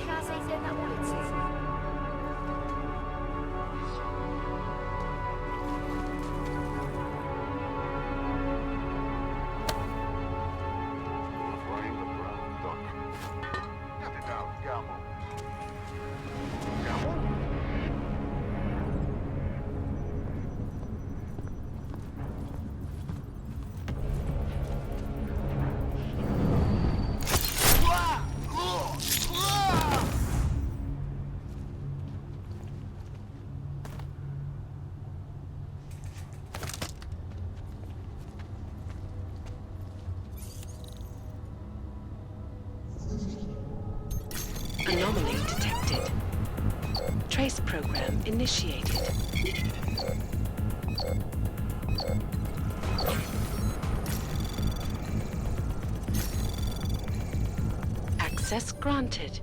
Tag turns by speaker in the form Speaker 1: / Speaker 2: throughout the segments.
Speaker 1: Nacházejte na ulici.
Speaker 2: Anomaly detected. Trace program initiated. Access granted.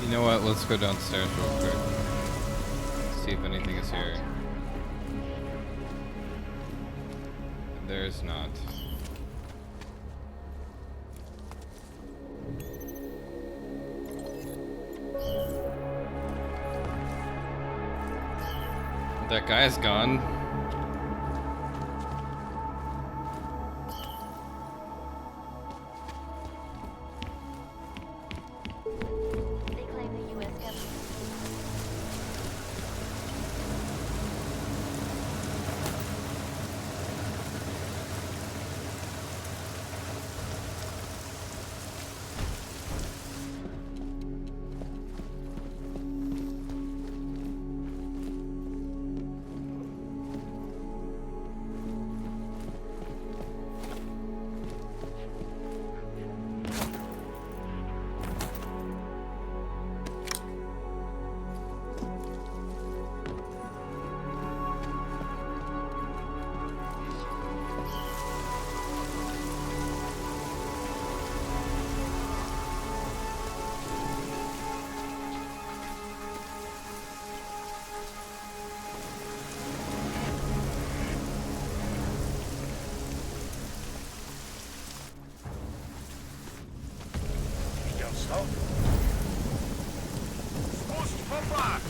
Speaker 1: You know what? Let's go downstairs real quick. See if anything is here. There's not. That guy's gone.
Speaker 3: They claim the U.S. government.
Speaker 4: Stop. Spust vorbei!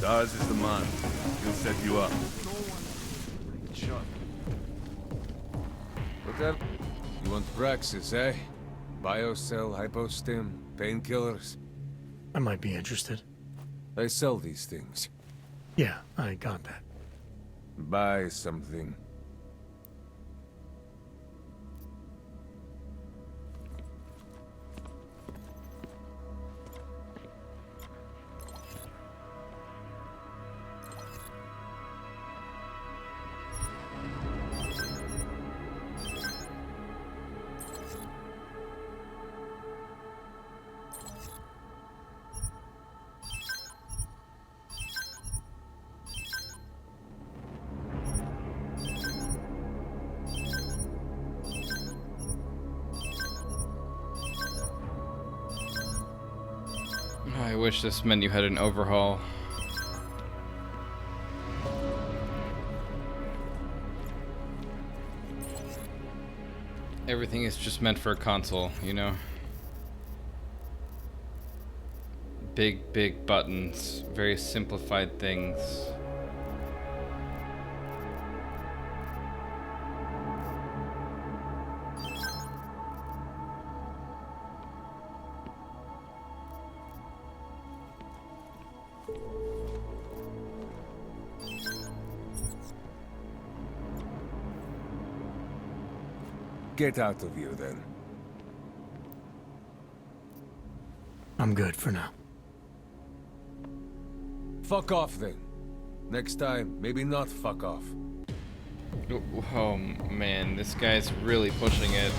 Speaker 5: Dawes is the man. He'll set you up.
Speaker 6: What up? You want Praxis, eh? Biocell, hypostim, painkillers?
Speaker 7: I might be interested.
Speaker 6: I sell these things.
Speaker 7: Yeah, I got that.
Speaker 6: Buy something.
Speaker 1: I wish this menu had an overhaul. Everything is just meant for a console, you know? Big buttons, very simplified things.
Speaker 6: Get out of here, then.
Speaker 7: I'm good for now.
Speaker 6: Fuck off, then. Next time, maybe not fuck off.
Speaker 1: Oh man, this guy's really pushing it.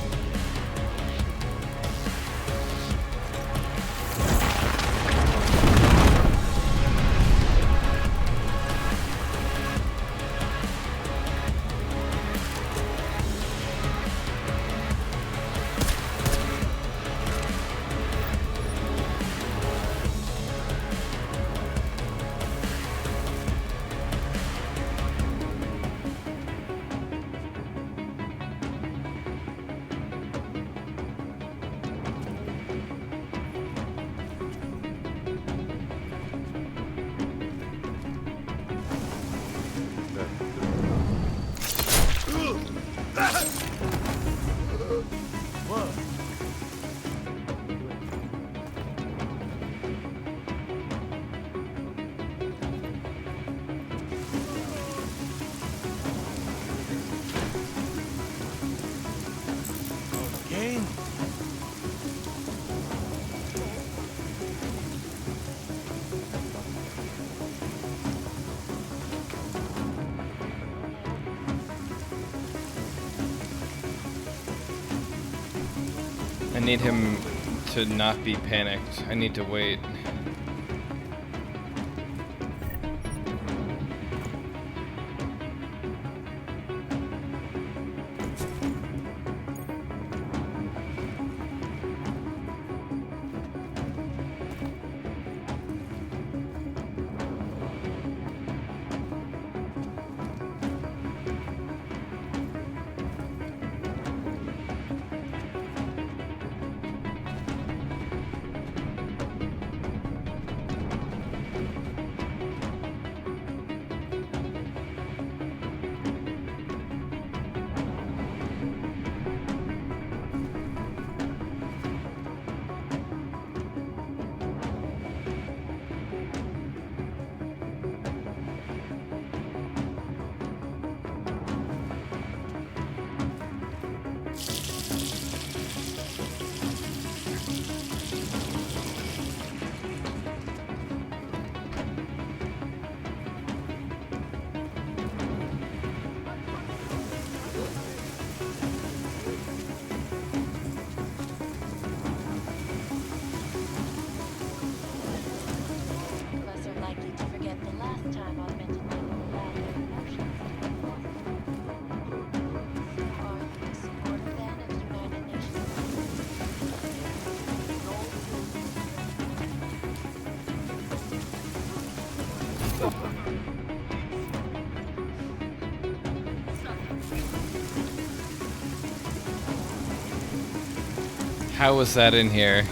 Speaker 4: Again?
Speaker 1: I need him to not be panicked. I need to wait.
Speaker 3: Less are likely to forget the last time augmented people allowed their emotions to be lost. So are you a supporter then of United Nations?
Speaker 1: How was that in here?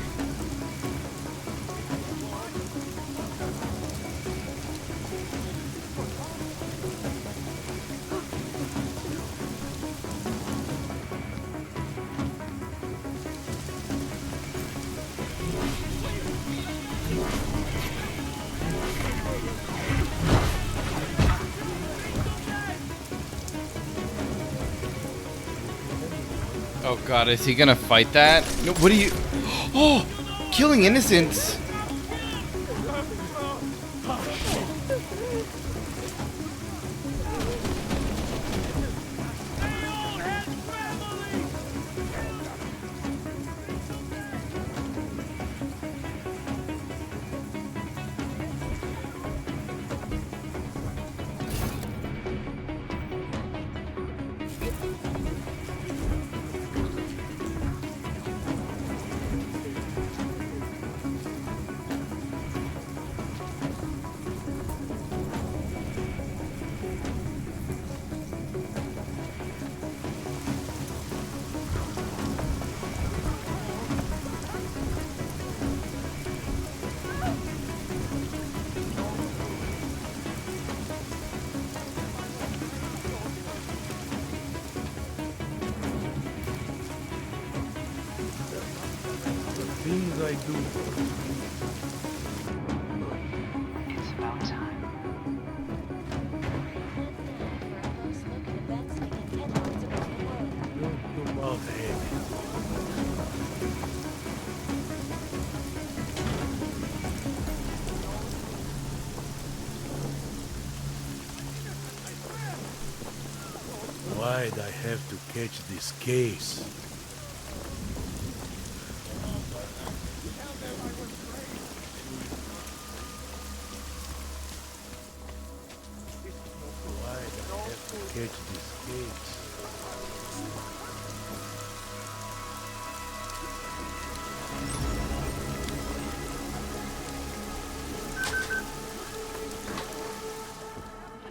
Speaker 1: Oh god, is he gonna fight that? No, what are you... Oh! Killing innocents!
Speaker 8: Things I do.
Speaker 2: It's about time.
Speaker 3: For a close look at events making headlines around the world.
Speaker 8: Just about head. Why'd I have to catch this case? Why'd I have to catch this case?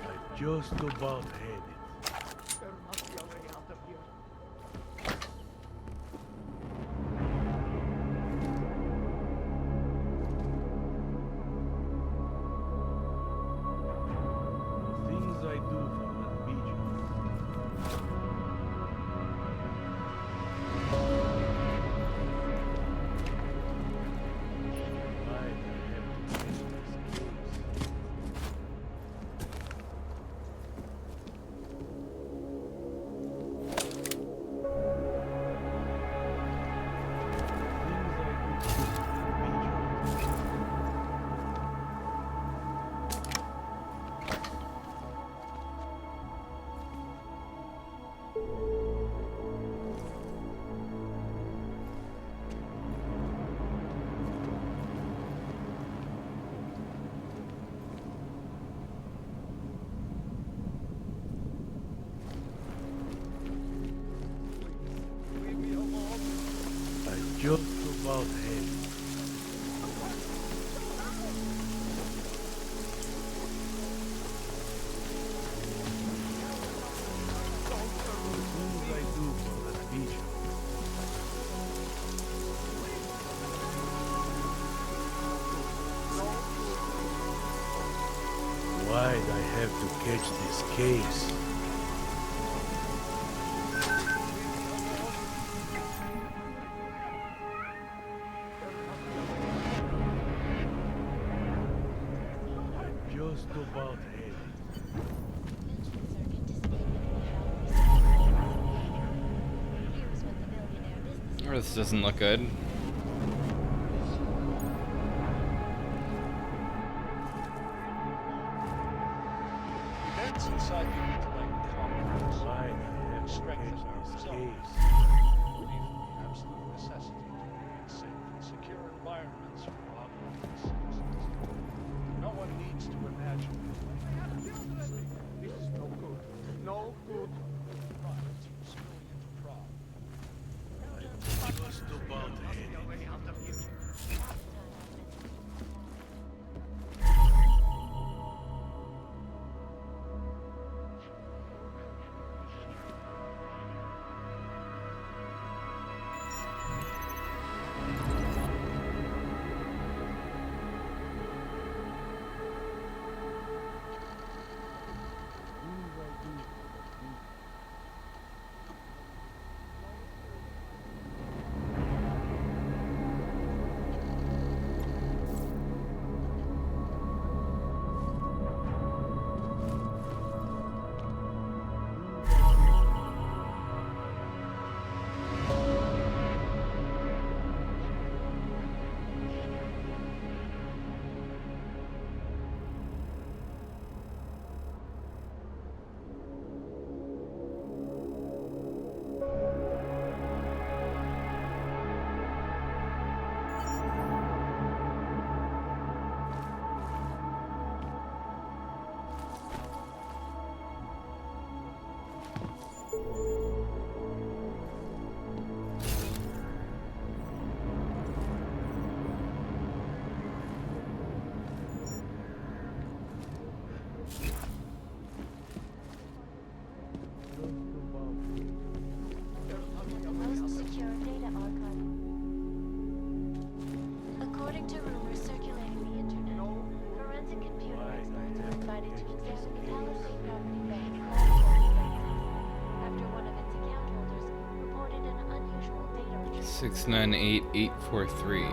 Speaker 8: I just about had it. Things I do for that pigeon. Why'd I have to catch this case? I just about had it. Things I do for that pigeon. Why'd I have to catch this case? I just about had it.
Speaker 3: Conventions are anticipated to be held recently. Here's what the billionaire business
Speaker 1: This doesn't look good.
Speaker 4: Events inside the intellect complex
Speaker 8: Why'd I have to
Speaker 4: strengthen
Speaker 8: catch
Speaker 4: our
Speaker 8: this
Speaker 4: resolve.
Speaker 8: case?
Speaker 4: Believe the absolute necessity to create safe and secure environments for augmented citizens. No one needs to imagine. This is no good. No good. Private civilian pride.
Speaker 8: I just about had it.
Speaker 1: 698843.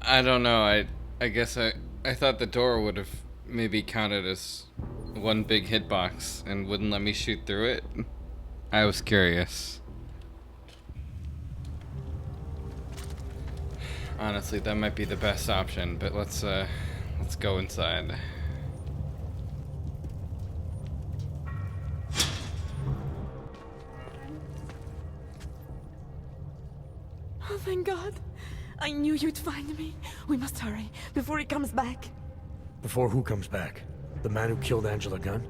Speaker 1: I don't know. I guess I thought the door would have maybe counted as one big hitbox and wouldn't let me shoot through it. I was curious. Honestly, that might be the best option, but let's go inside.
Speaker 9: Oh, thank God. I knew you'd find me. We must hurry before he comes back.
Speaker 7: Before who comes back? The man who killed Angela Gunn?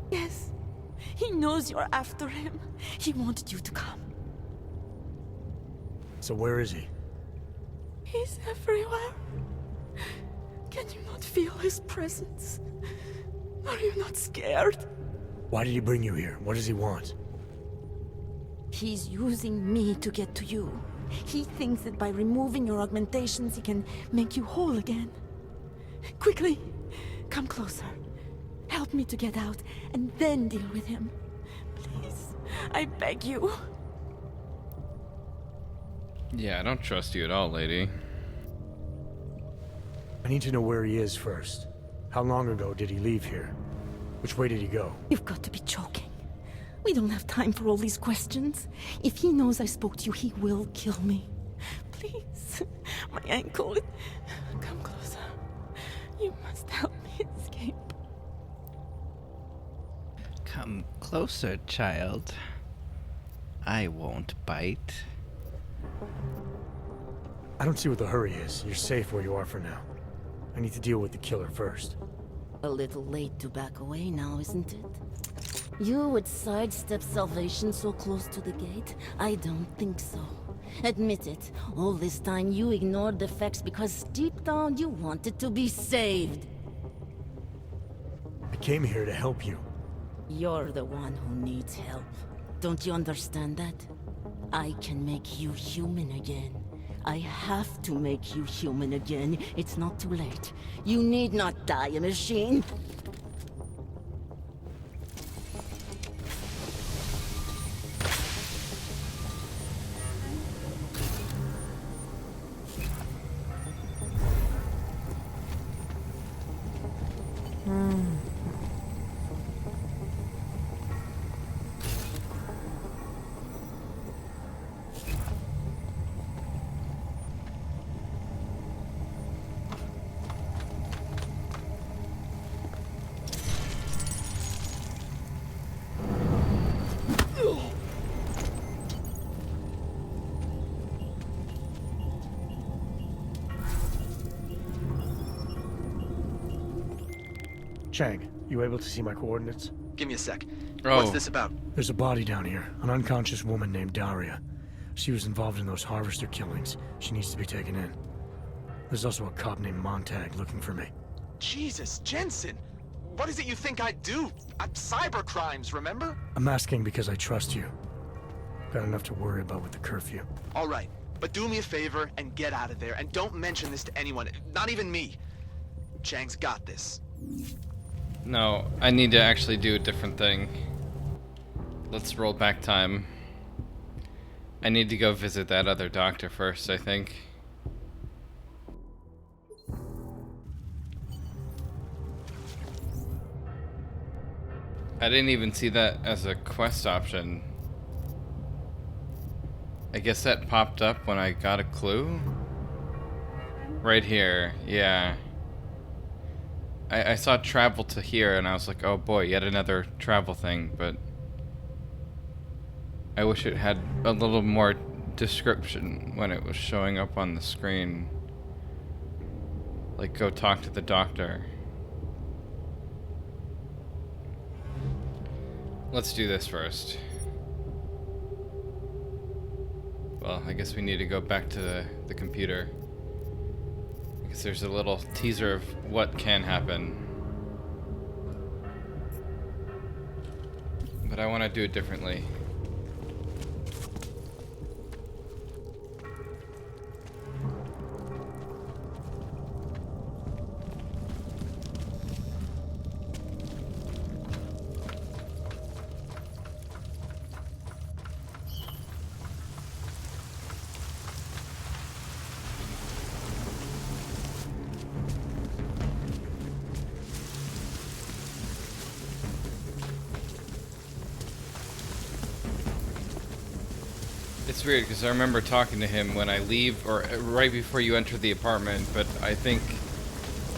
Speaker 9: Yes. He knows you're after him. He wanted you to come.
Speaker 7: So where is he?
Speaker 9: He's everywhere. Can you not feel his presence? Are you not scared?
Speaker 7: Why did he bring you here? What does he want?
Speaker 9: He's using me to get to you. He thinks that by removing your augmentations, he can make you whole again. Quickly, come closer. Help me to get out, and then deal with him. Please, I beg you.
Speaker 1: Yeah, I don't trust you at all, lady.
Speaker 7: I need to know where he is first. How long ago did he leave here? Which way did he go?
Speaker 9: You've got to be joking. We don't have time for all these questions. If he knows I spoke to you, he will kill me. Please, my ankle. Come closer. You must help me escape.
Speaker 10: Come closer, child. I won't bite.
Speaker 7: I don't see what the hurry is. You're safe where you are for now. I need to deal with the killer first.
Speaker 11: A little late to back away now, isn't it? You would sidestep salvation so close to the gate? I don't think so. Admit it, all this time you ignored the facts because deep down you wanted to be saved.
Speaker 7: I came here to help you.
Speaker 11: You're the one who needs help. Don't you understand that? I can make you human again. I have to make you human again. It's not too late. You need not die a machine.
Speaker 7: Chang, you able to see my coordinates?
Speaker 12: Give me a sec.
Speaker 1: Oh.
Speaker 12: What's this about?
Speaker 7: There's a body down here. An unconscious woman named Daria. She was involved in those harvester killings. She needs to be taken in. There's also a cop named Montag looking for me.
Speaker 12: Jesus, Jensen! What is it you think I do? Cyber crimes, remember?
Speaker 7: I'm asking because I trust you. Got enough to worry about with the curfew.
Speaker 12: All right, but do me a favor and get out of there, and don't mention this to anyone, not even me. Chang's got this.
Speaker 1: No, I need to actually do a different thing. Let's roll back time. I need to go visit that other doctor first, I think. I didn't even see that as a quest option. I guess that popped up when I got a clue? Right here, yeah. I saw travel to here and I was like, oh boy, yet another travel thing, but I wish it had a little more description when it was showing up on the screen. Like, go talk to the doctor. Let's do this first. Well, I guess we need to go back to the computer. Because there's a little teaser of what can happen. But I want to do it differently. It's weird because I remember talking to him when I leave or right before you enter the apartment, but I think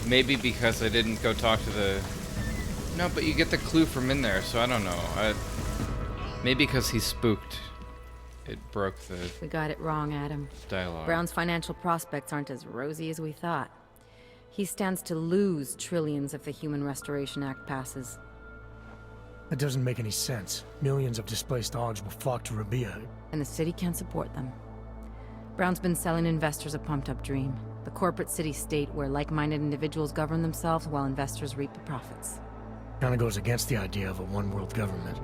Speaker 1: maybe because I didn't go talk to the... No, but you get the clue from in there, so I don't know. Maybe because he's spooked. It broke the...
Speaker 13: We got it wrong, Adam.
Speaker 1: Dialogue.
Speaker 13: Brown's financial prospects aren't as rosy as we thought. He stands to lose trillions if the Human Restoration Act passes.
Speaker 7: That doesn't make any sense. Millions of displaced Augs will flock to Rabia.
Speaker 13: And the city can't support them. Brown's been selling investors a pumped-up dream. The corporate city-state where like-minded individuals govern themselves while investors reap the profits.
Speaker 7: Kinda goes against the idea of a one-world government.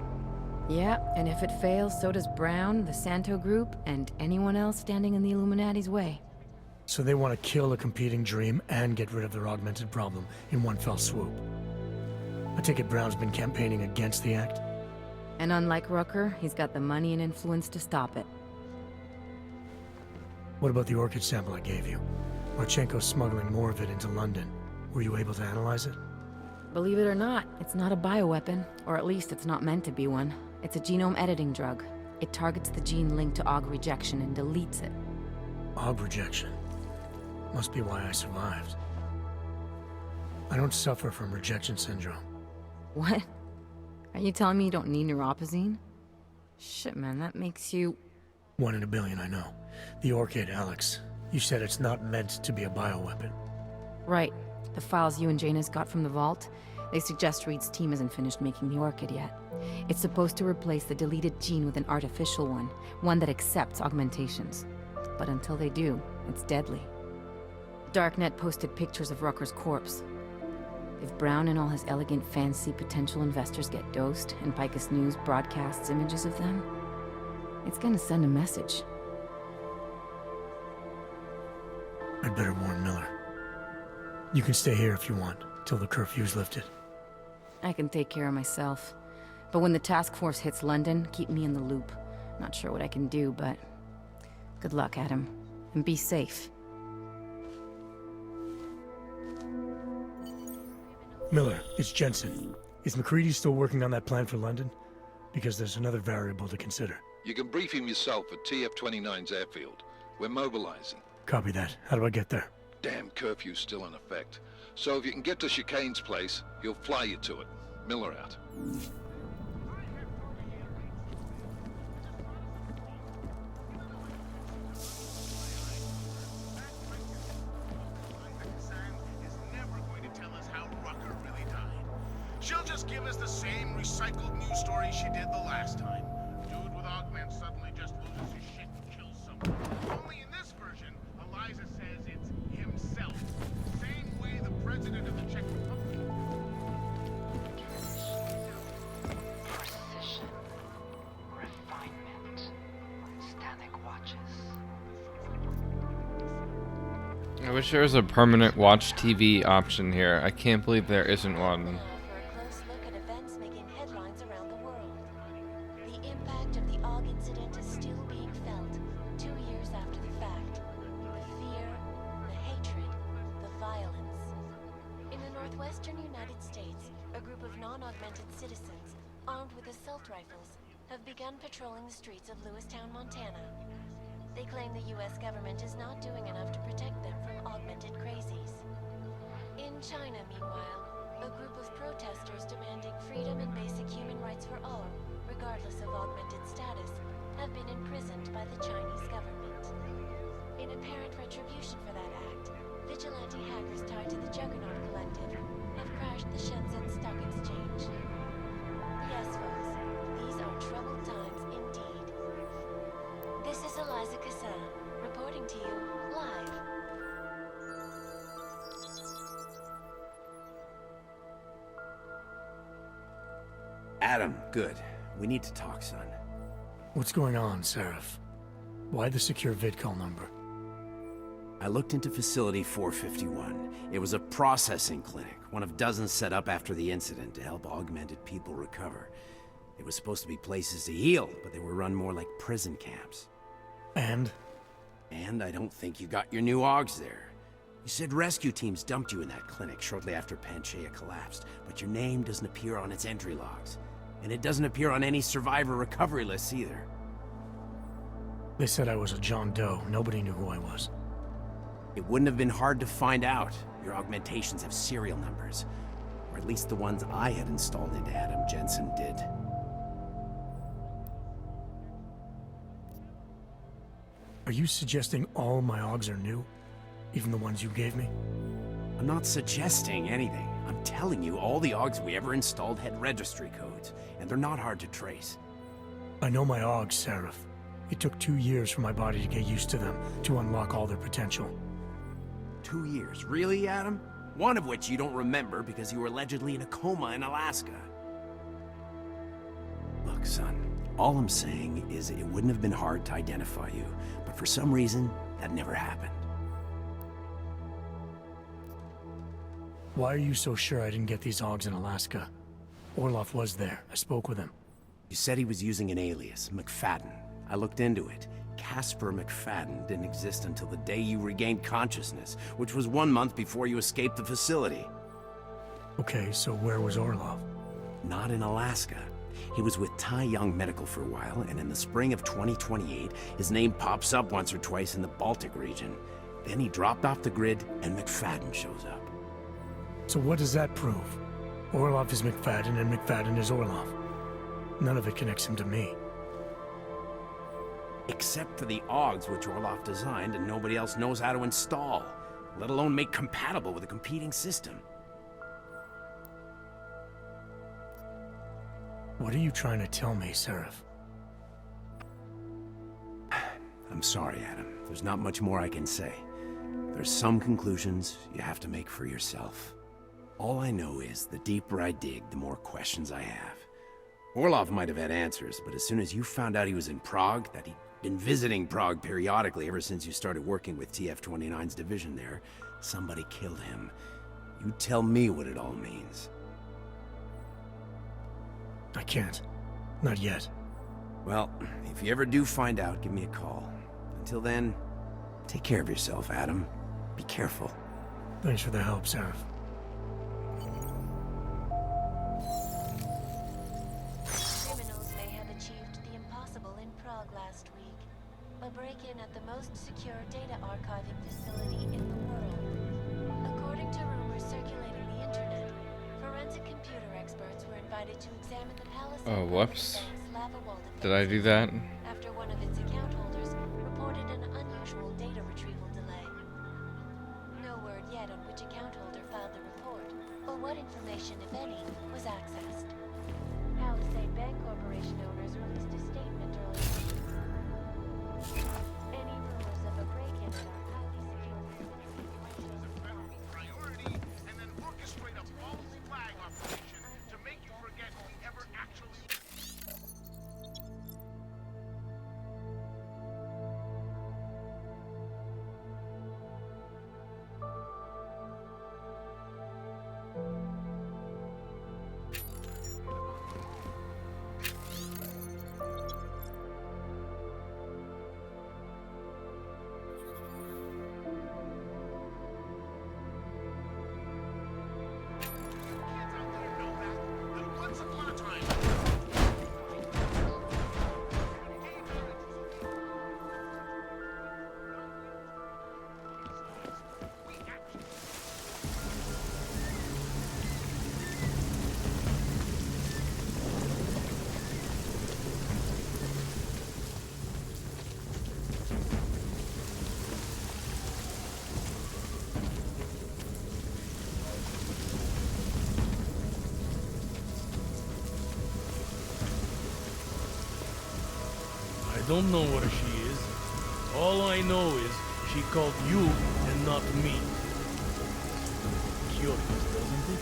Speaker 13: Yeah, and if it fails, so does Brown, the Santo Group, and anyone else standing in the Illuminati's way.
Speaker 7: So they want to kill a competing dream and get rid of their augmented problem in one fell swoop. I take it Brown's been campaigning against the act?
Speaker 13: And unlike Rucker, he's got the money and influence to stop it.
Speaker 7: What about the orchid sample I gave you? Marchenko's smuggling more of it into London. Were you able to analyze it?
Speaker 13: Believe it or not, it's not a bioweapon, or at least it's not meant to be one. It's a genome editing drug. It targets the gene linked to aug rejection and deletes it.
Speaker 7: Aug rejection? Must be why I survived. I don't suffer from rejection syndrome.
Speaker 13: What? Are you telling me you don't need neuropozyne? Shit, man, that makes you...
Speaker 7: 1 in a billion, I know. The orchid, Alex. You said it's not meant to be a bioweapon.
Speaker 13: Right. The files you and Janus got from the vault, they suggest Reed's team isn't finished making the orchid yet. It's supposed to replace the deleted gene with an artificial one that accepts augmentations. But until they do, it's deadly. Darknet posted pictures of Rucker's corpse. If Brown and all his elegant fancy potential investors get dosed, and Picus News broadcasts images of them, it's gonna send a message.
Speaker 7: I'd better warn Miller. You can stay here if you want, till the curfew's lifted.
Speaker 13: I can take care of myself. But when the task force hits London, keep me in the loop. Not sure what I can do, but... good luck, Adam. And be safe.
Speaker 7: Miller, it's Jensen. Is McCready still working on that plan for London? Because there's another variable to consider.
Speaker 14: You can brief him yourself at TF-29's airfield. We're mobilizing.
Speaker 7: Copy that. How do I get there?
Speaker 14: Damn curfew's still in effect. So if you can get to Chicane's place, he'll fly you to it. Miller out.
Speaker 4: She'll just give us the same recycled news story she did the last time. Dude with augments suddenly just loses his shit and kills someone. Only in this version, Eliza says it's himself. Same way the president of the Czech
Speaker 1: I wish there was a permanent watch TV option here. I can't believe there isn't one.
Speaker 3: For a close look at events making headlines around the world. The impact of the AUG incident is still being felt 2 years after the fact. The fear, the hatred, the violence. In the northwestern United States, a group of non-augmented citizens, armed with assault rifles, have begun patrolling the streets of Lewistown, Montana. They claim the US government is not doing enough to protect them from augmented crazies. In China, meanwhile, a group of protesters demanding freedom and basic human rights for all, regardless of augmented status, have been imprisoned by the Chinese government. In apparent retribution for that act, vigilante hackers tied to the Juggernaut Collective have crashed the Jensen stock exchange. Yes, folks, these are troubled times indeed. This is Eliza Cassan, reporting to you live.
Speaker 15: Adam, good. We need to talk, son.
Speaker 7: What's going on, Seraph? Why the secure vidcall number?
Speaker 15: I looked into Facility 451. It was a processing clinic, one of dozens set up after the incident to help augmented people recover. It was supposed to be places to heal, but they were run more like prison camps.
Speaker 7: And?
Speaker 15: And I don't think you got your new AUGs there. You said rescue teams dumped you in that clinic shortly after Panchaea collapsed, but your name doesn't appear on its entry logs. And it doesn't appear on any survivor recovery lists either.
Speaker 7: They said I was a John Doe. Nobody knew who I was.
Speaker 15: It wouldn't have been hard to find out. Your augmentations have serial numbers. Or at least the ones I had installed into Adam Jensen did.
Speaker 7: Are you suggesting all my AUGs are new? Even the ones you gave me?
Speaker 15: I'm not suggesting anything. I'm telling you, all the AUGs we ever installed had registry codes, and they're not hard to trace.
Speaker 7: I know my AUGs, Seraph. It took 2 years for my body to get used to them, to unlock all their potential.
Speaker 15: 2 years? Really, Adam? One of which you don't remember because you were allegedly in a coma in Alaska. Look, son, all I'm saying is it wouldn't have been hard to identify you, but for some reason, that never happened.
Speaker 7: Why are you so sure I didn't get these AUGs in Alaska? Orloff was there. I spoke with him.
Speaker 15: You said he was using an alias, McFadden. I looked into it. Casper McFadden didn't exist until the day you regained consciousness, which was 1 month before you escaped the facility.
Speaker 7: Okay, so where was Orloff?
Speaker 15: Not in Alaska. He was with Tai Young Medical for a while, and in the spring of 2028, his name pops up once or twice in the Baltic region. Then he dropped off the grid, and McFadden shows up.
Speaker 7: So what does that prove? Orloff is McFadden, and McFadden is Orloff. None of it connects him to me.
Speaker 15: Except for the AUGs which Orloff designed and nobody else knows how to install, let alone make compatible with a competing system.
Speaker 7: What are you trying to tell me, Seraph?
Speaker 15: I'm sorry, Adam. There's not much more I can say. There's some conclusions you have to make for yourself. All I know is the deeper I dig, the more questions I have. Orloff might have had answers, but as soon as you found out he was in Prague, that he'd been visiting Prague periodically ever since you started working with TF-29's division there, somebody killed him. You tell me what it all means.
Speaker 7: I can't. Not yet.
Speaker 15: Well, if you ever do find out, give me a call. Until then, take care of yourself, Adam. Be careful.
Speaker 7: Thanks for the help, Seraph.
Speaker 3: Criminals may have achieved the impossible in Prague last week. A break-in at the most secure data archiving facility in the world. According to rumors circulating the internet, forensic computer experts were invited to examine the palace.
Speaker 1: Oh, whoops. Did I do that?
Speaker 3: After one of its account holders reported an unusual data retrieval delay. No word yet on which account holder filed the report, or what information, if any, was accessed. Palisade Bank Corporation owners released a statement earlier. Any rumors of a break-in at our highly secure facility
Speaker 4: priority and then orchestrate a false flag operation to make you forget we ever actually...
Speaker 8: don't know where she is. All I know is she called you and not me. Curious, doesn't it?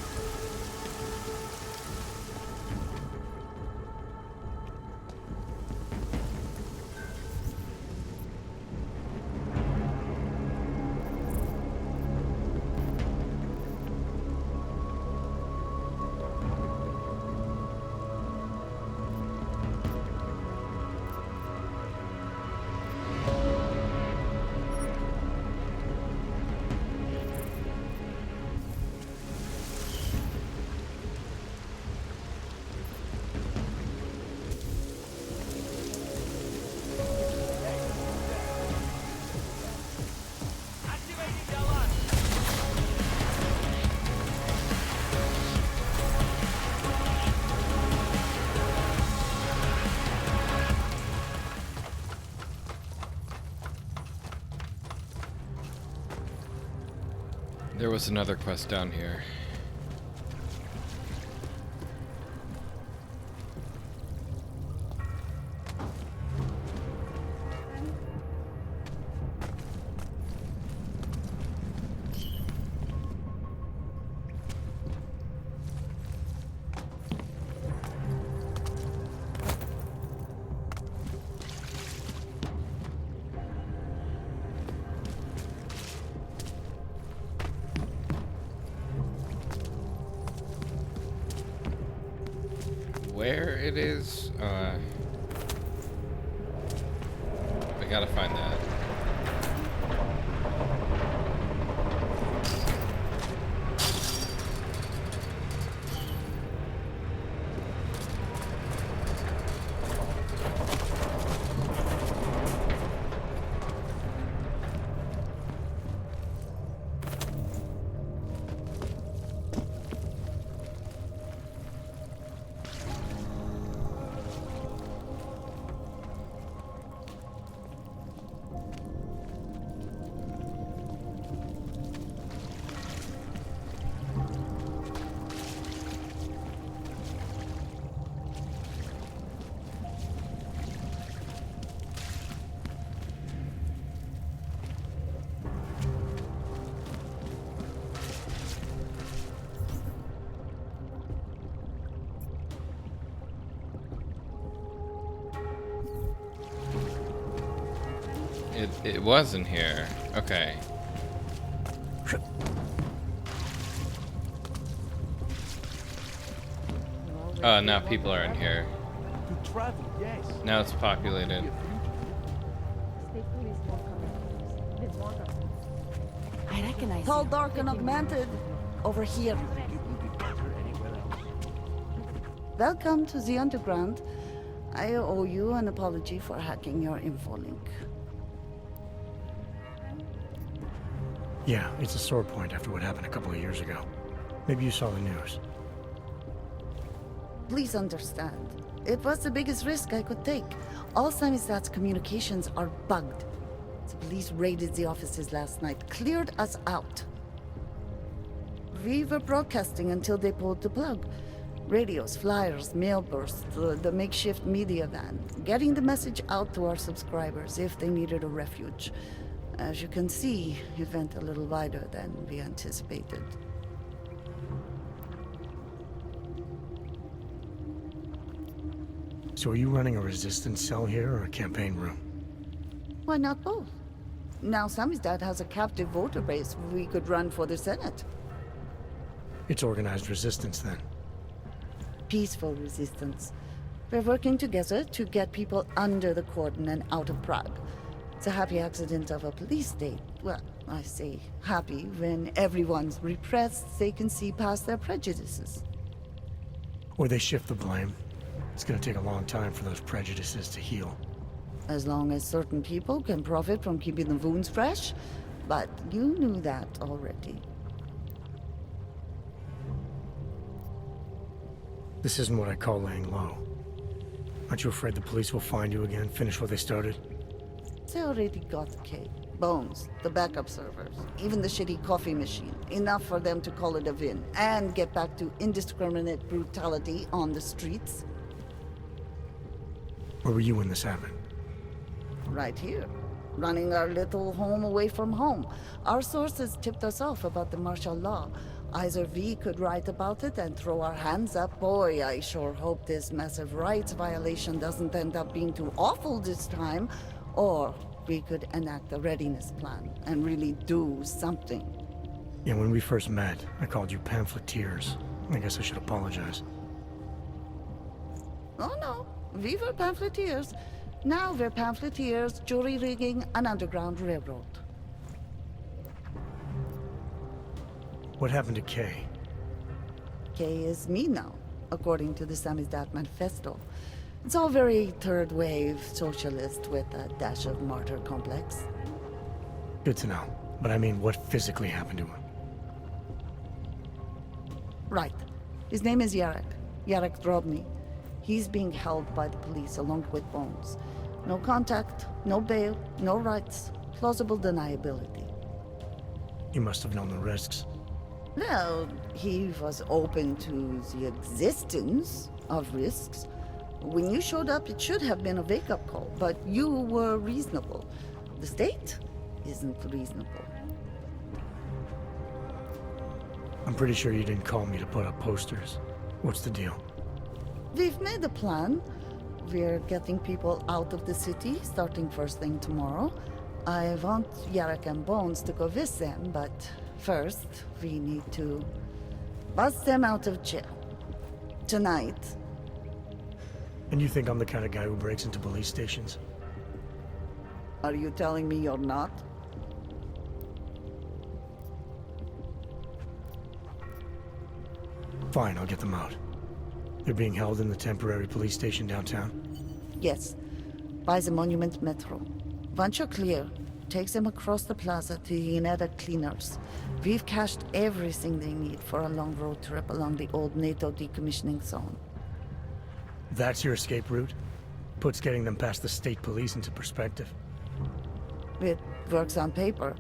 Speaker 1: There was another quest down here. Where it is, I gotta find that. It was in here. Okay. Oh, now people are in here.
Speaker 4: To travel, yes.
Speaker 1: Now it's populated.
Speaker 9: I recognize
Speaker 11: Tall,
Speaker 9: you.
Speaker 11: dark, and augmented. Over here. Welcome to the Underground. I owe you an apology for hacking your info link.
Speaker 7: Yeah, it's a sore point after what happened a couple of years ago. Maybe you saw the news.
Speaker 11: Please understand, it was the biggest risk I could take. All Samistat's communications are bugged. The police raided the offices last night, cleared us out. We were broadcasting until they pulled the plug. Radios, flyers, mail bursts, the makeshift media van. Getting the message out to our subscribers if they needed a refuge. As you can see, it went a little wider than we anticipated.
Speaker 7: So are you running a resistance cell here or a campaign room?
Speaker 11: Why not both? Now Samizdat has a captive voter base. We could run for the Senate.
Speaker 7: It's organized resistance then.
Speaker 11: Peaceful resistance. We're working together to get people under the cordon and out of Prague. It's a happy accident of a police state. Well, I say happy when everyone's repressed, they can see past their prejudices.
Speaker 7: Or they shift the blame. It's gonna take a long time for those prejudices to heal.
Speaker 11: As long as certain people can profit from keeping the wounds fresh. But you knew that already.
Speaker 7: This isn't what I call laying low. Aren't you afraid the police will find you again, finish what they started?
Speaker 11: They already got the cake. Bones, the backup servers, even the shitty coffee machine. Enough for them to call it a win and get back to indiscriminate brutality on the streets.
Speaker 7: Where were you when this happened?
Speaker 16: right here. Running our little home away from home. Our sources tipped us off about the martial law. Either we could write about it and throw our hands up. Boy, I sure hope this massive rights violation doesn't end up being too awful this time. Or we could enact a readiness plan and really do something.
Speaker 7: Yeah, when we first met, I called you pamphleteers. I guess I should apologize.
Speaker 16: Oh no, we were pamphleteers. Now we're pamphleteers, jury rigging an underground railroad.
Speaker 7: What happened to Kay?
Speaker 16: Kay is me now, according to the Samizdat Manifesto. It's all very third-wave socialist with a dash of martyr complex.
Speaker 7: Good to know. But I mean, what physically happened to him?
Speaker 16: Right. His name is Yarek. Yarek Drobny. He's being held by the police along with Bones. No contact, no bail, no rights. Plausible deniability.
Speaker 7: He must have known the risks.
Speaker 16: Well, he was open to the existence of risks. When you showed up, it should have been a wake-up call, but you were reasonable. The state isn't reasonable.
Speaker 7: I'm pretty sure you didn't call me to put up posters. What's the deal?
Speaker 16: We've made a plan. We're getting people out of the city, starting first thing tomorrow. I want Yarek and Bones to go with them, but first, we need to bust them out of jail. Tonight.
Speaker 7: And you think I'm the kind of guy who breaks into police stations?
Speaker 16: Are you telling me you're not?
Speaker 7: Fine, I'll get them out. They're being held in the temporary police station downtown?
Speaker 16: Yes. By the Monument Metro. Once you're clear, takes them across the plaza to the United Cleaners. We've cached everything they need for a long road trip along the old NATO decommissioning zone.
Speaker 7: That's your escape route? Puts getting them past the state police into perspective.
Speaker 16: It works on paper.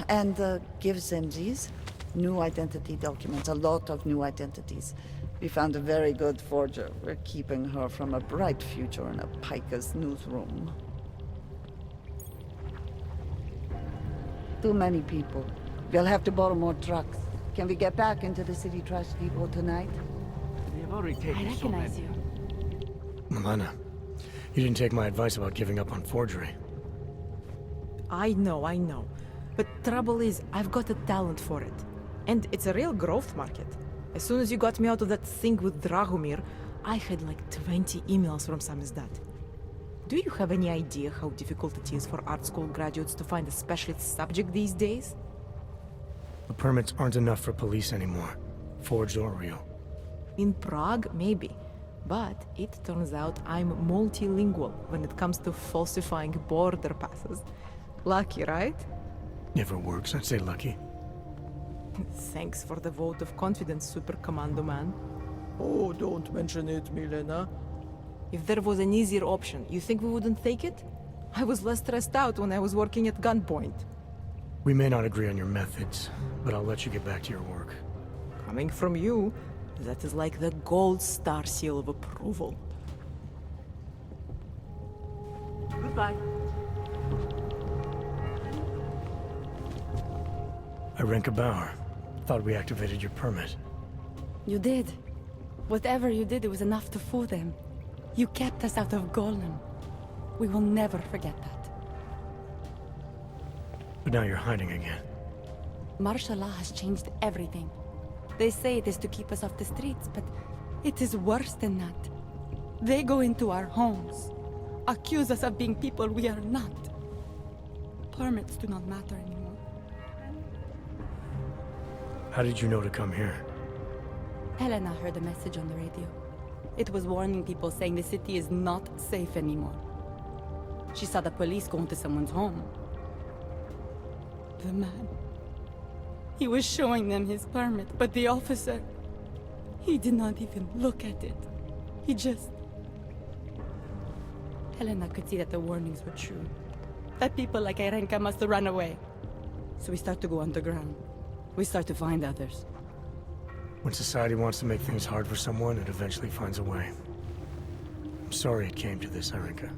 Speaker 16: And gives them these new identity documents, a lot of new identities. We found a very good forger. We're keeping her from a bright future in a piker's newsroom. Too many people. We'll have to borrow more trucks. Can we get back into the city trash depot tonight?
Speaker 8: They've already taken
Speaker 13: I recognize you.
Speaker 7: Milena, you didn't take my advice about giving up on forgery.
Speaker 9: I know. But trouble is, I've got a talent for it. And it's a real growth market. As soon as you got me out of that thing with Dragomir, I had like 20 emails from Samizdat. Do you have any idea how difficult it is for art school graduates to find a specialist subject these days?
Speaker 7: The permits aren't enough for police anymore, forged or real.
Speaker 9: In Prague, maybe. But it turns out I'm multilingual when it comes to falsifying border passes. Lucky, right?
Speaker 7: Never works, I'd say lucky.
Speaker 9: Thanks for the vote of confidence, Super Commando Man.
Speaker 8: Oh, don't mention it, Milena.
Speaker 9: If there was an easier option, you think we wouldn't take it? I was less stressed out when I was working at gunpoint.
Speaker 7: We may not agree on your methods, but I'll let you get back to your work.
Speaker 9: Coming from you, that is like the gold star seal of approval.
Speaker 8: Goodbye.
Speaker 7: Irenka Bauer. Thought we activated your permit.
Speaker 13: You did. Whatever you did, it was enough to fool them. You kept us out of Golem. We will never forget that.
Speaker 7: But now you're hiding again.
Speaker 13: Martial law has changed everything. They say it is to keep us off the streets, but it is worse than that. They go into our homes, accuse us of being people we are not. Permits do not matter anymore.
Speaker 7: How did you know to come here?
Speaker 13: Helena heard a message on the radio. It was warning people, saying the city is not safe anymore. She saw the police go into someone's home. The man. He was showing them his permit, but the officer... he did not even look at it. He just... Helena could see that the warnings were true. That people like Irenka must have run away. So we start to go underground. We start to find others.
Speaker 7: When society wants to make things hard for someone, it eventually finds a way. I'm sorry it came to this, Irenka.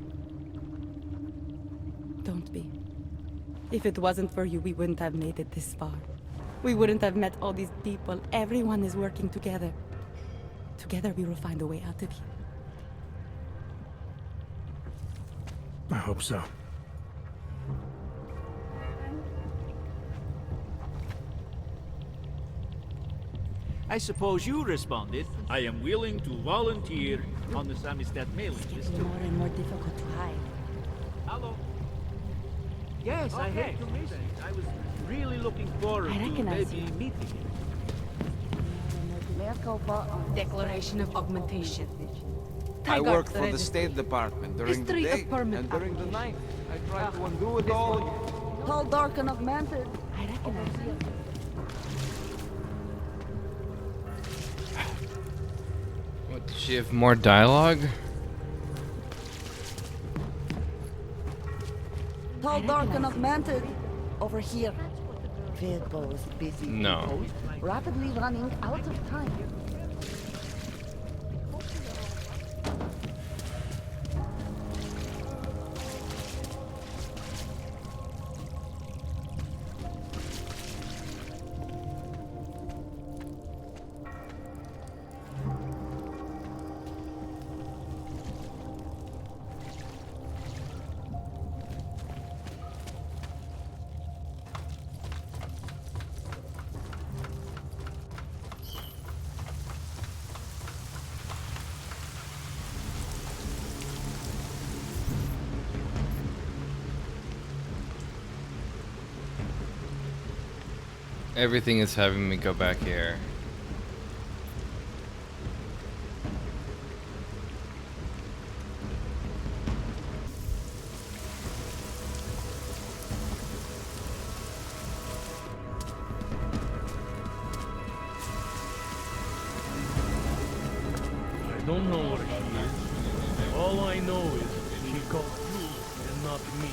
Speaker 17: Don't be. If it wasn't for you, we wouldn't have made it this far. We wouldn't have met all these people. Everyone is working together. Together we will find a way out of here.
Speaker 7: I hope so.
Speaker 18: I suppose you responded. I am willing to volunteer on the Samizdat mailing list.
Speaker 17: It's more and more difficult to hide.
Speaker 18: Hello. Yes, I hate to miss it. I was really looking forward
Speaker 17: I
Speaker 18: to
Speaker 17: recognize
Speaker 18: maybe
Speaker 17: you.
Speaker 18: meeting you.
Speaker 19: Declaration of augmentation.
Speaker 20: I work for the State Department during the day and during the night. I try to undo it all.
Speaker 16: Tall, dark, and augmented.
Speaker 17: I recognize you.
Speaker 1: What, does she have more dialogue?
Speaker 16: Tall, dark, and augmented. Over here. We're both busy.
Speaker 1: No.
Speaker 16: people, rapidly running out of time.
Speaker 1: Everything is having me go back here.
Speaker 8: I don't know where she is. All I know is she called you and not me.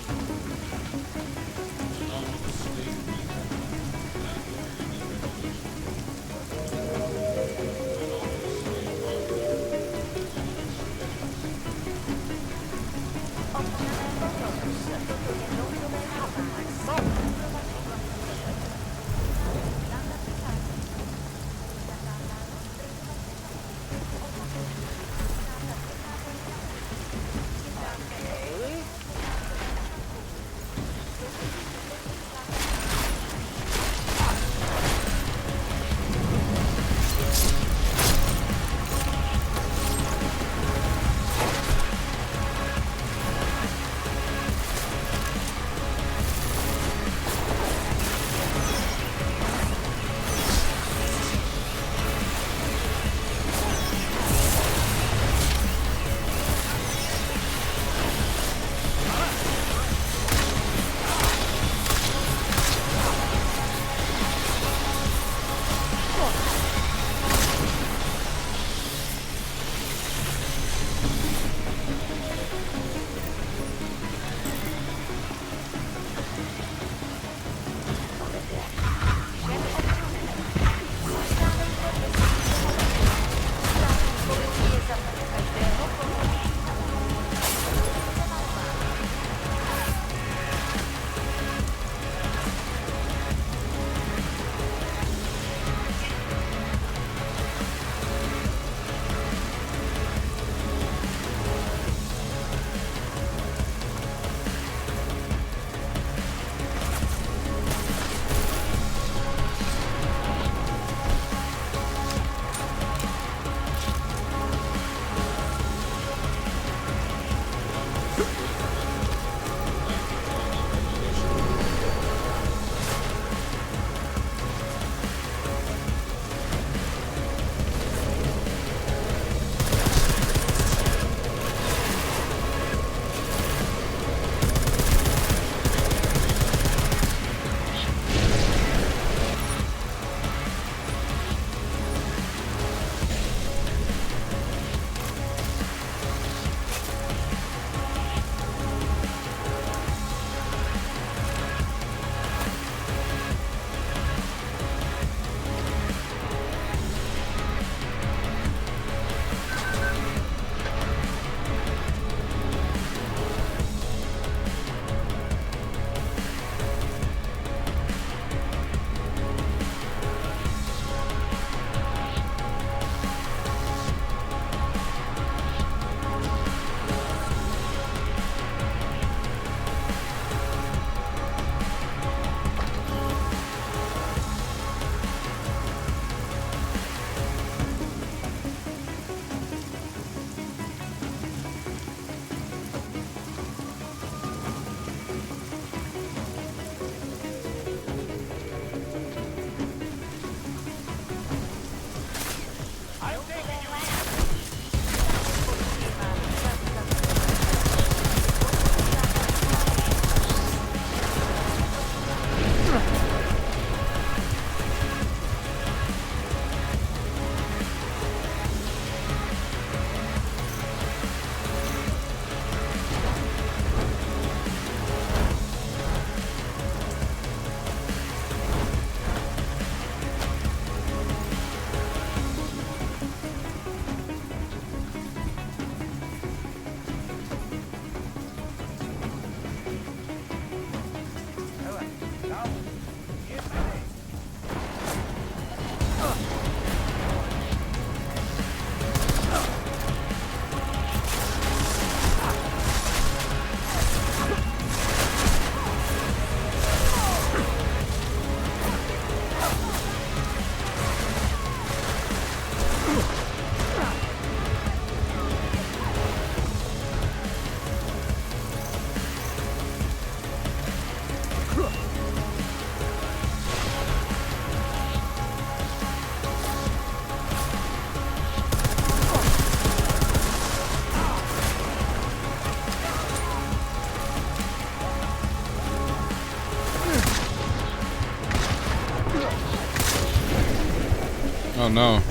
Speaker 1: Oh no.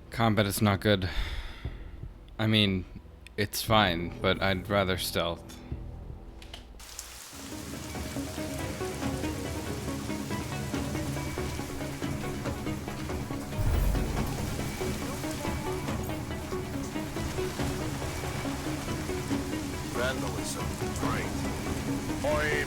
Speaker 1: Combat is not good. I mean, it's fine, but I'd rather stealth.
Speaker 6: Vandalism. Great. Oi!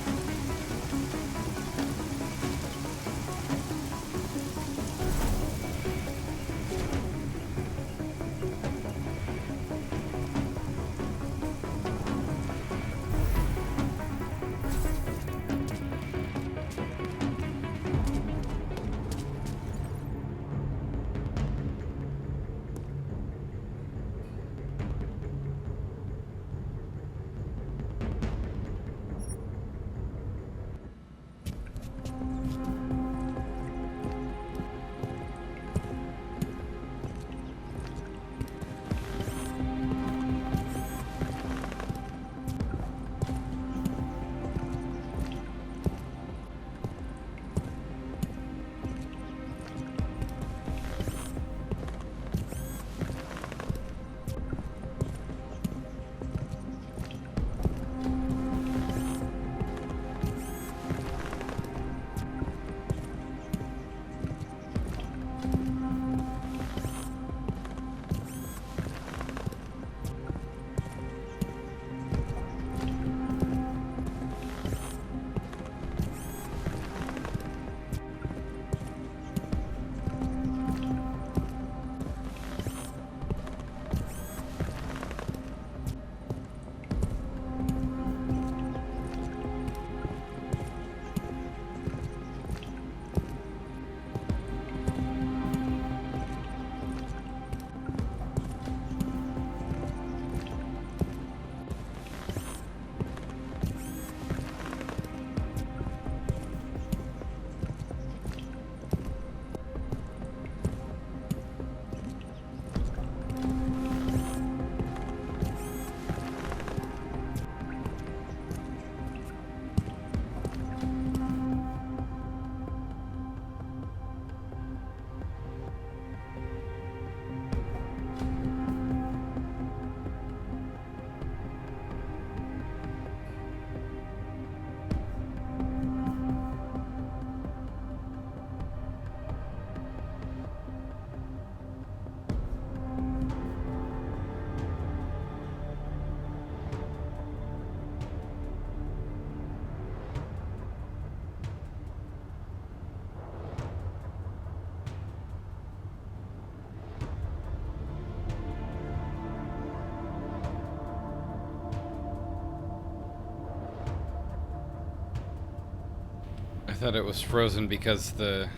Speaker 1: I thought it was frozen because the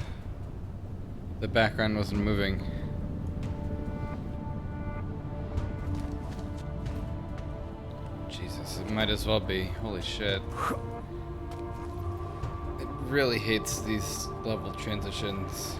Speaker 1: background wasn't moving. Jesus, it might as well be. Holy shit. It really hates these level transitions.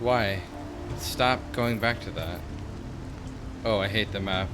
Speaker 1: Why? Stop going back to that. Oh, I hate the map.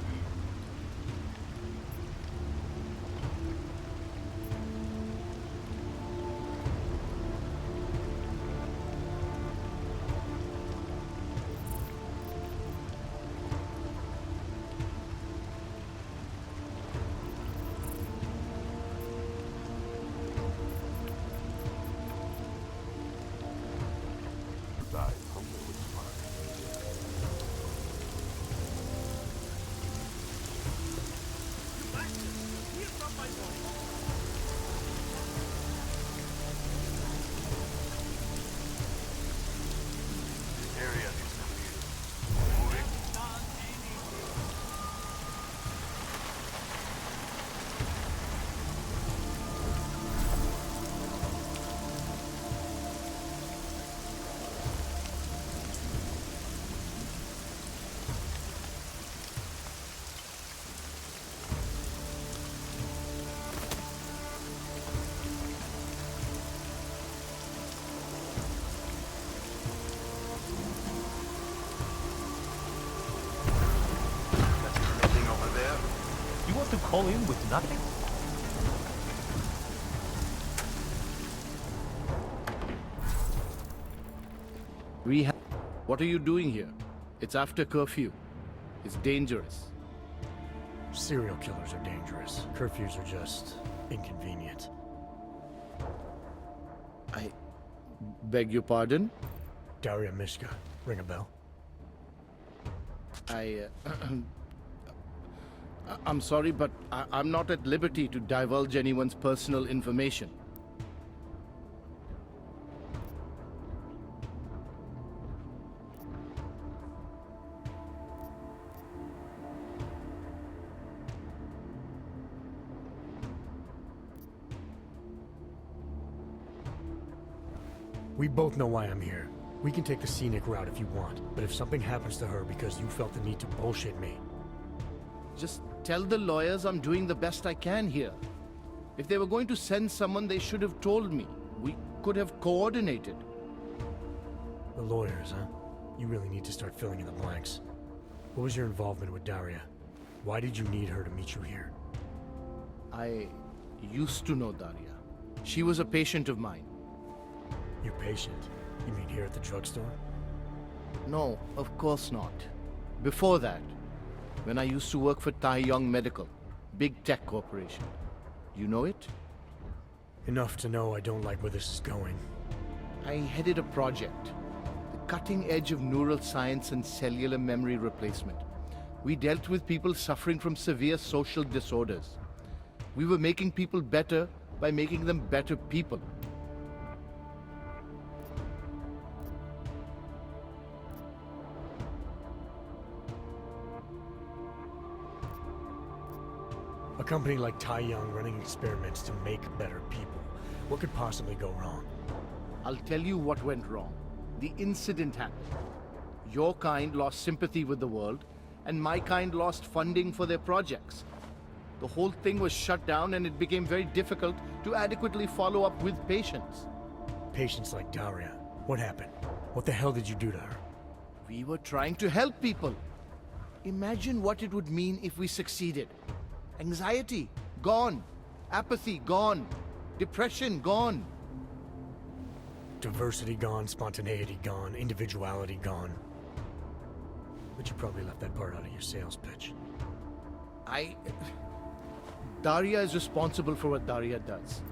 Speaker 21: call in with nothing?
Speaker 4: What are you doing here? It's after curfew. It's dangerous.
Speaker 7: Serial killers are dangerous. Curfews are just inconvenient.
Speaker 4: I beg your pardon?
Speaker 7: Daria Mishka. Ring a bell?
Speaker 4: I'm sorry, but I'm not at liberty to divulge anyone's personal information.
Speaker 7: We both know why I'm here. We can take the scenic route if you want, but if something happens to her because you felt the need to bullshit me...
Speaker 4: Just tell the lawyers I'm doing the best I can here. If they were going to send someone, they should have told me. We could have coordinated.
Speaker 7: The lawyers, huh? You really need to start filling in the blanks. What was your involvement with Daria? Why did you need her to meet you here?
Speaker 4: I used to know Daria. She was a patient of mine.
Speaker 7: Your patient? You mean here at the drugstore?
Speaker 4: No, of course not. Before that, when I used to work for Tai Yong Medical, big tech corporation. You know it?
Speaker 7: Enough to know I don't like where this is going.
Speaker 4: I headed a project, the cutting edge of neural science and cellular memory replacement. We dealt with people suffering from severe social disorders. We were making people better by making them better people.
Speaker 7: A company like Tai Yong running experiments to make better people. What could possibly go wrong?
Speaker 4: I'll tell you what went wrong. The incident happened. Your kind lost sympathy with the world, and my kind lost funding for their projects. The whole thing was shut down, and it became very difficult to adequately follow up with patients.
Speaker 7: Patients like Daria. What happened? What the hell did you do to her?
Speaker 4: We were trying to help people. Imagine what it would mean if we succeeded. Anxiety, gone. Apathy, gone. Depression, gone.
Speaker 7: Diversity gone, spontaneity gone, individuality gone. But you probably left that part out of your sales pitch.
Speaker 4: Daria is responsible for what Daria does.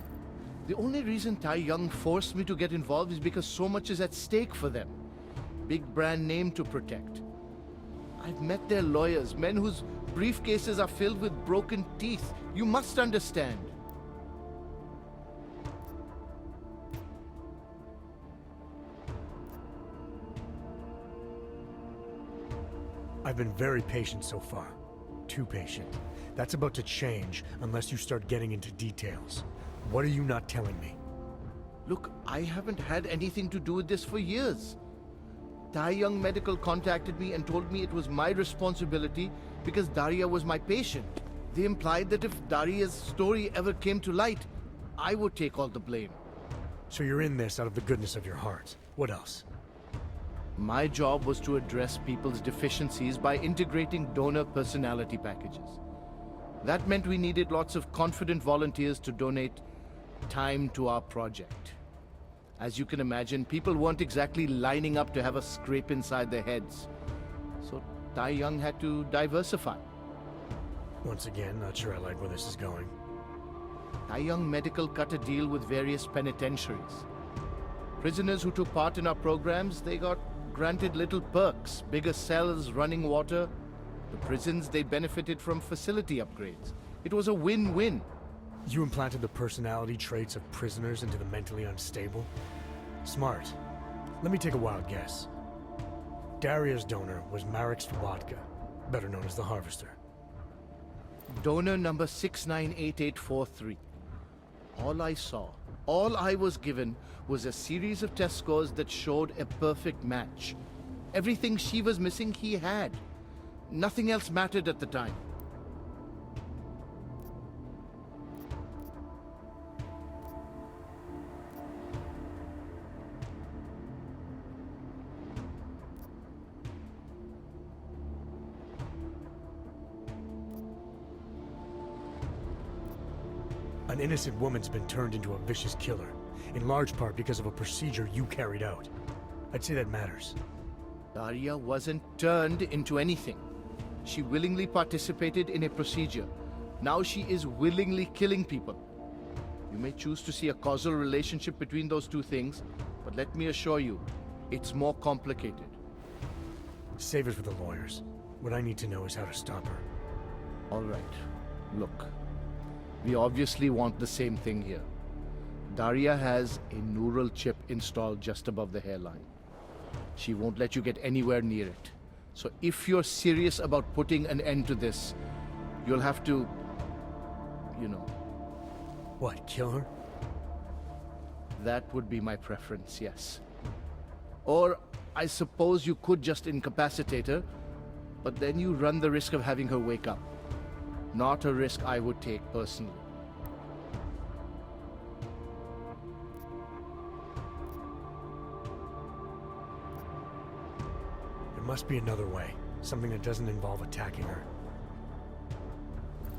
Speaker 4: The only reason Tai Yong forced me to get involved is because so much is at stake for them. Big brand name to protect. I've met their lawyers, men whose briefcases are filled with broken teeth. You must understand.
Speaker 7: I've been very patient so far. Too patient. That's about to change unless you start getting into details. What are you not telling me?
Speaker 4: Look, I haven't had anything to do with this for years. Tai Yong Medical contacted me and told me it was my responsibility because Daria was my patient. They implied that if Daria's story ever came to light, I would take all the blame.
Speaker 7: So you're in this out of the goodness of your heart. What else?
Speaker 4: My job was to address people's deficiencies by integrating donor personality packages. That meant we needed lots of confident volunteers to donate time to our project. As you can imagine, people weren't exactly lining up to have a scrape inside their heads. So Tai Yong had to diversify.
Speaker 7: Once again, not sure I like where this is going.
Speaker 4: Tai Yong Medical cut a deal with various penitentiaries. Prisoners who took part in our programs, they got granted little perks, bigger cells, running water. The prisons, they benefited from facility upgrades. It was a win-win.
Speaker 7: You implanted the personality traits of prisoners into the mentally unstable? Smart. Let me take a wild guess. Daria's donor was Marek Swatka, better known as the Harvester.
Speaker 4: Donor number 698843. All I saw, all I was given, was a series of test scores that showed a perfect match. Everything she was missing, he had. Nothing else mattered at the time.
Speaker 7: An innocent woman's been turned into a vicious killer, in large part because of a procedure you carried out. I'd say that matters.
Speaker 21: Daria wasn't turned into anything. She willingly participated in a procedure. Now she is willingly killing people. You may choose to see a causal relationship between those two things, but let me assure you, it's more complicated.
Speaker 7: Save it for the lawyers. What I need to know is how to stop her.
Speaker 21: All right. Look, we obviously want the same thing here. Daria has a neural chip installed just above the hairline. She won't let you get anywhere near it. So if you're serious about putting an end to this, you'll have to, you know.
Speaker 7: What, kill her?
Speaker 21: That would be my preference, yes. Or I suppose you could just incapacitate her, but then you run the risk of having her wake up. Not a risk I would take personally.
Speaker 7: There must be another way. Something that doesn't involve attacking her.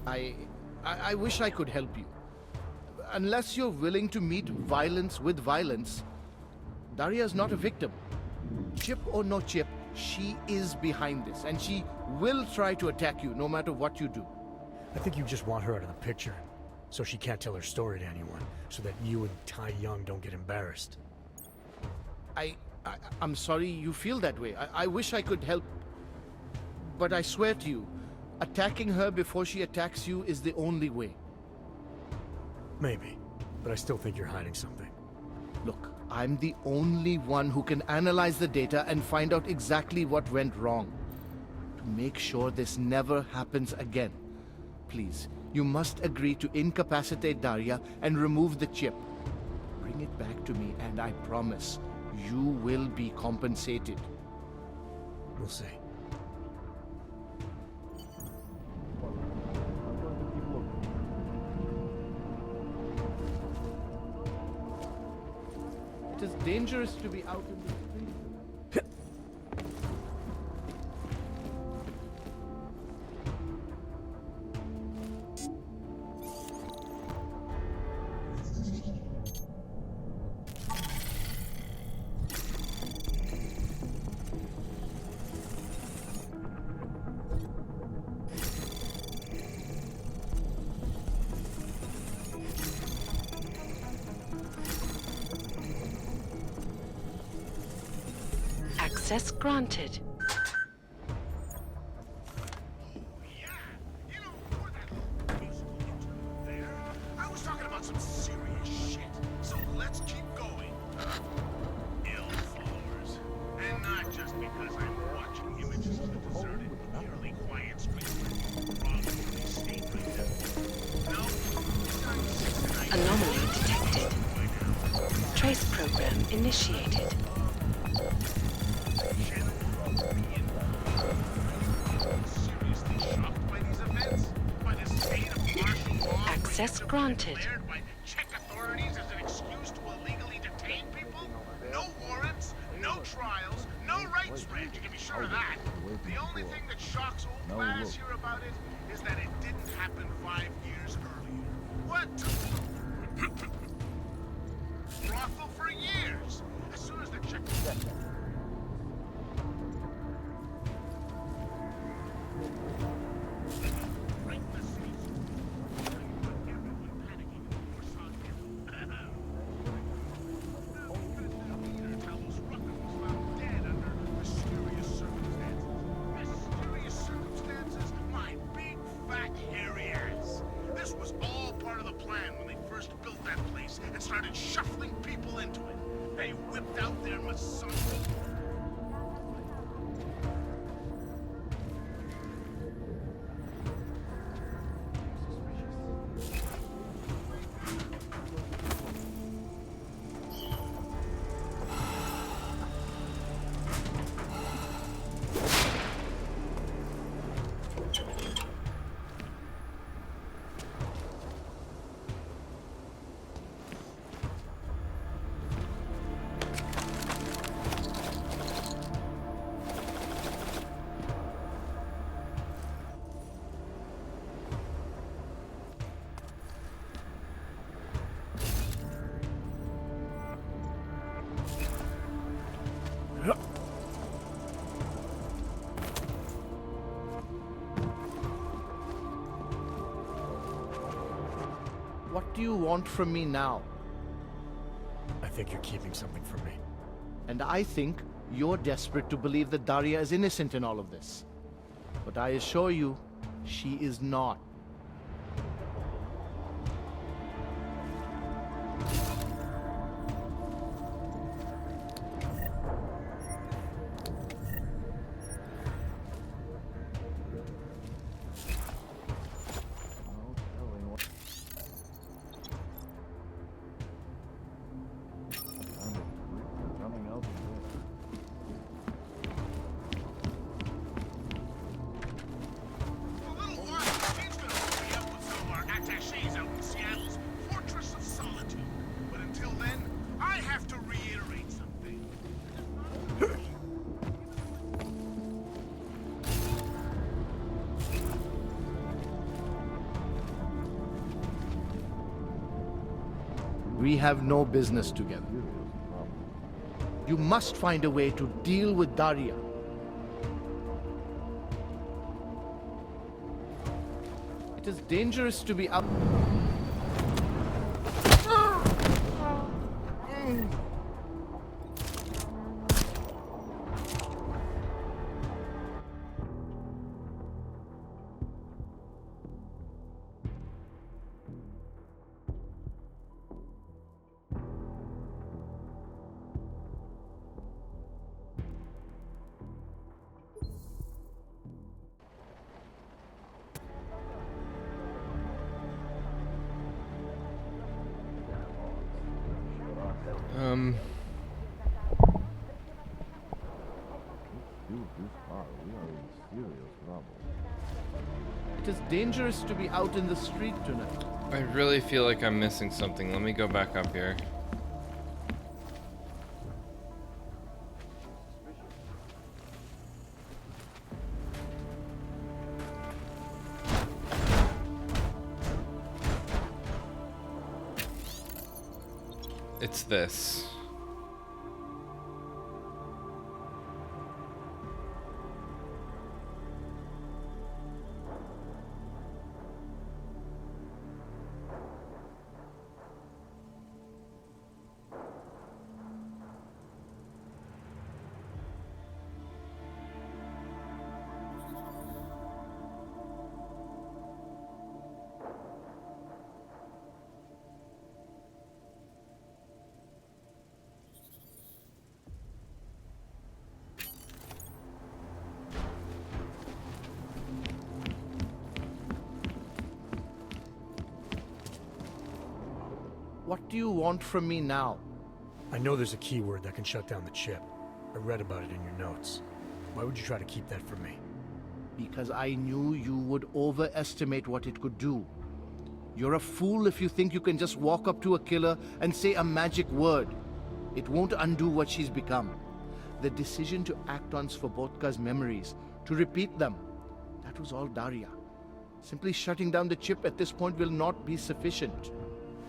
Speaker 21: I wish I could help you. Unless you're willing to meet violence with violence, Daria's not a victim. Chip or no chip, she is behind this, and she will try to attack you no matter what you do.
Speaker 7: I think you just want her out of the picture, so she can't tell her story to anyone, so that you and Tai Young don't get embarrassed.
Speaker 21: I'm sorry you feel that way. I wish I could help, but I swear to you, attacking her before she attacks you is the only way.
Speaker 7: Maybe, but I still think you're hiding something.
Speaker 21: Look, I'm the only one who can analyze the data and find out exactly what went wrong. To make sure this never happens again. Please, you must agree to incapacitate Daria and remove the chip. Bring it back to me, and I promise, you will be compensated.
Speaker 7: We'll see.
Speaker 21: It is dangerous to be out in the street.
Speaker 2: Access granted.
Speaker 22: I was talking about some serious shit, so let's keep going. Ill followers. And not just because I'm watching images of the deserted, nearly quiet streets where probably stayed right now. No,
Speaker 2: Anomaly detected. Trace program initiated. Access granted.
Speaker 22: By Czech authorities as an excuse to illegally detain people? No warrants, no trials, no rights range, you can be sure of that. The only thing that shocks old class here about it is that it didn't happen 5 years earlier. What? Brothel for years. As soon as the Czech... and started shuffling people into it. They whipped out their misogyny.
Speaker 21: do you want from me now?
Speaker 7: I think you're keeping something from me.
Speaker 21: And I think you're desperate to believe that Daria is innocent in all of this. But I assure you, she is not. We have no business together. You must find a way to deal with Daria. It is dangerous to be out. It is dangerous to be out in the street tonight.
Speaker 1: I really feel like I'm missing something. Let me go back up here. It's this.
Speaker 21: What do you want from me now?
Speaker 7: I know there's a keyword that can shut down the chip. I read about it in your notes. Why would you try to keep that from me?
Speaker 21: Because I knew you would overestimate what it could do. You're a fool if you think you can just walk up to a killer and say a magic word. It won't undo what she's become. The decision to act on Svobodka's memories, to repeat them, that was all Daria. Simply shutting down the chip at this point will not be sufficient.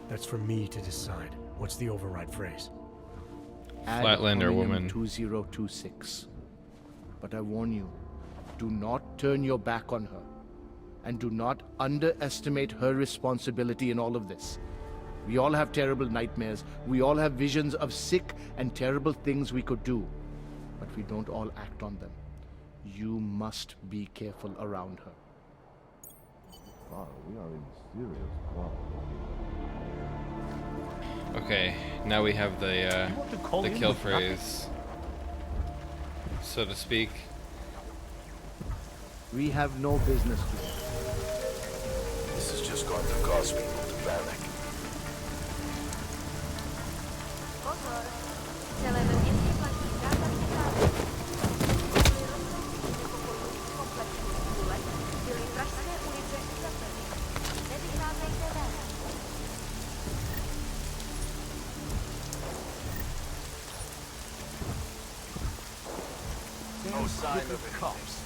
Speaker 7: That's for me to decide. What's the override phrase?
Speaker 1: Flatlander woman.
Speaker 21: 2026. But I warn you, do not turn your back on her. And do not underestimate her responsibility in all of this. We all have terrible nightmares. We all have visions of sick and terrible things we could do. But we don't all act on them. You must be careful around her.
Speaker 5: Wow, we are in serious trouble.
Speaker 1: Okay, now we have the kill phrase, so to speak.
Speaker 21: We have no business to do.
Speaker 5: This is just going to cause people to panic. No sign of cops.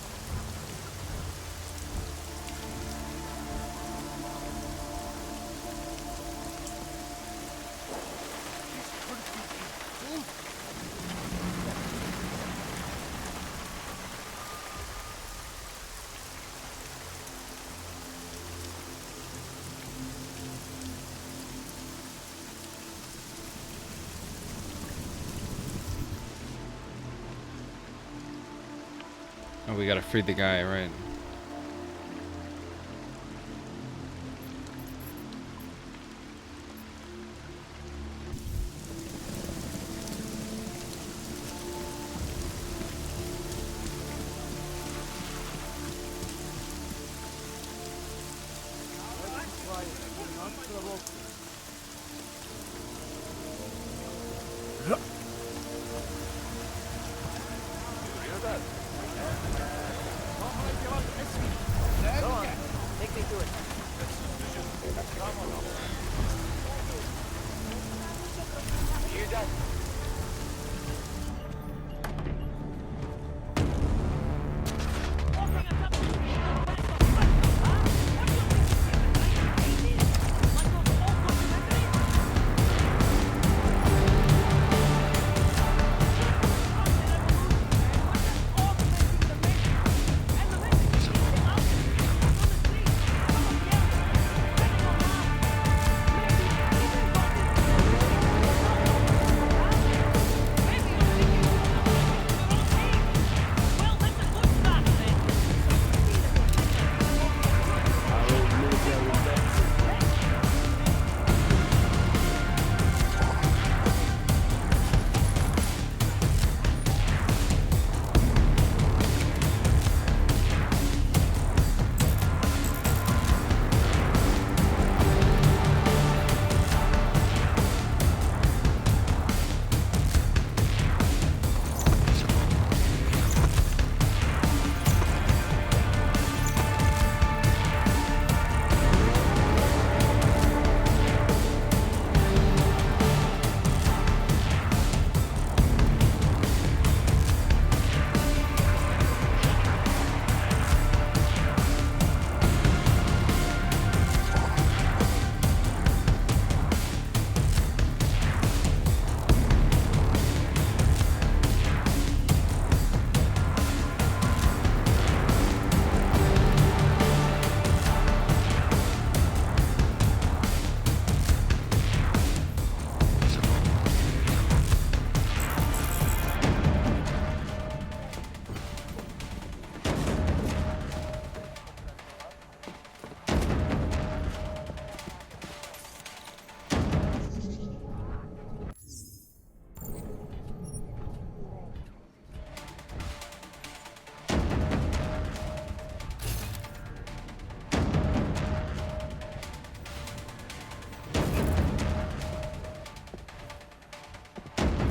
Speaker 1: Oh, we gotta free the guy, right?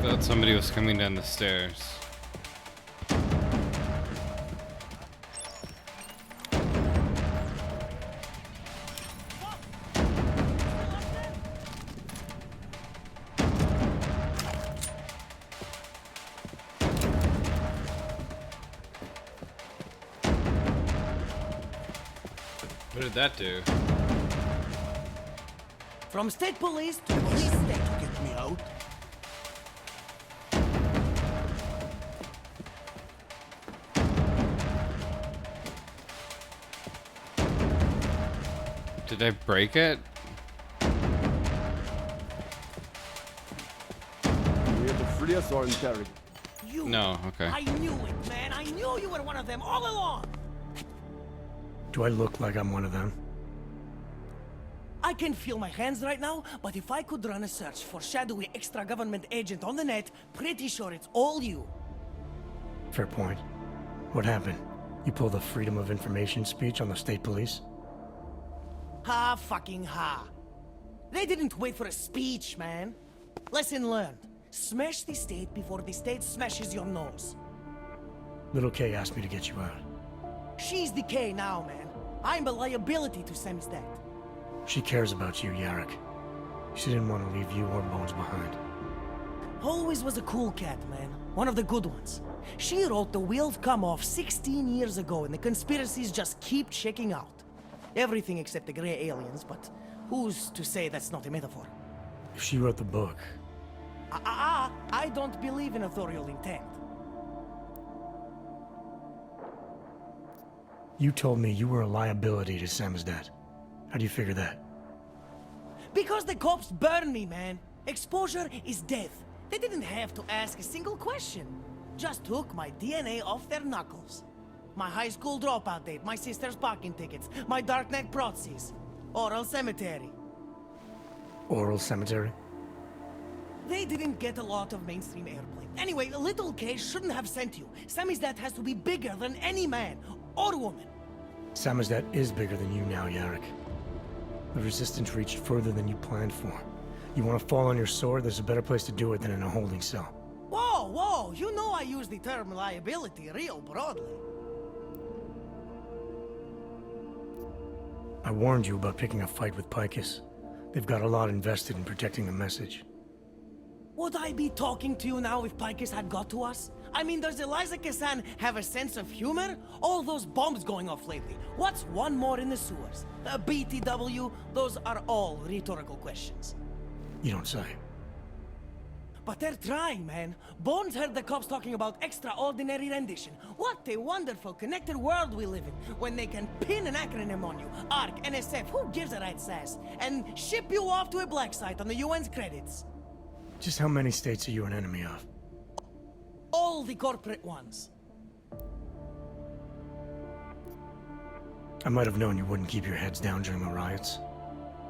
Speaker 1: I thought somebody was coming down the stairs. What did that do?
Speaker 10: From state police to police state to get me out.
Speaker 1: Did I break it?
Speaker 12: We have to free us or interrogate.
Speaker 10: You.
Speaker 1: No, okay.
Speaker 10: I knew it, man. I knew you were one of them all along.
Speaker 7: Do I look like I'm one of them?
Speaker 10: I can feel my hands right now, but if I could run a search for shadowy extra-government agent on the net, pretty sure it's all you.
Speaker 7: Fair point. What happened? You pulled a Freedom of Information speech on the state police?
Speaker 10: Ha fucking ha. They didn't wait for a speech, man. Lesson learned. Smash the state before the state smashes your nose.
Speaker 7: Little K asked me to get you out.
Speaker 10: She's the K now, man. I'm a liability to Sam's dad.
Speaker 7: She cares about you, Yarrick. She didn't want to leave you or Bones behind.
Speaker 10: Always was a cool cat, man. One of the good ones. She wrote the wheels come off 16 years ago and the conspiracies just keep checking out. Everything except the gray aliens, but who's to say that's not a metaphor?
Speaker 7: If she wrote the book...
Speaker 10: I don't believe in authorial intent.
Speaker 7: You told me you were a liability to Sam's dad. How do you figure that?
Speaker 10: Because the cops burn me, man. Exposure is death. They didn't have to ask a single question. Just took my DNA off their knuckles. My high school dropout date, my sister's parking tickets, my darknet proxies. Oral cemetery.
Speaker 7: Oral cemetery?
Speaker 10: They didn't get a lot of mainstream airplay. Anyway, little K shouldn't have sent you. Samizdat has to be bigger than any man or woman.
Speaker 7: Samizdat is bigger than you now, Yarrick. The Resistance reached further than you planned for. You want to fall on your sword, there's a better place to do it than in a holding cell.
Speaker 10: Whoa, whoa, you know I use the term liability real broadly.
Speaker 7: I warned you about picking a fight with Picus. They've got a lot invested in protecting the message.
Speaker 10: Would I be talking to you now if Picus had got to us? I mean, does Eliza Kassan have a sense of humor? All those bombs going off lately. What's one more in the sewers? BTW? Those are all rhetorical questions.
Speaker 7: You don't say.
Speaker 10: But they're trying, man. Bones heard the cops talking about extraordinary rendition. What a wonderful connected world we live in, when they can pin an acronym on you. ARC, NSF, who gives a rat's ass? And ship you off to a black site on the UN's credits.
Speaker 7: Just how many states are you an enemy of?
Speaker 10: All the corporate ones.
Speaker 7: I might have known you wouldn't keep your heads down during the riots.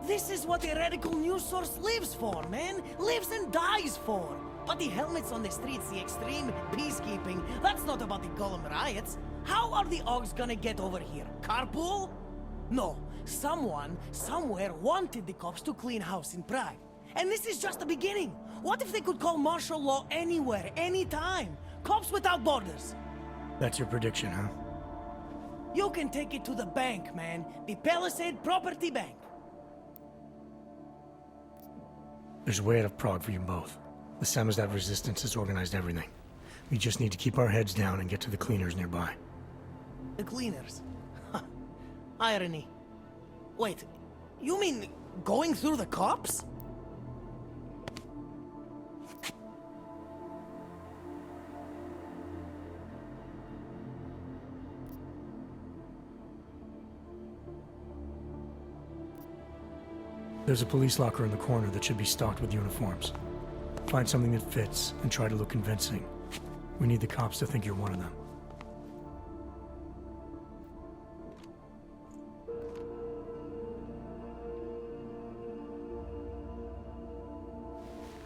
Speaker 10: This is what a radical news source lives for, man. Lives and dies for. But the helmets on the streets, the extreme peacekeeping, that's not about the Golem riots. How are the Augs gonna get over here? Carpool? No. Someone, somewhere wanted the cops to clean house in Prague. And this is just the beginning. What if they could call martial law anywhere, anytime? Cops without borders.
Speaker 7: That's your prediction, huh?
Speaker 10: You can take it to the bank, man. The Palisade Property Bank.
Speaker 7: There's a way out of Prague for you both. The Samizdat Resistance has organized everything. We just need to keep our heads down and get to the cleaners nearby.
Speaker 10: The cleaners? Irony. Wait, you mean going through the cops?
Speaker 7: There's a police locker in the corner that should be stocked with uniforms. Find something that fits and try to look convincing. We need the cops to think you're one of them.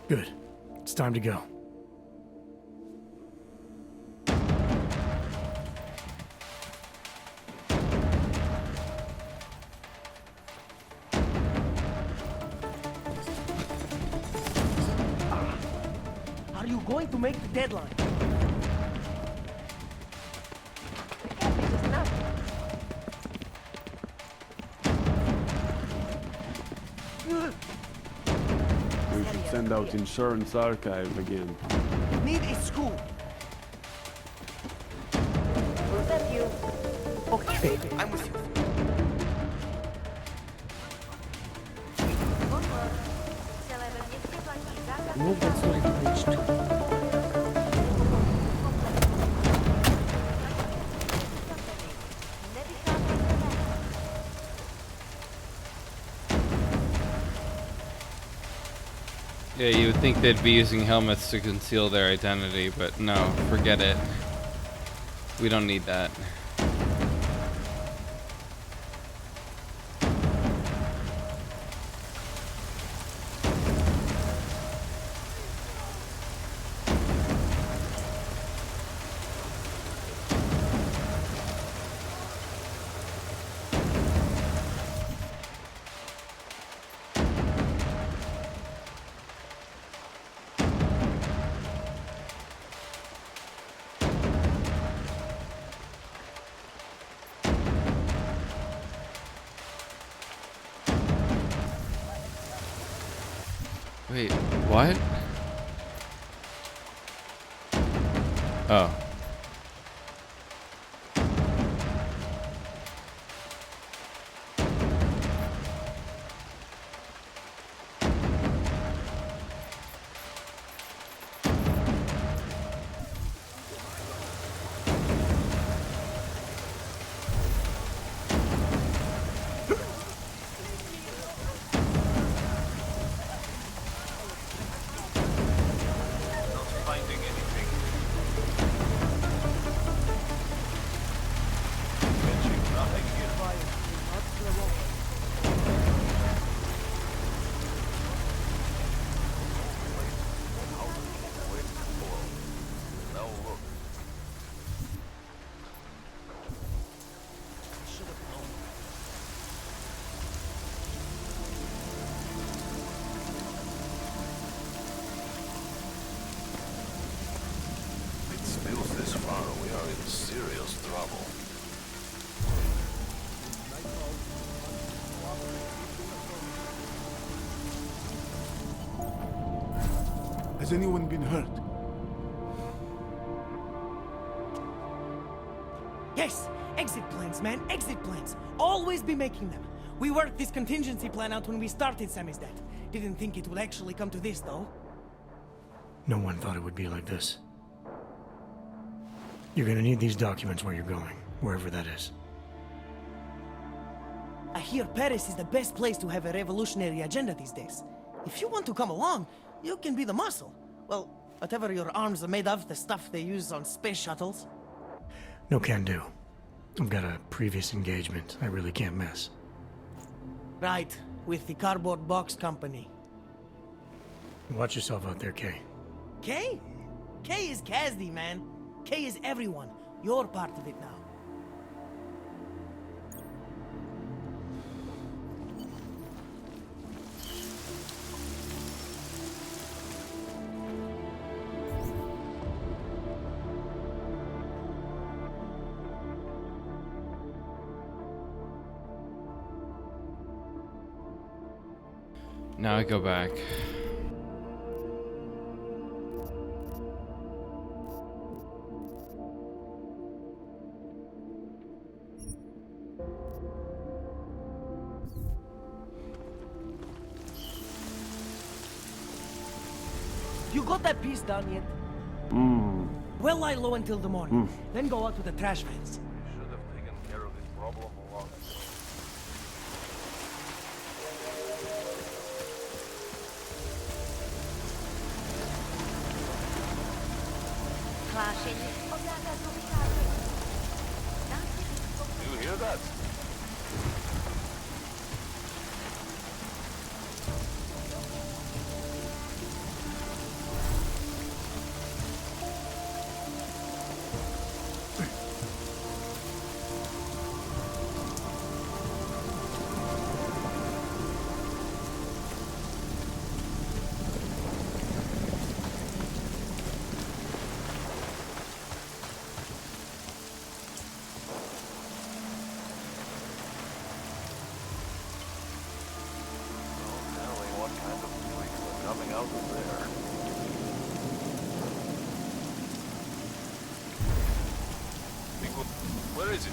Speaker 7: Good. It's time to go.
Speaker 10: Are you going to make the deadline?
Speaker 12: We should send out insurance archive again.
Speaker 10: Need a school.
Speaker 3: Who's that you?
Speaker 10: Okay, I'm with you.
Speaker 2: Move that sword to page 2.
Speaker 1: Yeah, you would think they'd be using helmets to conceal their identity, but no, forget it. We don't need that. Wait, what? Oh.
Speaker 5: in serious trouble.
Speaker 21: Has anyone been hurt?
Speaker 10: Yes! Exit plans, man, exit plans. Always be making them. We worked this contingency plan out when we started Samizdat. Didn't think it would actually come to this, though.
Speaker 7: No one thought it would be like this. You're gonna need these documents where you're going, wherever that is.
Speaker 10: I hear Paris is the best place to have a revolutionary agenda these days. If you want to come along, you can be the muscle. Well, whatever your arms are made of, the stuff they use on space shuttles.
Speaker 7: No can do. I've got a previous engagement I really can't miss.
Speaker 10: Right, with the cardboard box company.
Speaker 7: Watch yourself out there, Kay.
Speaker 10: Kay? Kay is Kazdi, man. Kay is everyone. You're part of it now.
Speaker 1: Now I go back.
Speaker 10: You got that piece done yet? Well, lie low until the morning. Then go out to the trash vans.
Speaker 5: Should have taken care of this problem a long ago. You hear that? Coming out of there. Where is it?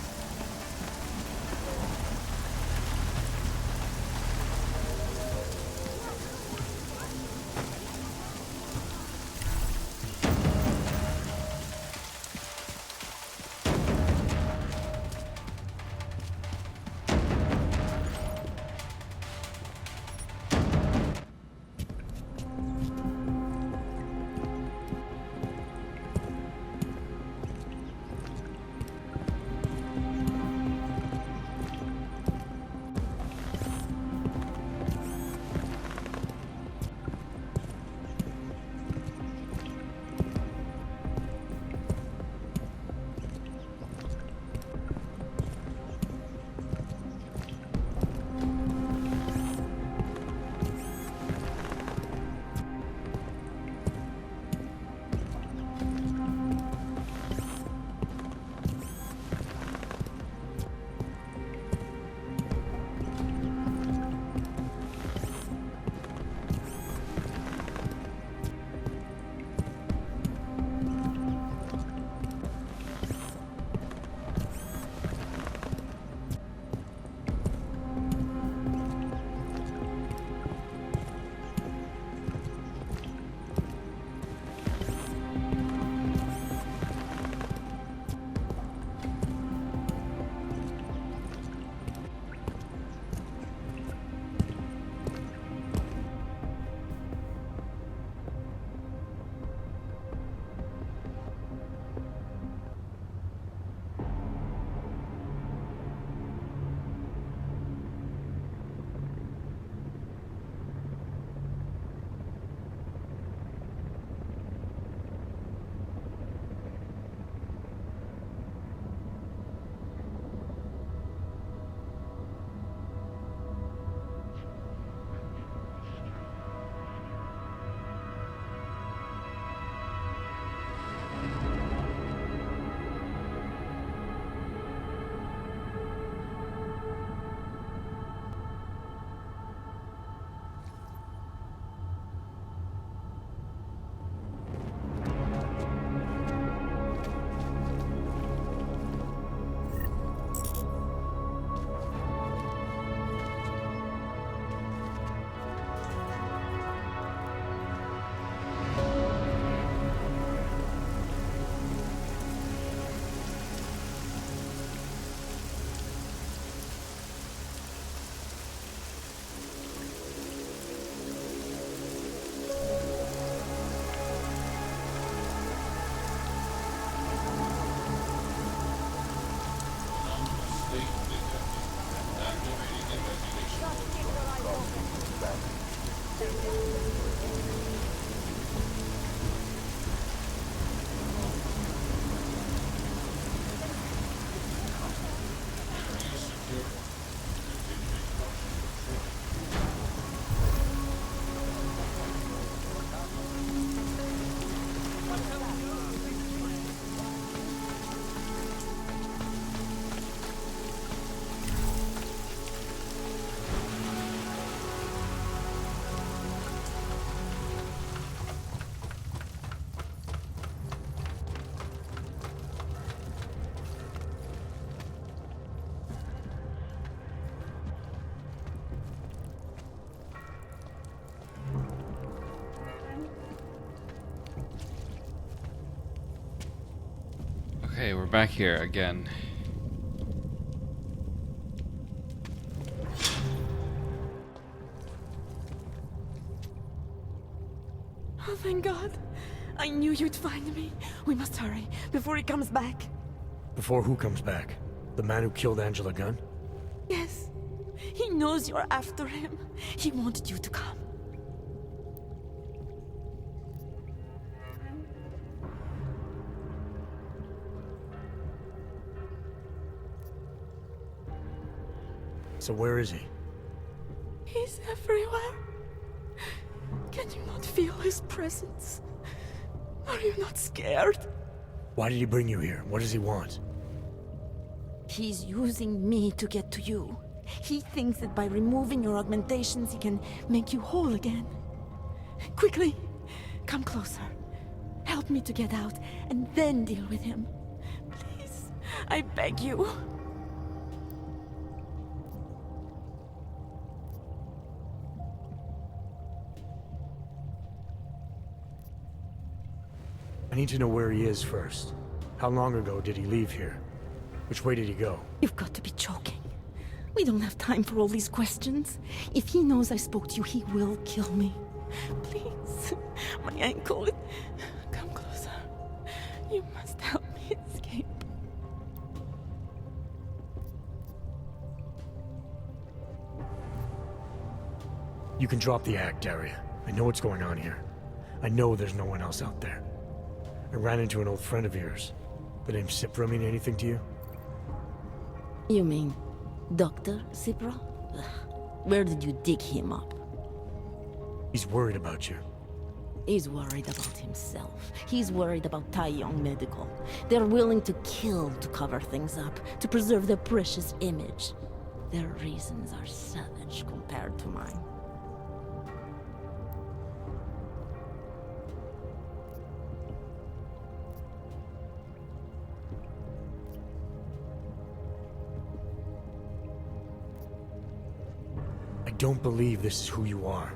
Speaker 1: Okay, we're back here again.
Speaker 9: Oh, thank God. I knew you'd find me. We must hurry before he comes back.
Speaker 7: Before who comes back? The man who killed Angela Gunn?
Speaker 9: Yes. He knows you're after him. He wanted you to come.
Speaker 7: So where is he?
Speaker 9: He's everywhere. Can you not feel his presence? Are you not scared?
Speaker 7: Why did he bring you here? What does he want?
Speaker 9: He's using me to get to you. He thinks that by removing your augmentations, he can make you whole again. Quickly, come closer. Help me to get out, and then deal with him. Please, I beg you.
Speaker 7: I need to know where he is first. How long ago did he leave here? Which way did he go?
Speaker 9: You've got to be joking. We don't have time for all these questions. If he knows I spoke to you, he will kill me. Please, my ankle. Come closer. You must help me escape.
Speaker 7: You can drop the act, Daria. I know what's going on here. I know there's no one else out there. I ran into an old friend of yours. The name Cipra mean anything to you?
Speaker 11: You mean Dr. Cipra? Where did you dig him up?
Speaker 7: He's worried about you.
Speaker 11: He's worried about himself. He's worried about Tai Yong Medical. They're willing to kill to cover things up, to preserve their precious image. Their reasons are savage compared to mine.
Speaker 7: I don't believe this is who you are.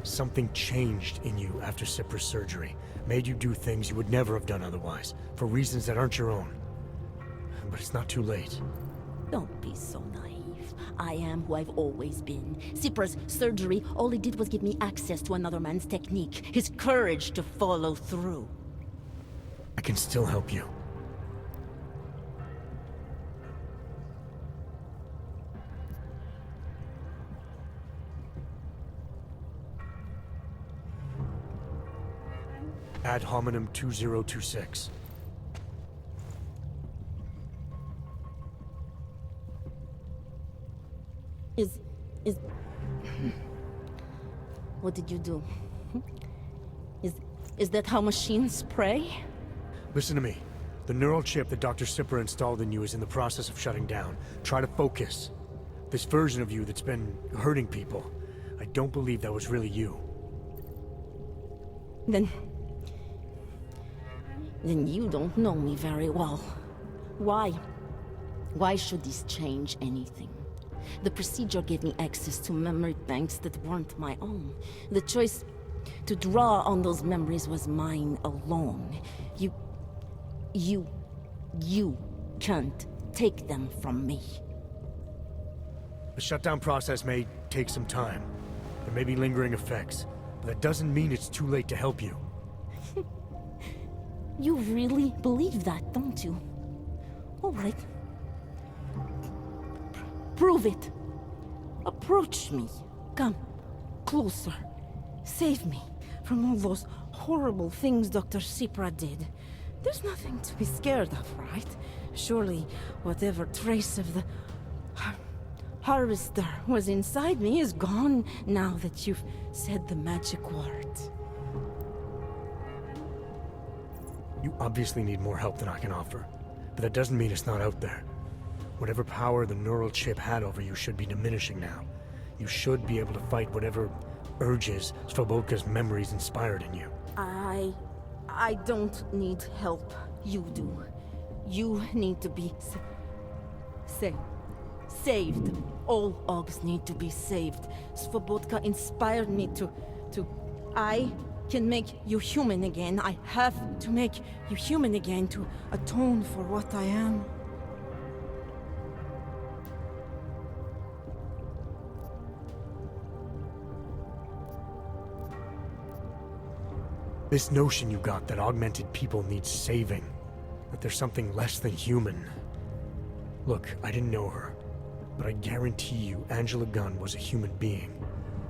Speaker 7: Something changed in you after Cipra's surgery. Made you do things you would never have done otherwise, for reasons that aren't your own. But it's not too late.
Speaker 11: Don't be so naive. I am who I've always been. Cipra's surgery, all it did was give me access to another man's technique, his courage to follow through.
Speaker 7: I can still help you. Ad hominem 2026.
Speaker 11: What did you do? Is that how machines pray?
Speaker 7: Listen to me. The neural chip that Dr. Cipra installed in you is in the process of shutting down. Try to focus. This version of you that's been hurting people, I don't believe that was really you.
Speaker 11: Then you don't know me very well. Why? Why should this change anything? The procedure gave me access to memory banks that weren't my own. The choice to draw on those memories was mine alone. You can't take them from me.
Speaker 7: The shutdown process may take some time. There may be lingering effects, but that doesn't mean it's too late to help you.
Speaker 11: You really believe that, don't you? All right. Prove it. Approach me. Come. Closer. Save me from all those horrible things Dr. Cipra did. There's nothing to be scared of, right? Surely, whatever trace of the harvester was inside me is gone now that you've said the magic words.
Speaker 7: You obviously need more help than I can offer, but that doesn't mean it's not out there. Whatever power the neural chip had over you should be diminishing now. You should be able to fight whatever urges Svoboka's memories inspired in you.
Speaker 11: I don't need help. You do. You need to be saved. All Augs need to be saved. Svoboka inspired me to... I
Speaker 9: can make you human again. I have to make you human again to atone for what I am.
Speaker 7: This notion you got that augmented people need saving, that there's something less than human. Look, I didn't know her, but I guarantee you Angela Gunn was a human being.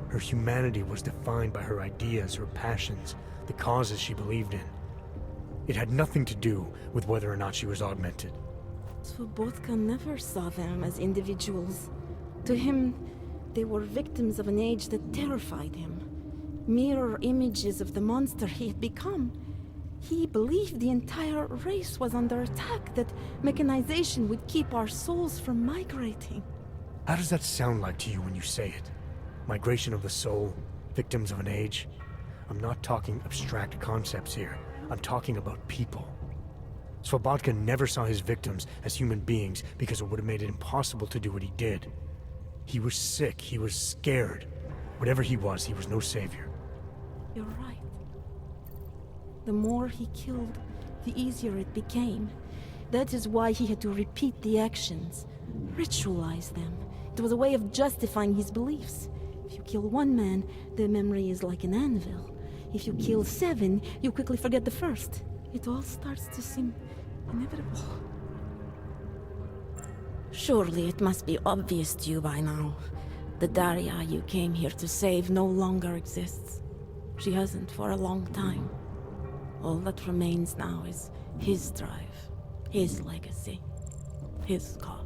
Speaker 7: Her humanity was defined by her ideas, her passions, the causes she believed in. It had nothing to do with whether or not she was augmented.
Speaker 9: Svobotka never saw them as individuals. To him, they were victims of an age that terrified him. Mirror images of the monster he had become. He believed the entire race was under attack, that mechanization would keep our souls from migrating.
Speaker 7: How does that sound like to you when you say it? Migration of the soul, victims of an age? I'm not talking abstract concepts here. I'm talking about people. Svobotka never saw his victims as human beings because it would have made it impossible to do what he did. He was sick, he was scared. Whatever he was no savior.
Speaker 9: You're right. The more he killed, the easier it became. That is why he had to repeat the actions, ritualize them. It was a way of justifying his beliefs. If you kill one man, the memory is like an anvil. If you kill 7, you quickly forget the first. It all starts to seem inevitable. Surely it must be obvious to you by now. The Daria you came here to save no longer exists. She hasn't for a long time. All that remains now is his drive, his legacy, his cause.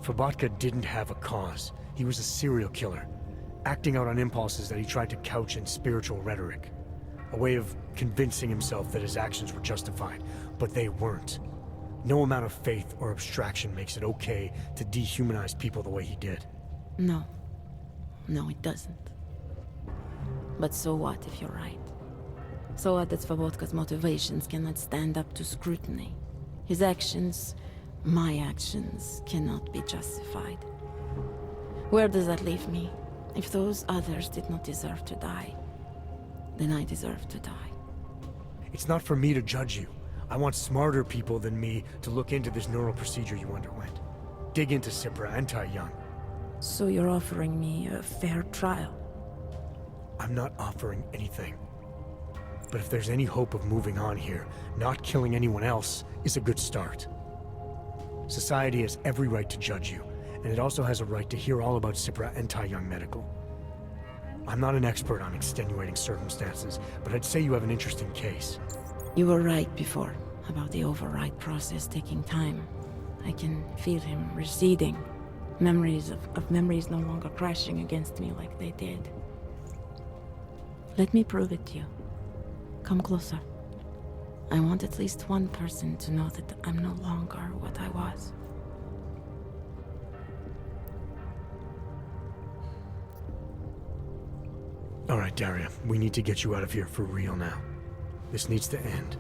Speaker 7: Svobotka didn't have a cause. He was a serial killer, acting out on impulses that he tried to couch in spiritual rhetoric. A way of convincing himself that his actions were justified, but they weren't. No amount of faith or abstraction makes it okay to dehumanize people the way he did.
Speaker 9: No. No, it doesn't. But so what if you're right? So what that Svobodka's motivations cannot stand up to scrutiny? His actions, my actions, cannot be justified. Where does that leave me? If those others did not deserve to die, then I deserve to die.
Speaker 7: It's not for me to judge you. I want smarter people than me to look into this neural procedure you underwent. Dig into Cipra and Tai Young.
Speaker 9: So you're offering me a fair trial?
Speaker 7: I'm not offering anything. But if there's any hope of moving on here, not killing anyone else is a good start. Society has every right to judge you, and it also has a right to hear all about Cipra and Tai Young Medical. I'm not an expert on extenuating circumstances, but I'd say you have an interesting case.
Speaker 9: You were right before, about the override process taking time. I can feel him receding. Memories of memories no longer crashing against me like they did. Let me prove it to you. Come closer. I want at least one person to know that I'm no longer what I was.
Speaker 7: All right, Daria, we need to get you out of here for real now. This needs to end.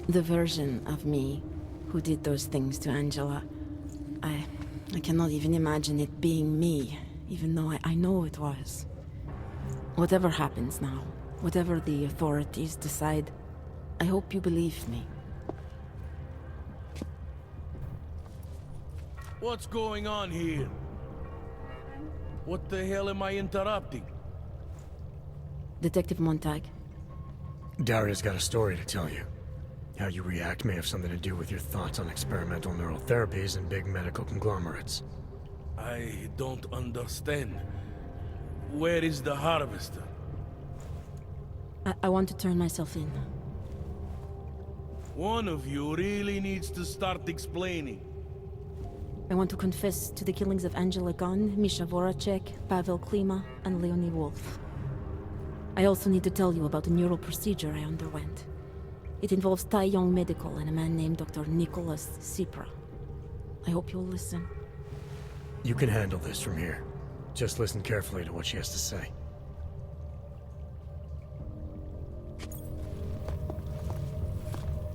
Speaker 9: The version of me who did those things to Angela, I cannot even imagine it being me, even though I know it was. Whatever happens now, whatever the authorities decide, I hope you believe me.
Speaker 8: What's going on here? What the hell am I interrupting?
Speaker 9: Detective Montag.
Speaker 7: Daria's got a story to tell you. How you react may have something to do with your thoughts on experimental neural therapies and big medical conglomerates.
Speaker 8: I don't understand. Where is the harvester?
Speaker 9: I want to turn myself in.
Speaker 8: One of you really needs to start explaining.
Speaker 9: I want to confess to the killings of Angela Gunn, Misha Voracek, Pavel Klima, and Leonie Wolf. I also need to tell you about the neural procedure I underwent. It involves Tai Young Medical and a man named Dr. Nicholas Cipra. I hope you'll listen.
Speaker 7: You can handle this from here. Just listen carefully to what she has to say.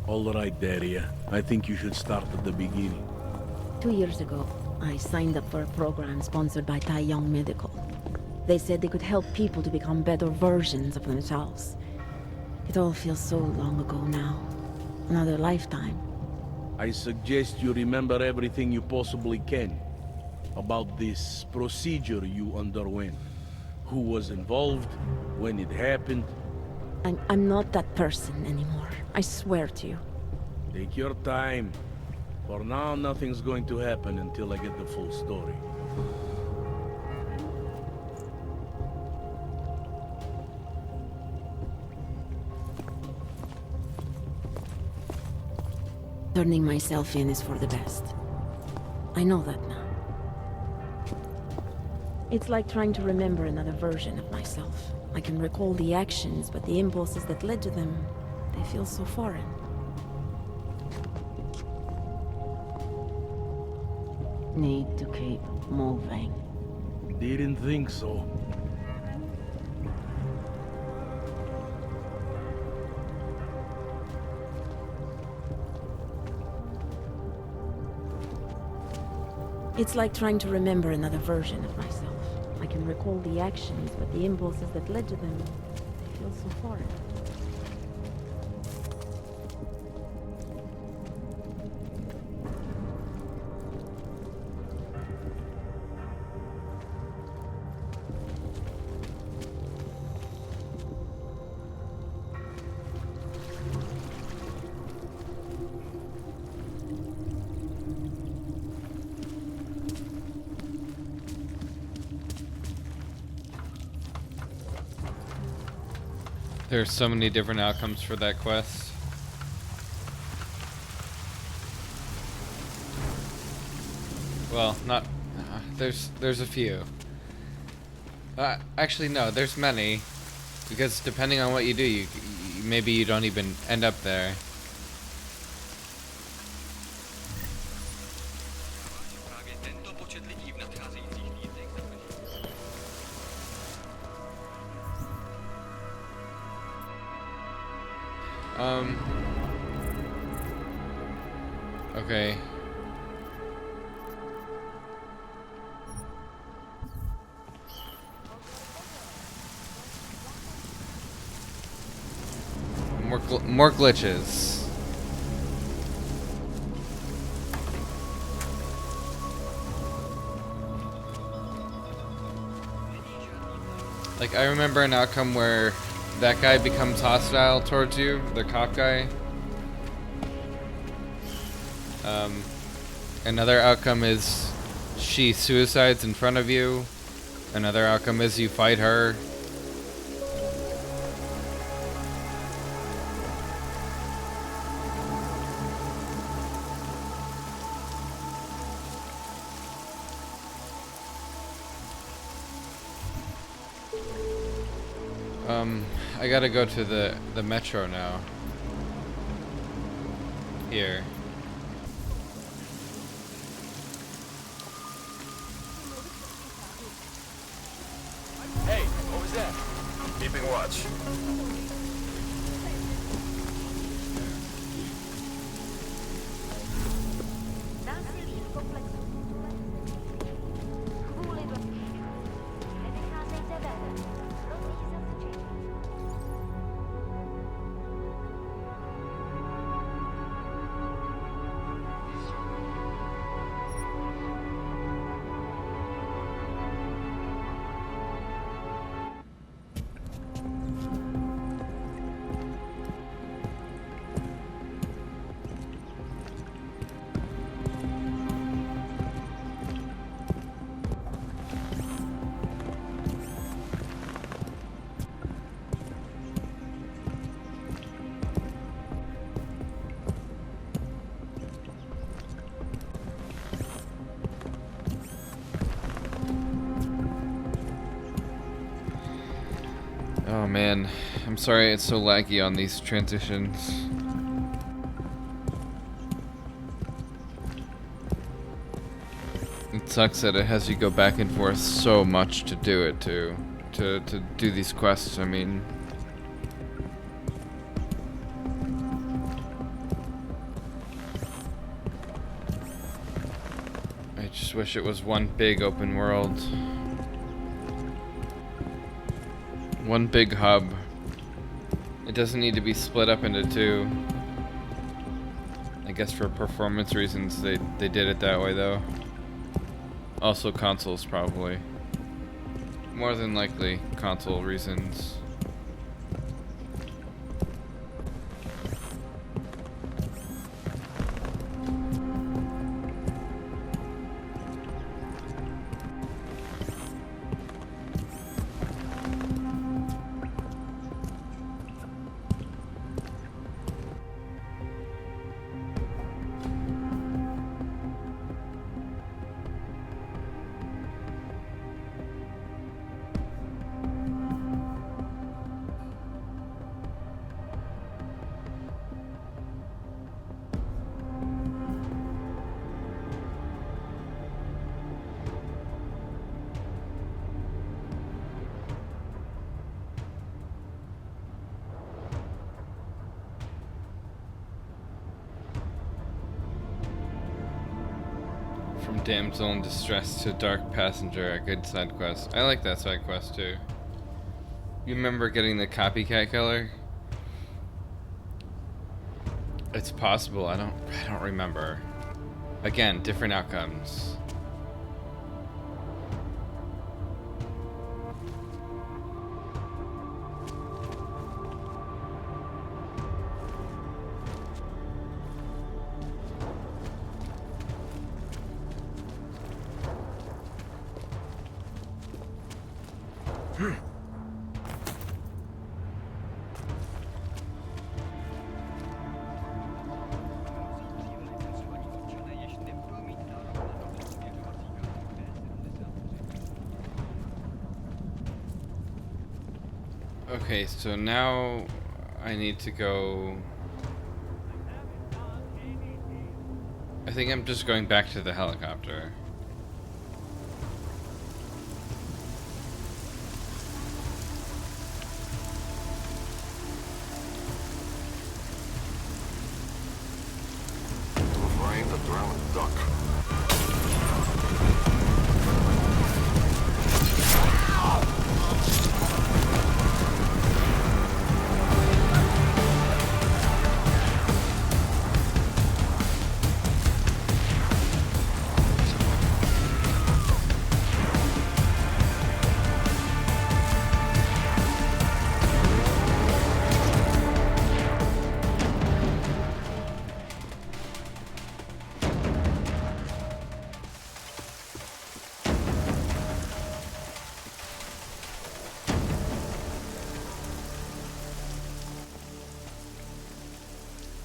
Speaker 8: All right, Daria. I think you should start at the beginning.
Speaker 11: 2 years ago, I signed up for a program sponsored by Tai Young Medical. They said they could help people to become better versions of themselves. It all feels so long ago now. Another lifetime.
Speaker 14: I suggest you remember everything you possibly can about this procedure you underwent. Who was involved, when it happened.
Speaker 11: I'm not that person anymore. I swear to you.
Speaker 14: Take your time. For now, nothing's going to happen until I get the full story.
Speaker 11: Turning myself in is for the best. I know that now. It's like trying to remember another version of myself. I can recall the actions, but the impulses that led to them, they feel so foreign. Need to keep moving.
Speaker 14: Didn't think so.
Speaker 11: It's like trying to remember another version of myself. I can recall the actions, but the impulses that led to them, they feel so foreign.
Speaker 1: There's so many different outcomes for that quest. Well, not... there's a few. Actually, no, there's many. Because depending on what you do, maybe you don't even end up there. Okay. More glitches. Like, I remember an outcome where that guy becomes hostile towards you, the cop guy. Another outcome is she suicides in front of you. Another outcome is you fight her. I gotta go to the metro now. Here.
Speaker 5: Hey, what was that? Keeping watch.
Speaker 1: Oh man, I'm sorry it's so laggy on these transitions. It sucks that it has you go back and forth so much to do it to do these quests, I mean. wish it was one big open world. One big hub. It doesn't need to be split up into two. I guess for performance reasons they did it that way though. Also consoles probably. More than likely console reasons. From damsel in distress to dark passenger, a good side quest. I like that side quest too. You remember getting the copycat killer? It's possible. I don't remember. Again, different outcomes. Okay, so now I need to go... I think I'm just going back to the helicopter.
Speaker 5: Find the drowned duck.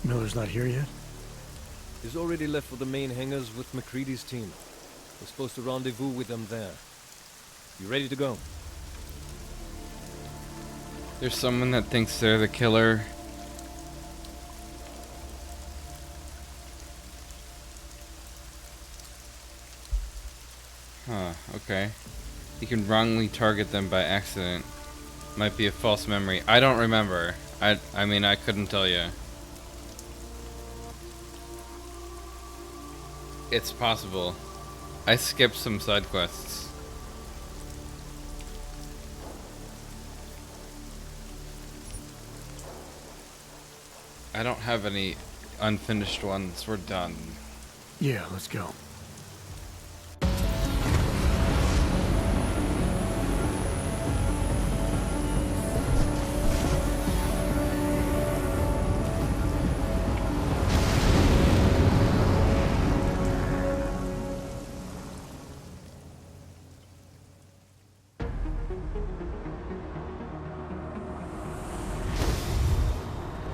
Speaker 7: Miller's not here yet?
Speaker 13: He's already left for the main hangars with McCready's team. We're supposed to rendezvous with them there. You ready to go?
Speaker 1: There's someone that thinks they're the killer. Huh, okay. You can wrongly target them by accident. Might be a false memory. I don't remember. I mean, I couldn't tell you. It's possible. I skipped some side quests. I don't have any unfinished ones. We're done.
Speaker 7: Yeah, let's go.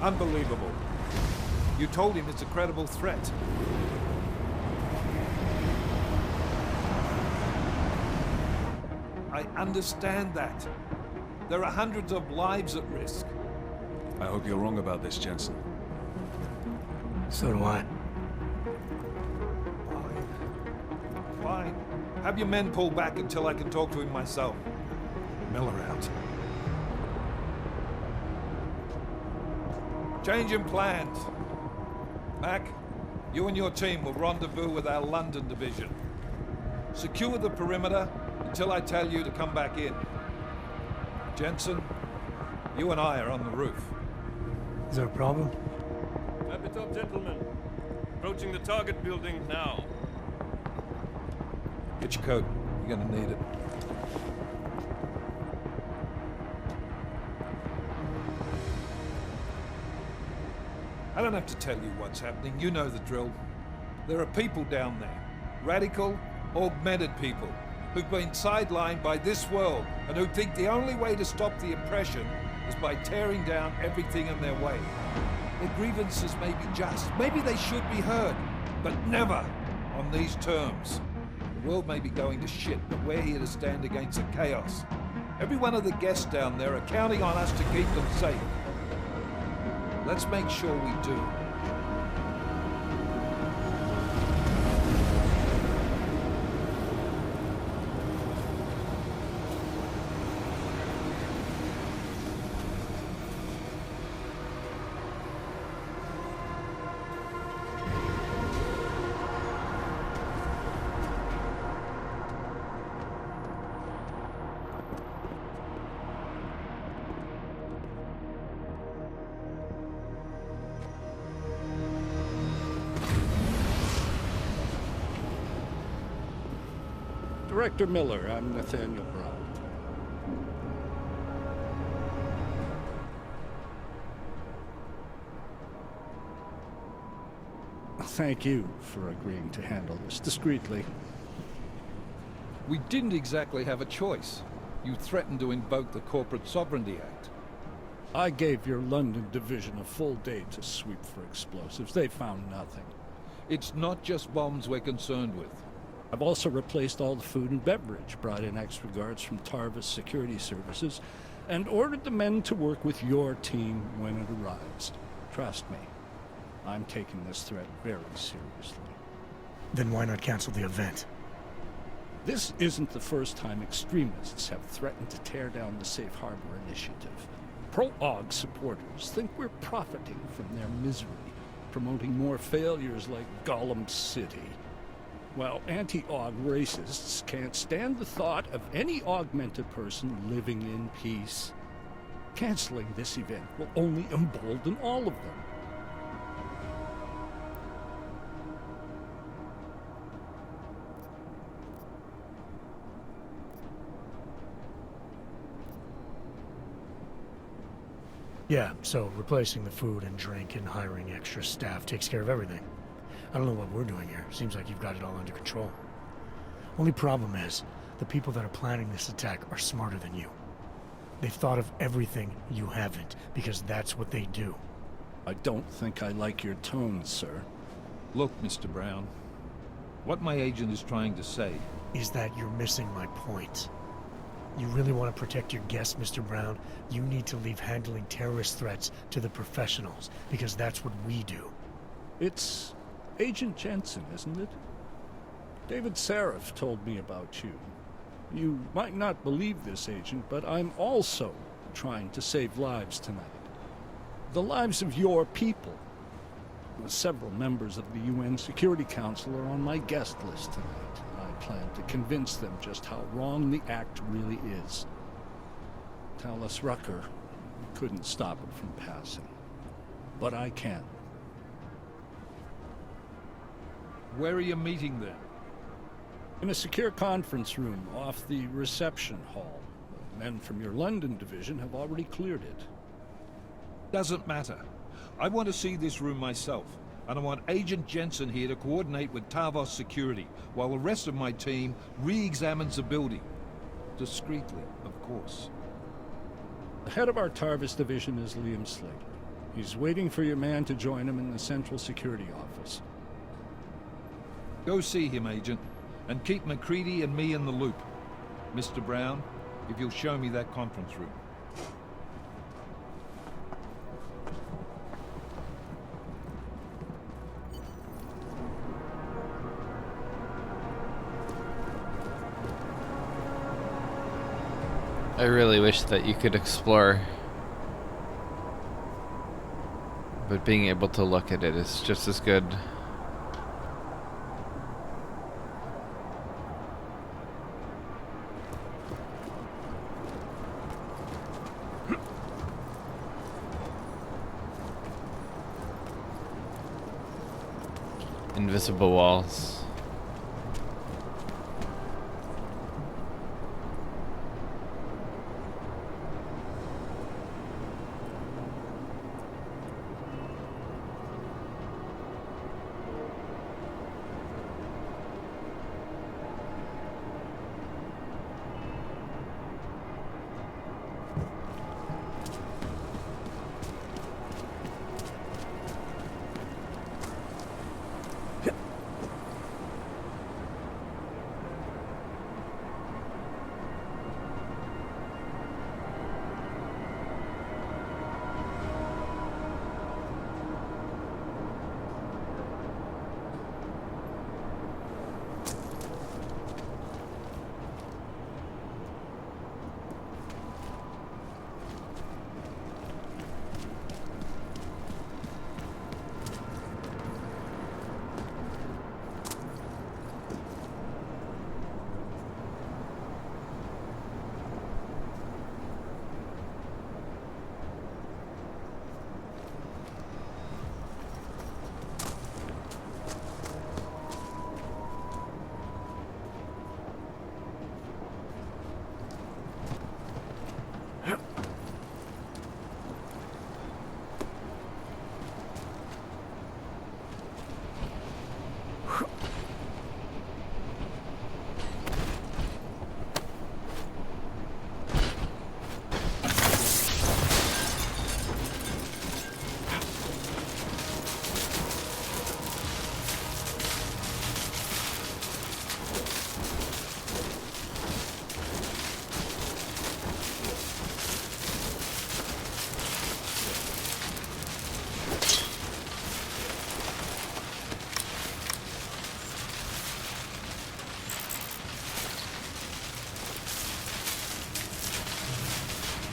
Speaker 15: Unbelievable. You told him it's a credible threat. I understand that. There are hundreds of lives at risk.
Speaker 6: I hope you're wrong about this, Jensen.
Speaker 7: So do I.
Speaker 15: Fine. Have your men pull back until I can talk to him myself. Miller out. Changing plans. Mac, you and your team will rendezvous with our London division. Secure the perimeter until I tell you to come back in. Jensen, you and I are on the roof.
Speaker 7: Is there a problem?
Speaker 8: Wrap it up, gentlemen. Approaching the target building now.
Speaker 15: Get your coat. You're gonna need it. I don't have to tell you what's happening. You know the drill. There are people down there. Radical, augmented people who've been sidelined by this world and who think the only way to stop the oppression is by tearing down everything in their way. Their grievances may be just. Maybe they should be heard, but never on these terms. The world may be going to shit, but we're here to stand against the chaos. Every one of the guests down there are counting on us to keep them safe. Let's make sure we do.
Speaker 4: Director Miller, I'm Nathaniel Brown. Thank you for agreeing to handle this discreetly.
Speaker 15: We didn't exactly have a choice. You threatened to invoke the Corporate Sovereignty Act.
Speaker 4: I gave your London division a full day to sweep for explosives. They found nothing.
Speaker 15: It's not just bombs we're concerned with.
Speaker 4: I've also replaced all the food and beverage, brought in extra guards from Tarvis Security Services, and ordered the men to work with your team when it arrives. Trust me, I'm taking this threat very seriously.
Speaker 7: Then why not cancel the event?
Speaker 4: This isn't the first time extremists have threatened to tear down the Safe Harbor Initiative. Pro-AUG supporters think we're profiting from their misery, promoting more failures like Gollum City. While anti-AUG racists can't stand the thought of any augmented person living in peace. Canceling this event will only embolden all of them.
Speaker 7: Yeah, so replacing the food and drink and hiring extra staff takes care of everything. I don't know what we're doing here. Seems like you've got it all under control. Only problem is, the people that are planning this attack are smarter than you. They've thought of everything you haven't, because that's what they do.
Speaker 4: I don't think I like your tone, sir.
Speaker 15: Look, Mr. Brown, what my agent is trying to say
Speaker 7: is that you're missing my point. You really want to protect your guests, Mr. Brown? You need to leave handling terrorist threats to the professionals, because that's what we do.
Speaker 4: It's Agent Jensen, isn't it? David Seraph told me about you. You might not believe this, Agent, but I'm also trying to save lives tonight. The lives of your people. Several members of the UN Security Council are on my guest list tonight. I plan to convince them just how wrong the act really is. Tallis Rucker couldn't stop it from passing. But I can.
Speaker 15: Where are you meeting them?
Speaker 4: In a secure conference room off the reception hall. Men from your London division have already cleared it.
Speaker 15: Doesn't matter. I want to see this room myself, and I want Agent Jensen here to coordinate with Tarvos Security, while the rest of my team re-examines the building. Discreetly, of course.
Speaker 4: The head of our Tarvis division is Liam Slater. He's waiting for your man to join him in the Central Security Office.
Speaker 15: Go see him, Agent, and keep McCready and me in the loop. Mr. Brown, if you'll show me that conference room.
Speaker 1: I really wish that you could explore, but being able to look at it is just as good. invisible walls.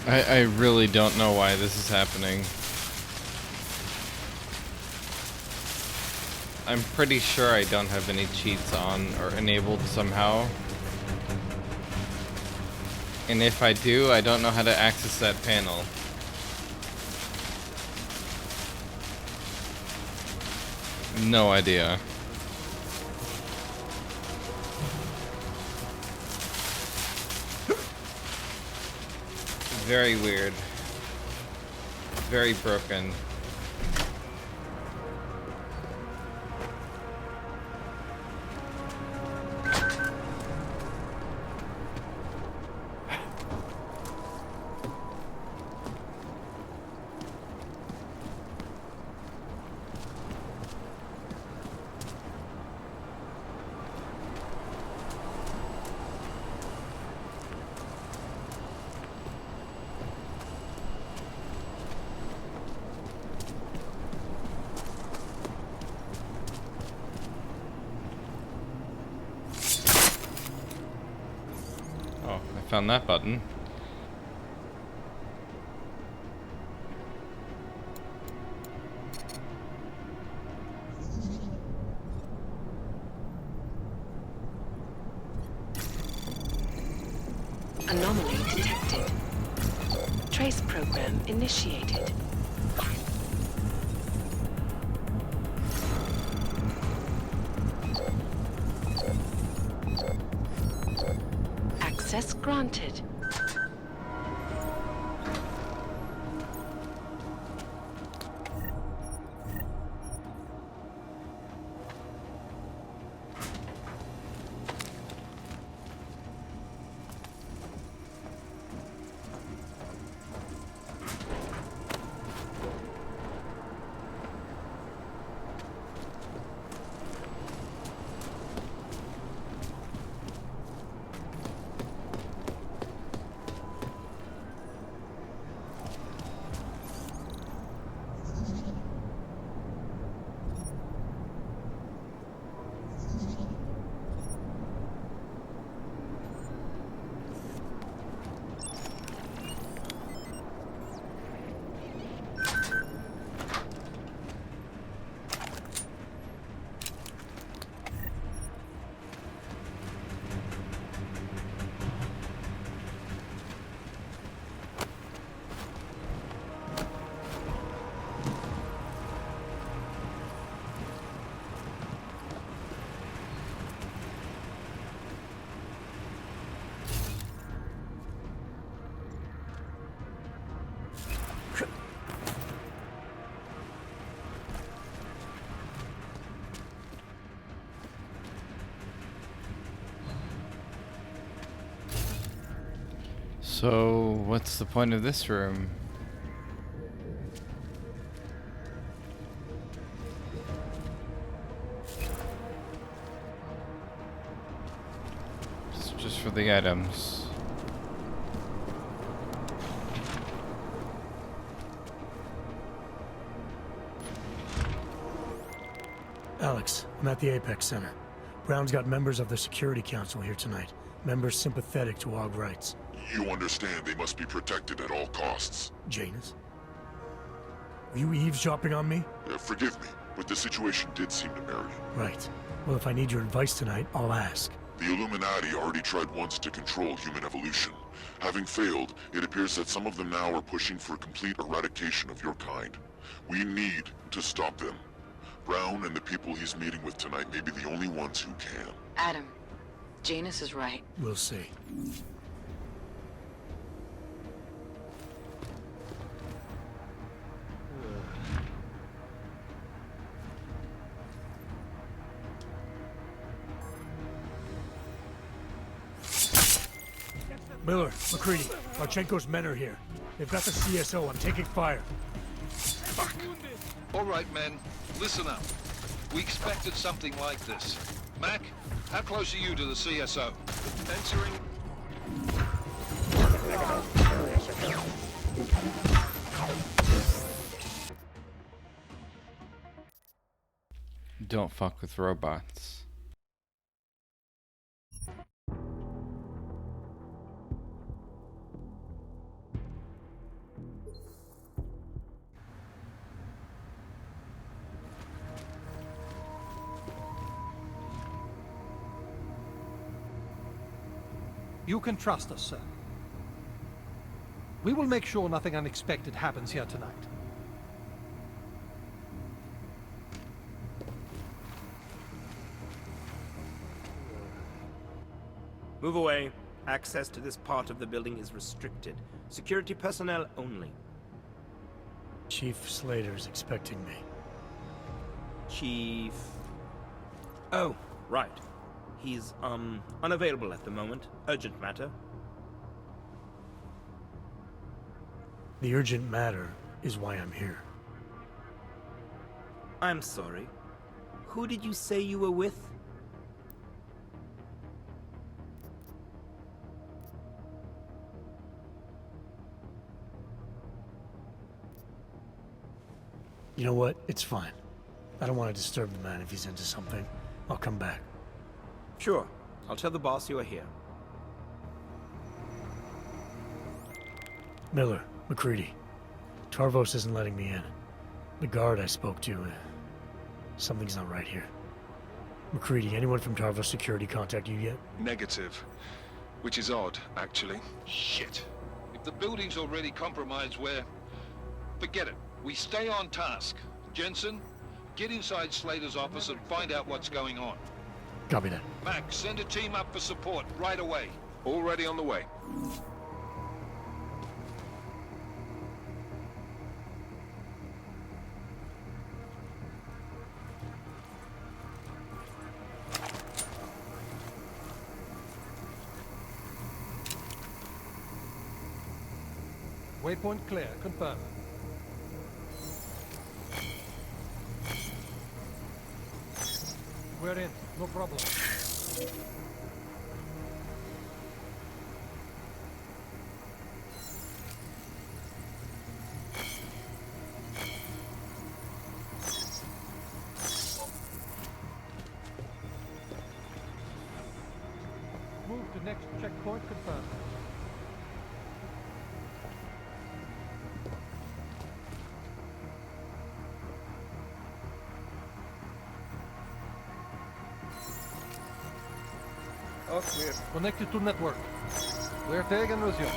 Speaker 1: I really don't know why this is happening. I'm pretty sure I don't have any cheats on or enabled somehow. And if I do, I don't know how to access that panel. No idea. Very weird. Very broken. Found that button.
Speaker 2: Anomaly detected. Trace program initiated. Access granted.
Speaker 1: So, what's the point of this room? It's just for the items.
Speaker 7: Alex, I'm at the Apex Center. Brown's got members of the Security Council here tonight. Members sympathetic to AUG rights.
Speaker 18: You understand they must be protected at all costs.
Speaker 7: Janus? Were you eavesdropping on me?
Speaker 18: Forgive me, but the situation did seem to merit it.
Speaker 7: Right. Well, if I need your advice tonight, I'll ask.
Speaker 18: The Illuminati already tried once to control human evolution. Having failed, it appears that some of them now are pushing for complete eradication of your kind. We need to stop them. Brown and the people he's meeting with tonight may be the only ones who can.
Speaker 2: Adam, Janus is right.
Speaker 7: We'll see. Miller, McCready, Marchenko's men are here. They've got the CSO. I'm taking fire.
Speaker 4: Fuck. All right, men. Listen up. We expected something like this. Mac, how close are you to the CSO? Entering...
Speaker 1: Don't fuck with robots.
Speaker 19: You can trust us, sir. We will make sure nothing unexpected happens here tonight.
Speaker 23: Move away. Access to this part of the building is restricted. Security personnel only.
Speaker 7: Chief Slater's expecting me.
Speaker 23: Chief... Oh, right. He's, unavailable at the moment. Urgent matter.
Speaker 7: The urgent matter is why I'm here.
Speaker 23: I'm sorry. Who did you say you were with?
Speaker 7: You know what? It's fine. I don't want to disturb the man if he's into something. I'll come back.
Speaker 23: Sure. I'll tell the boss you are here.
Speaker 7: Miller, McCready. Tarvos isn't letting me in. The guard I spoke to, something's not right here. McCready, anyone from Tarvos Security contact you yet?
Speaker 24: Negative. Which is odd, actually.
Speaker 4: Shit. If the building's already compromised, forget it. We stay on task. Jensen, get inside Slater's office and find out what's going on.
Speaker 7: Copy that.
Speaker 4: Max, send a team up for support right away.
Speaker 24: Already on the way.
Speaker 19: Waypoint clear. Confirm. We're in. No problem. Move to next checkpoint confirmed.
Speaker 23: All clear.
Speaker 19: Connected to network. Clear tag and resume.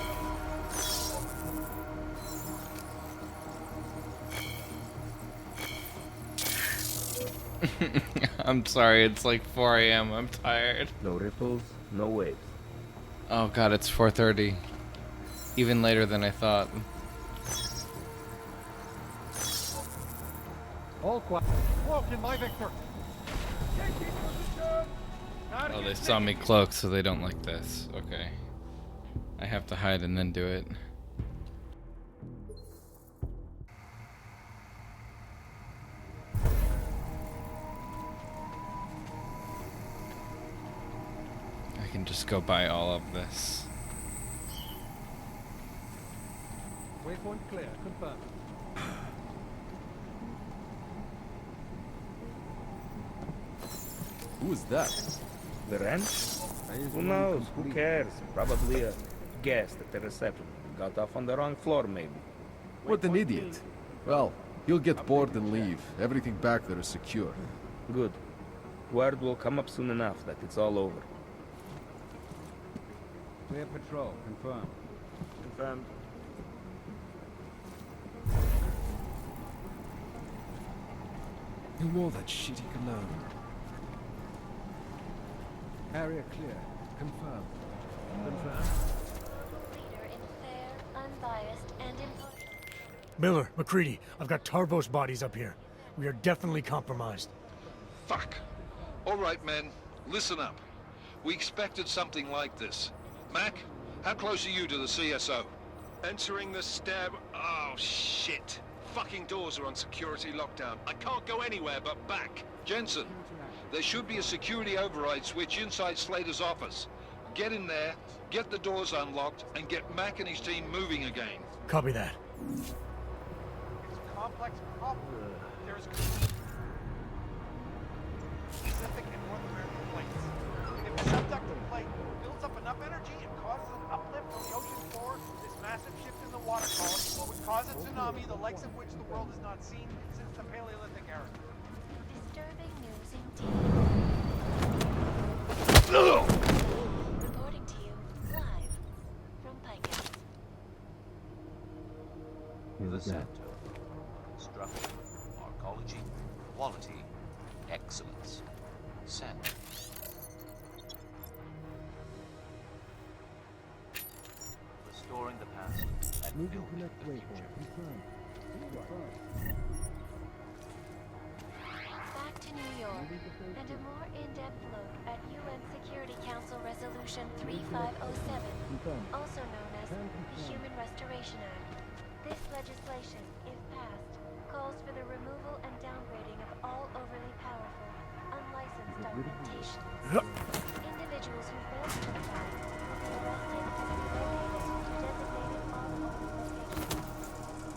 Speaker 1: I'm sorry, it's like 4 a.m. I'm tired.
Speaker 23: No ripples, no waves.
Speaker 1: Oh god, it's 4:30. Even later than I thought.
Speaker 19: All quiet. Walk in my vector.
Speaker 1: Oh, they saw me cloak, so they don't like this. Okay. I have to hide and then do it. I can just go buy all of this.
Speaker 19: Waypoint clear. Confirm.
Speaker 6: Who is that?
Speaker 23: The wrench? Who knows? Who cares? Probably a guest at the reception. Got off on the wrong floor, maybe.
Speaker 6: What an idiot. Well, he'll get bored and leave. Everything back there is secure.
Speaker 23: Good. Word will come up soon enough that it's all over.
Speaker 16: Clear patrol. Confirmed.
Speaker 23: Confirmed.
Speaker 6: Who wore that shitty cologne?
Speaker 16: Area clear. Confirmed.
Speaker 19: Confirmed.
Speaker 3: Leader in fair, unbiased, and impartial.
Speaker 7: Miller, McCready, I've got Tarvos bodies up here. We are definitely compromised.
Speaker 15: Fuck. All right, men, listen up. We expected something like this. Mac, how close are you to the CSO?
Speaker 24: Entering the stab. Oh, shit. Fucking doors are on security lockdown. I can't go anywhere but back.
Speaker 15: Jensen, there should be a security override switch inside Slater's office. Get in there, get the doors unlocked, and get Mac and his team moving again.
Speaker 7: Copy that.
Speaker 4: It's a complex problem. There's Pacific and North American plates. If the subducting plate builds up enough energy and causes an uplift from the ocean floor, this massive shift in the water column would cause a tsunami, the likes of which the world has not seen since the Paleolithic era.
Speaker 3: Disturbing news indeed. Reporting to you live from Pikehouse.
Speaker 5: The center. Structure, arcology, quality, excellence. Center. Restoring the past and building the future.
Speaker 3: Back to New York, and a more in-depth look at UN Security Council Resolution 3507, also known as the Human Restoration Act. This legislation, if passed, calls for the removal and downgrading of all overly powerful, unlicensed augmentations. Individuals who fail to comply will be arrested and relocated to designated off-limits locations.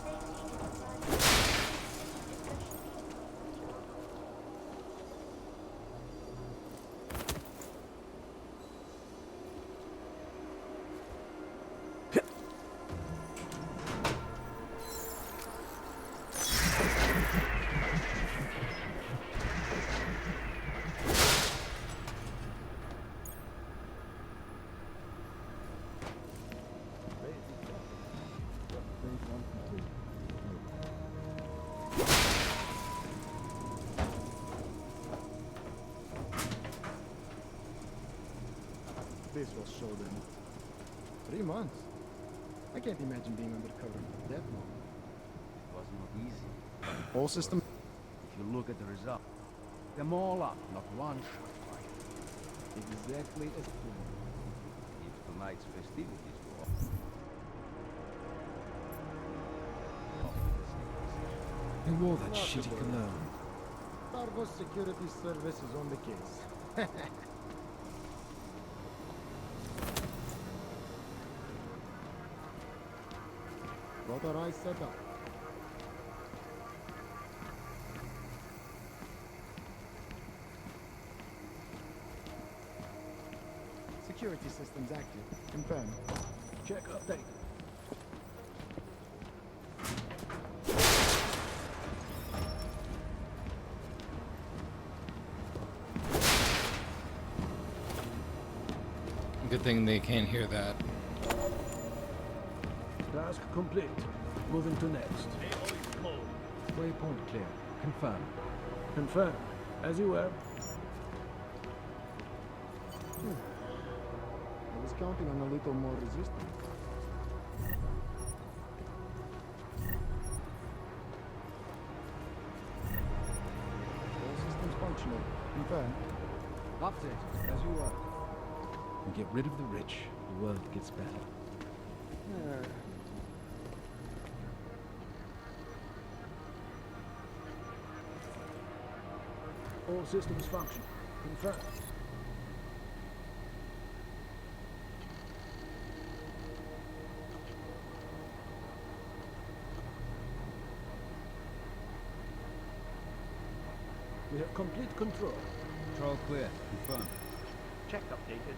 Speaker 3: Safety is a primary.
Speaker 17: This will show them. 3 months. I can't imagine being undercover for that long.
Speaker 16: It was not easy.
Speaker 17: Whole system.
Speaker 16: If you look at the result, them all up, not one shot fired.
Speaker 17: Exactly as planned.
Speaker 16: If tonight's festivities go
Speaker 6: Who wore that shitty cologne?
Speaker 17: Tarvos Security Service is on the case. Got our eyes set up. Security systems active. Confirmed.
Speaker 16: check update.
Speaker 1: Good thing they can't hear that.
Speaker 16: Task complete. Moving to next.
Speaker 17: Waypoint clear. Confirmed.
Speaker 16: Confirmed. As you were.
Speaker 17: I was counting on a little more resistance. All systems functional. Confirmed. Update, as you were.
Speaker 6: We get rid of the rich, the world gets better.
Speaker 16: All systems function. Confirmed. We have complete control.
Speaker 12: Control clear. Confirmed.
Speaker 16: Check updated.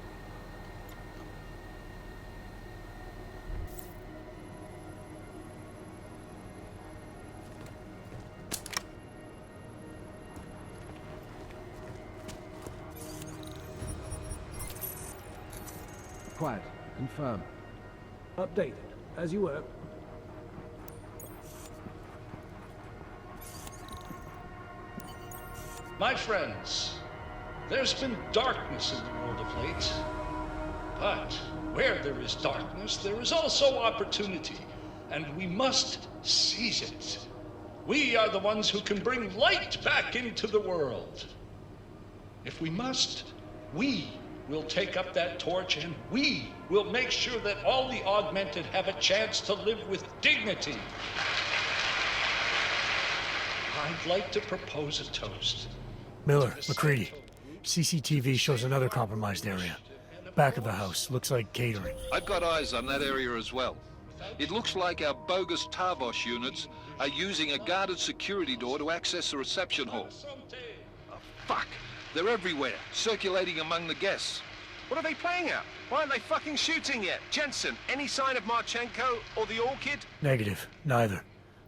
Speaker 16: Quiet. Confirm. Updated. As you were.
Speaker 4: My friends, there's been darkness in the world of late. But where there is darkness, there is also opportunity, and we must seize it. We are the ones who can bring light back into the world. If we must, we will take up that torch, and we will make sure that all the augmented have a chance to live with dignity. I'd like to propose a toast.
Speaker 7: Miller, McCready. CCTV shows another compromised area. Back of the house. Looks like catering.
Speaker 20: I've got eyes on that area as well. It looks like our bogus Tarvos units are using a guarded security door to access the reception hall. Oh, fuck! They're everywhere, circulating among the guests.
Speaker 21: What are they playing at? Why aren't they fucking shooting yet? Jensen, any sign of Marchenko or the Orchid?
Speaker 7: Negative. Neither.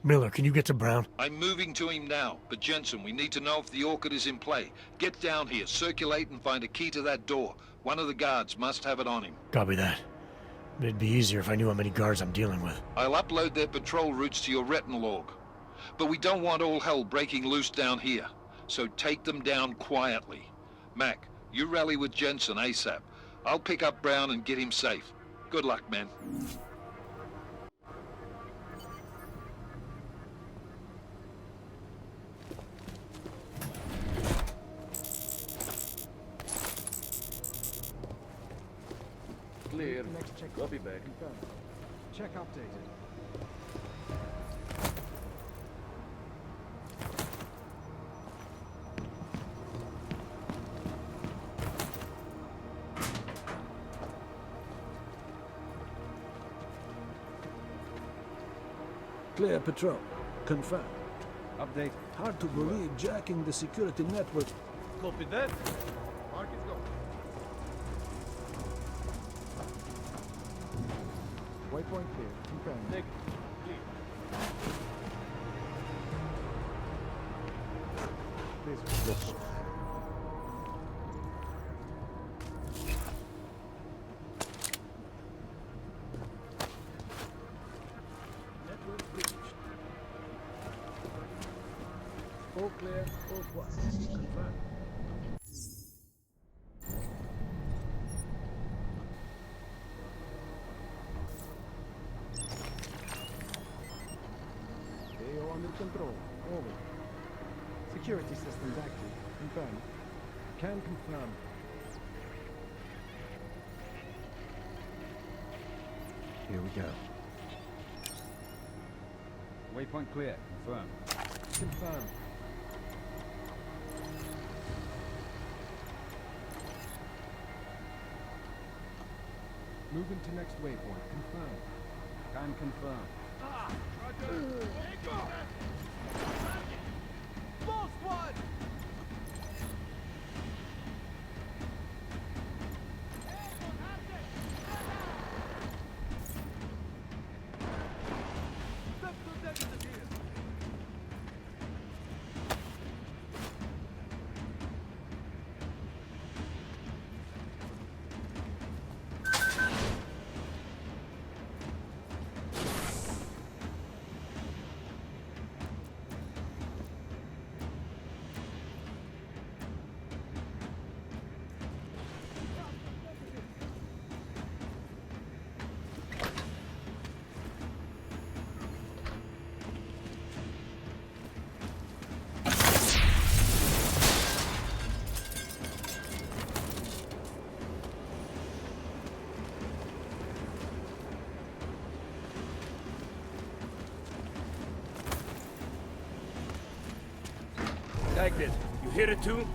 Speaker 7: Miller, can you get to Brown?
Speaker 20: I'm moving to him now, but Jensen, we need to know if the Orchid is in play. Get down here, circulate and find a key to that door. One of the guards must have it on him.
Speaker 7: Copy that. It'd be easier if I knew how many guards I'm dealing with.
Speaker 20: I'll upload their patrol routes to your retinal log. But we don't want all hell breaking loose down here. So take them down quietly. Mac, you rally with Jensen ASAP. I'll pick up Brown and get him safe. Good luck, man.
Speaker 16: Clear. Next check. I'll be back. Confirmed. Check updated. Clear patrol. Confirmed.
Speaker 12: Update.
Speaker 16: Hard to believe jacking the security network.
Speaker 12: Copy that.
Speaker 17: Mark is go. Waypoint clear. Confirmed.
Speaker 12: Nick.
Speaker 17: Please. Yes.
Speaker 16: Network breached. All clear. All quiet. Confirmed.
Speaker 17: AO under control. Over. Security systems active. Confirmed.
Speaker 16: Can confirm.
Speaker 12: Here we go. Waypoint clear. Confirmed.
Speaker 16: Confirmed. Moving to next waypoint. Confirmed.
Speaker 12: Can confirm.
Speaker 16: Lost one!
Speaker 8: detected. You hear it too?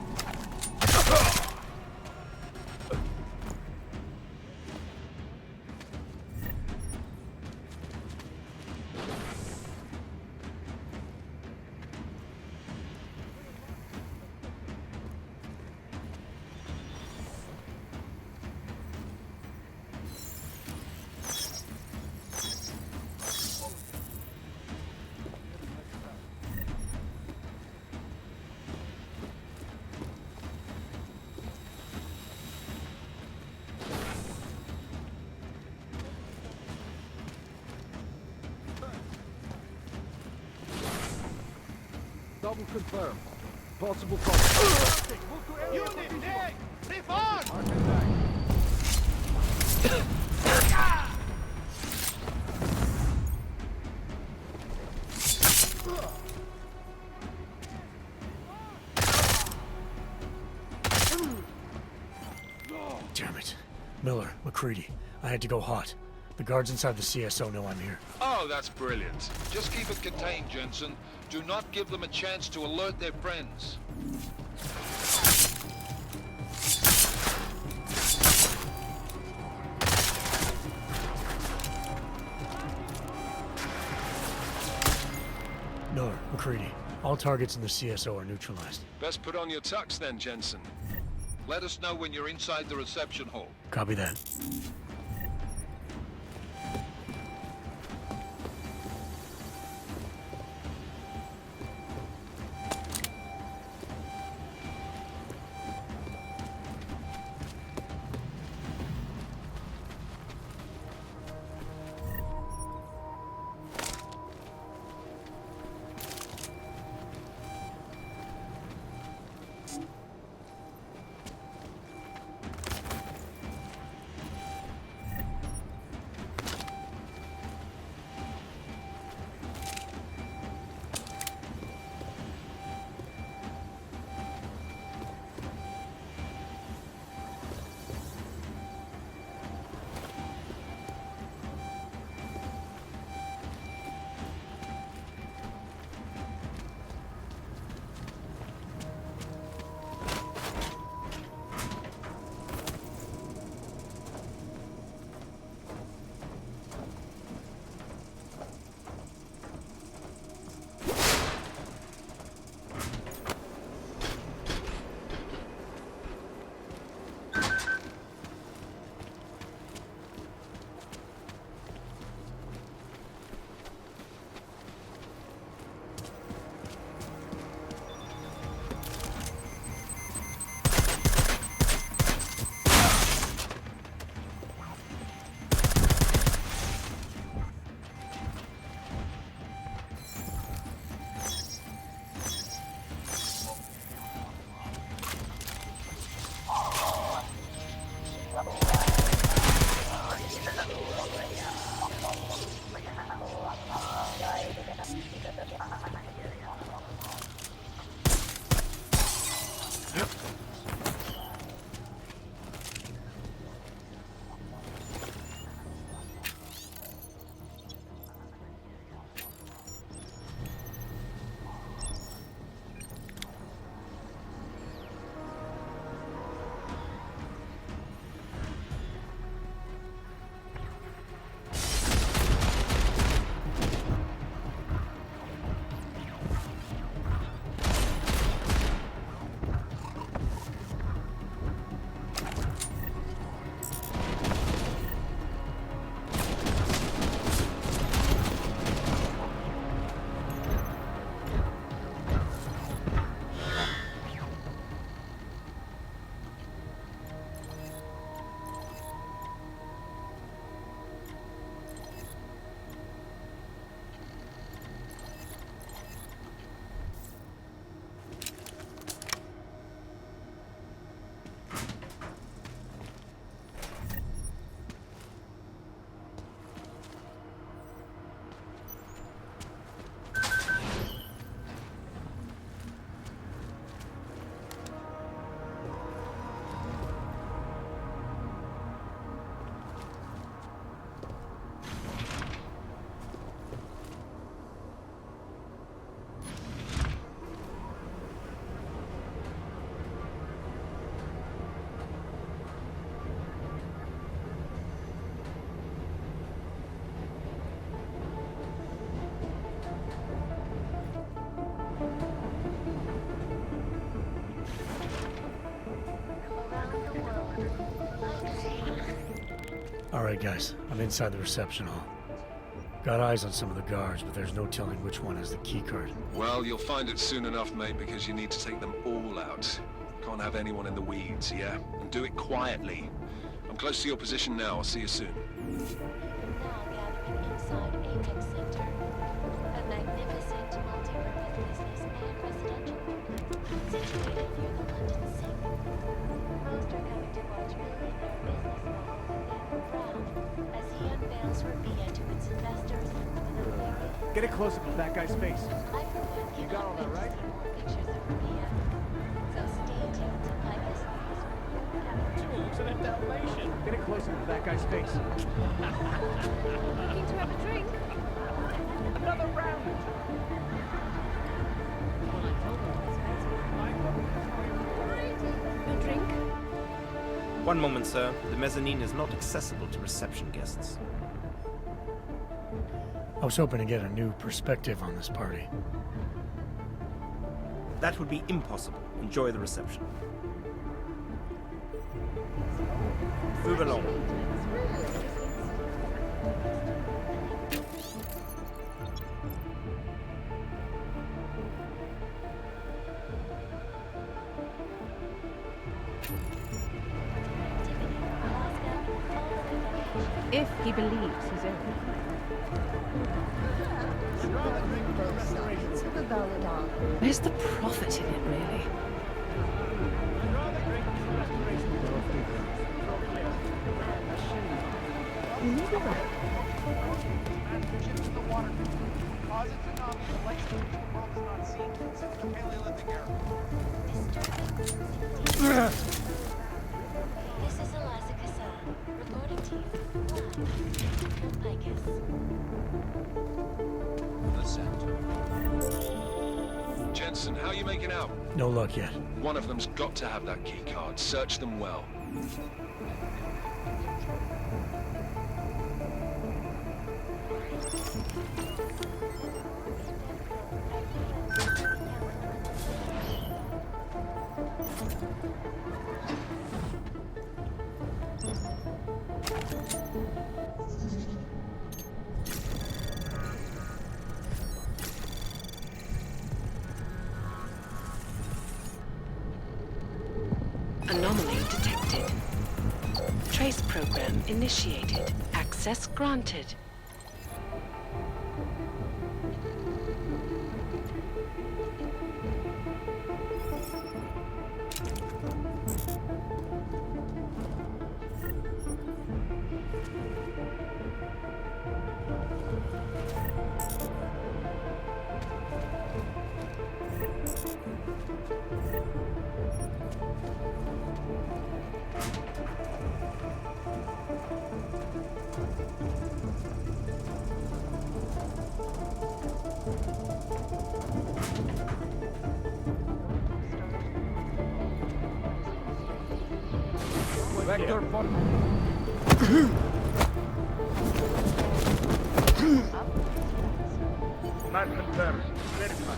Speaker 16: Double confirm. Possible contact.
Speaker 21: Unit, Nick! Refund!
Speaker 7: Damn it. Miller, McCready, I had to go hot. The guards inside the CSO know I'm here.
Speaker 20: Oh, that's brilliant. Just keep it contained, Jensen. Do not give them a chance to alert their friends.
Speaker 7: Miller, McCready, all targets in the CSO are neutralized.
Speaker 21: Best put on your tux then, Jensen.
Speaker 20: Let us know when you're inside the reception hall.
Speaker 7: Copy that. Alright guys, I'm inside the reception hall. Got eyes on some of the guards, but there's no telling which one has the keycard.
Speaker 20: Well, you'll find it soon enough, mate, because you need to take them all out. Can't have anyone in the weeds, yeah? And do it quietly. I'm close to your position now. I'll see you soon.
Speaker 3: Now gathering inside Apex Center, a magnificent multi-purpose business and residential complex situated near the London Sink. Most are coming to watch billionaire business mogul Ralph as he unveils Rabia to its investors with a very...
Speaker 12: Get a close-up of that guy's face.
Speaker 3: I for one cannot wait to see more pictures of Rabia. So stay tuned to my business.
Speaker 12: Looks at that Dalmatian. Get a close-up of that guy's face.
Speaker 3: Looking to have a drink?
Speaker 12: Another round.
Speaker 3: A drink?
Speaker 9: One moment, sir. The mezzanine is not accessible to reception guests.
Speaker 7: I was hoping to get a new perspective on this party.
Speaker 9: That would be impossible. Enjoy the reception. Move along.
Speaker 10: If he believes his own. Where's the profit in it, really?
Speaker 3: This is Eliza Cassan, reporting to you live from Picus.
Speaker 20: Jensen, how are you making out?
Speaker 7: No luck yet.
Speaker 20: One of them's got to have that key card. Search them well.
Speaker 14: Anomaly detected. Trace program initiated. Access granted.
Speaker 12: Vector for...
Speaker 23: Not confirmed. Verify.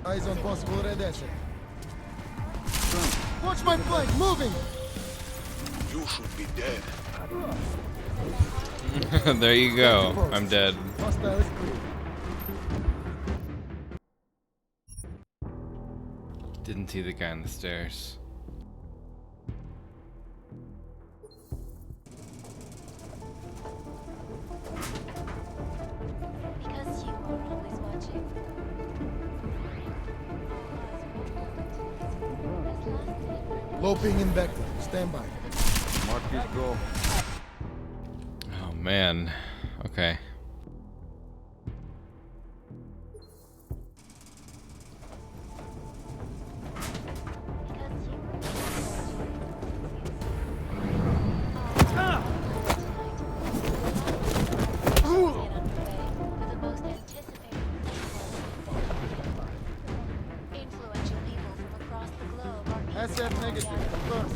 Speaker 17: Eyes on possible red asset. Watch my flank, moving!
Speaker 5: You should be dead.
Speaker 1: There you go. I'm dead.
Speaker 17: Hostile is clear.
Speaker 1: Didn't see the guy on the stairs.
Speaker 3: Because you are always watching.
Speaker 17: Low ping in vector. Stand by.
Speaker 12: Marcus, go.
Speaker 1: Oh man. Okay.
Speaker 17: SF negative. Confirmed.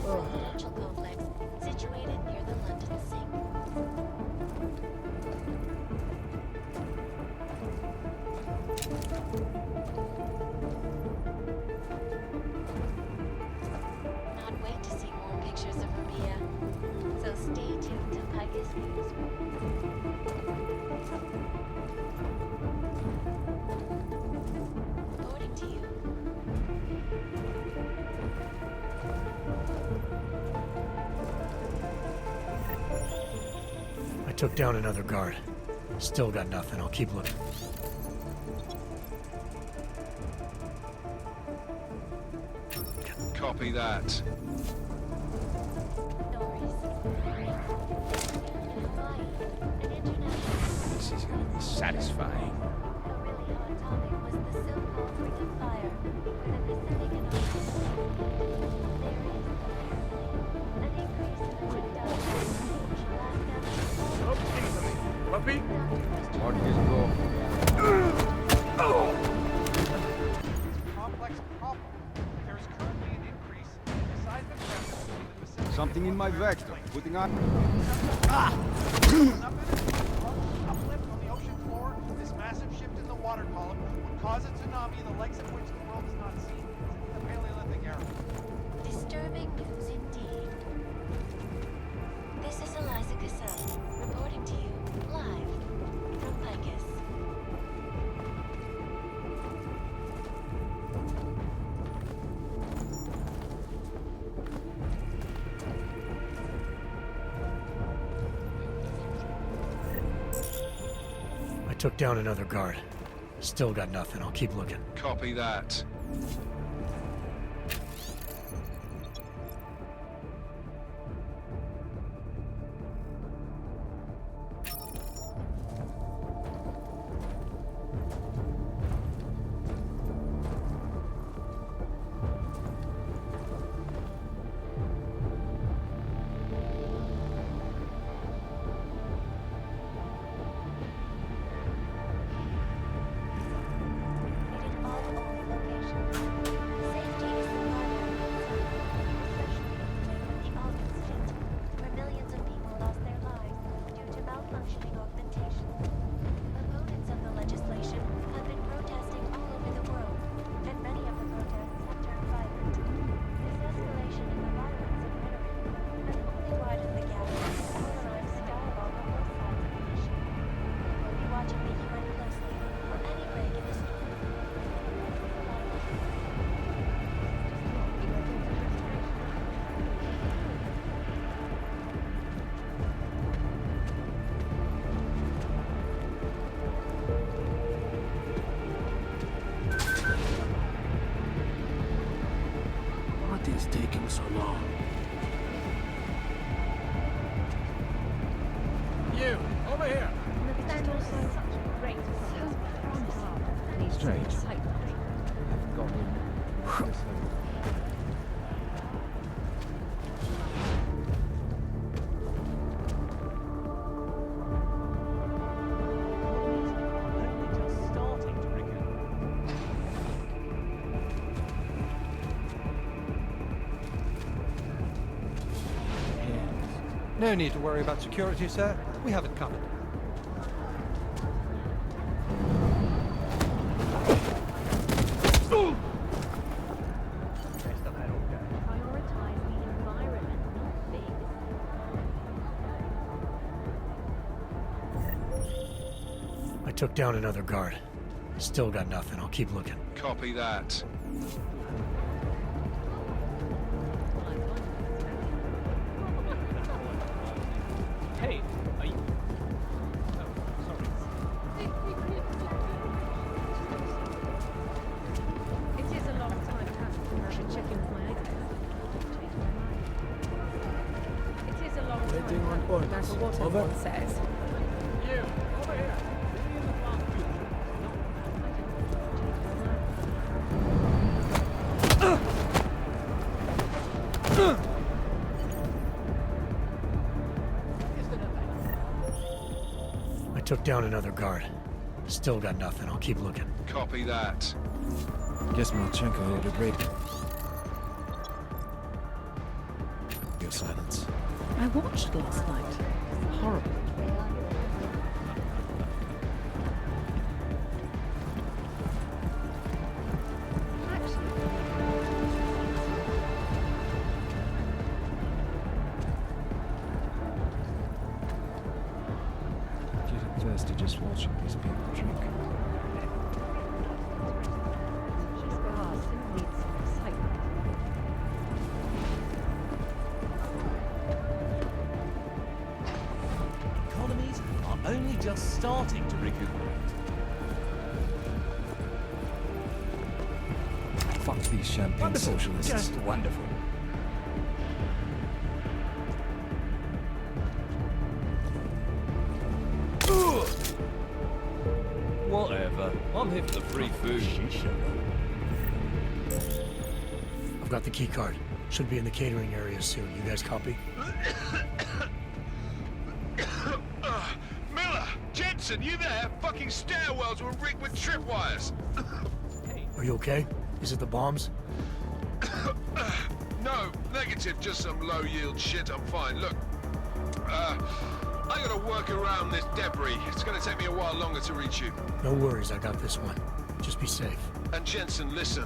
Speaker 3: Residential complex situated near the London Sink. Reporting to you.
Speaker 7: I took down another guard. Still got nothing. I'll keep looking.
Speaker 20: Copy that.
Speaker 16: This is gonna be satisfying.
Speaker 8: Puppy?
Speaker 16: What is go?
Speaker 12: Complex problem. There is currently an increase in the seismic pressure in the Pacific.
Speaker 16: Something in my vector. Putting on.
Speaker 12: Uplift on the ocean floor. This massive shift in the water column would cause a tsunami the likes of which the world has not seen since the Paleolithic era.
Speaker 3: Disturbing news indeed. This is Eliza Cassell, reporting to you live from Picus.
Speaker 7: I took down another guard. Still got nothing. I'll keep looking.
Speaker 20: Copy that.
Speaker 3: Functioning augmentations. Opponents of the legislation have been protesting all over the world, and many of the protests have turned violent. This escalation in the violence and rhetoric has only widened the gap in polarized dialogue on both sides of the issue. We'll be watching the UN closely for any break in the story.
Speaker 16: What is taking so long?
Speaker 12: You, over here.
Speaker 16: Strange. I've got him.
Speaker 19: No need to worry about security, sir. We have it covered.
Speaker 7: I took down another guard. Still got nothing. I'll keep looking.
Speaker 20: Copy that.
Speaker 12: Hey, are you... Oh, sorry.
Speaker 10: It is a long time coming. I should check in with my agent. It is a long time
Speaker 17: Waiting on
Speaker 10: coming, no
Speaker 17: orders.
Speaker 10: matter what
Speaker 17: Over.
Speaker 10: anyone says.
Speaker 12: You, over here.
Speaker 7: I took down another guard. Still got nothing. I'll keep looking.
Speaker 20: Copy that.
Speaker 17: Guess Marchenko ordered raid. Your silence.
Speaker 10: I watched last night. Horrible.
Speaker 11: just watching these people drink.
Speaker 13: Economies are only just starting to recuperate.
Speaker 11: Fuck these champagne socialists.
Speaker 13: Just wonderful.
Speaker 18: Whatever. I'm here for the free food.
Speaker 7: I've got the key card. Should be in the catering area soon. You guys copy?
Speaker 24: Miller! Jensen, you there? Fucking stairwells were rigged with tripwires.
Speaker 7: Are you okay? Is it the bombs?
Speaker 24: No, negative, just some low-yield shit. I'm fine. Look, I gotta work around this debris. It's gonna take me a while longer to reach you.
Speaker 7: No worries, I got this one. Just be safe.
Speaker 24: And Jensen, listen.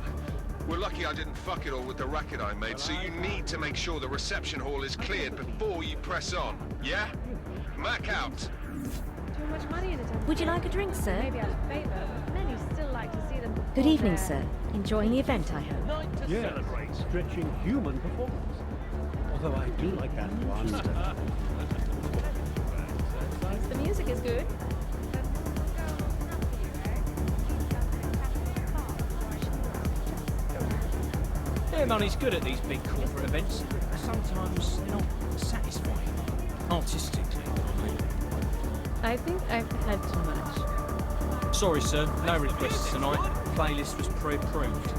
Speaker 24: We're lucky I didn't fuck it all with the racket I made, so you need to make sure the reception hall is cleared before you press on, yeah? Mac out.
Speaker 22: Too much money in it.
Speaker 25: Would you like a drink, sir?
Speaker 22: Maybe out of favor, but many still like to see them.
Speaker 25: Good evening, sir. Enjoying the event, I hope.
Speaker 13: Night to
Speaker 8: Yeah,
Speaker 13: celebrate.
Speaker 8: stretching human performance. Although I do like that one.
Speaker 22: The music is good.
Speaker 13: Their money's good at these big corporate events. Sometimes they're not satisfying. Artistically, I mean.
Speaker 22: I think I've had too much.
Speaker 13: Sorry, sir. No requests tonight. Playlist was pre-approved.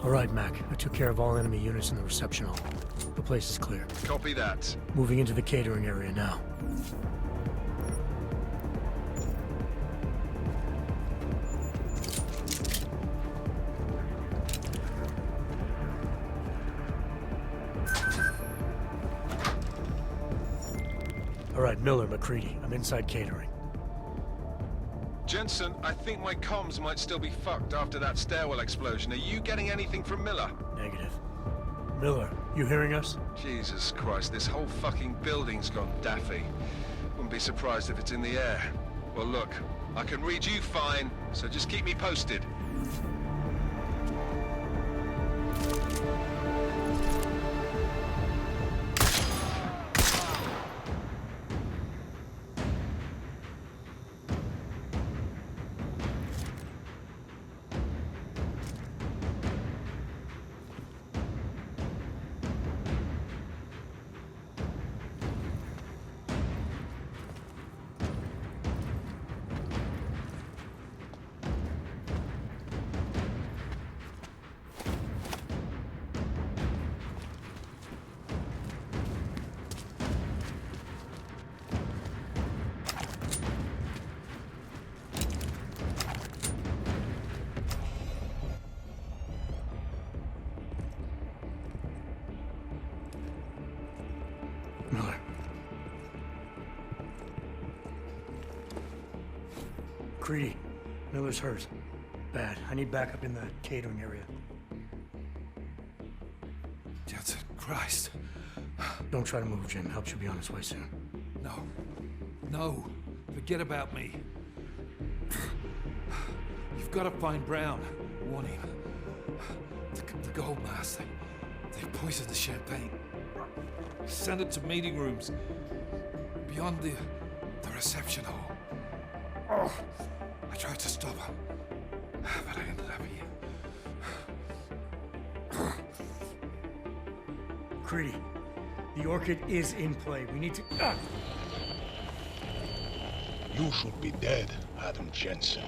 Speaker 7: All right, Mac. I took care of all enemy units in the reception hall. The place is clear.
Speaker 24: Copy that.
Speaker 7: Moving into the catering area now. All right, Miller, McCready. I'm inside catering.
Speaker 24: Jensen, I think my comms might still be fucked after that stairwell explosion. Are you getting anything from Miller?
Speaker 7: Negative. Miller, you hearing us?
Speaker 24: Jesus Christ, this whole fucking building's gone daffy. Wouldn't be surprised if it's in the air. Well, look, I can read you fine, so just keep me posted.
Speaker 7: Miller. Creedy, Miller's hurt. Bad. I need backup in the catering area.
Speaker 11: Jensen, Christ.
Speaker 7: Don't try to move, Jim. Help should be on its way soon.
Speaker 11: No. No. Forget about me. You've got to find Brown. Warn him. The gold mask. They poisoned the champagne. Send it to meeting rooms. Beyond the reception hall. Oh, I tried to stop him. But I ended up here.
Speaker 7: Creedy, the Orchid is in play. We need to...
Speaker 5: You should be dead, Adam Jensen.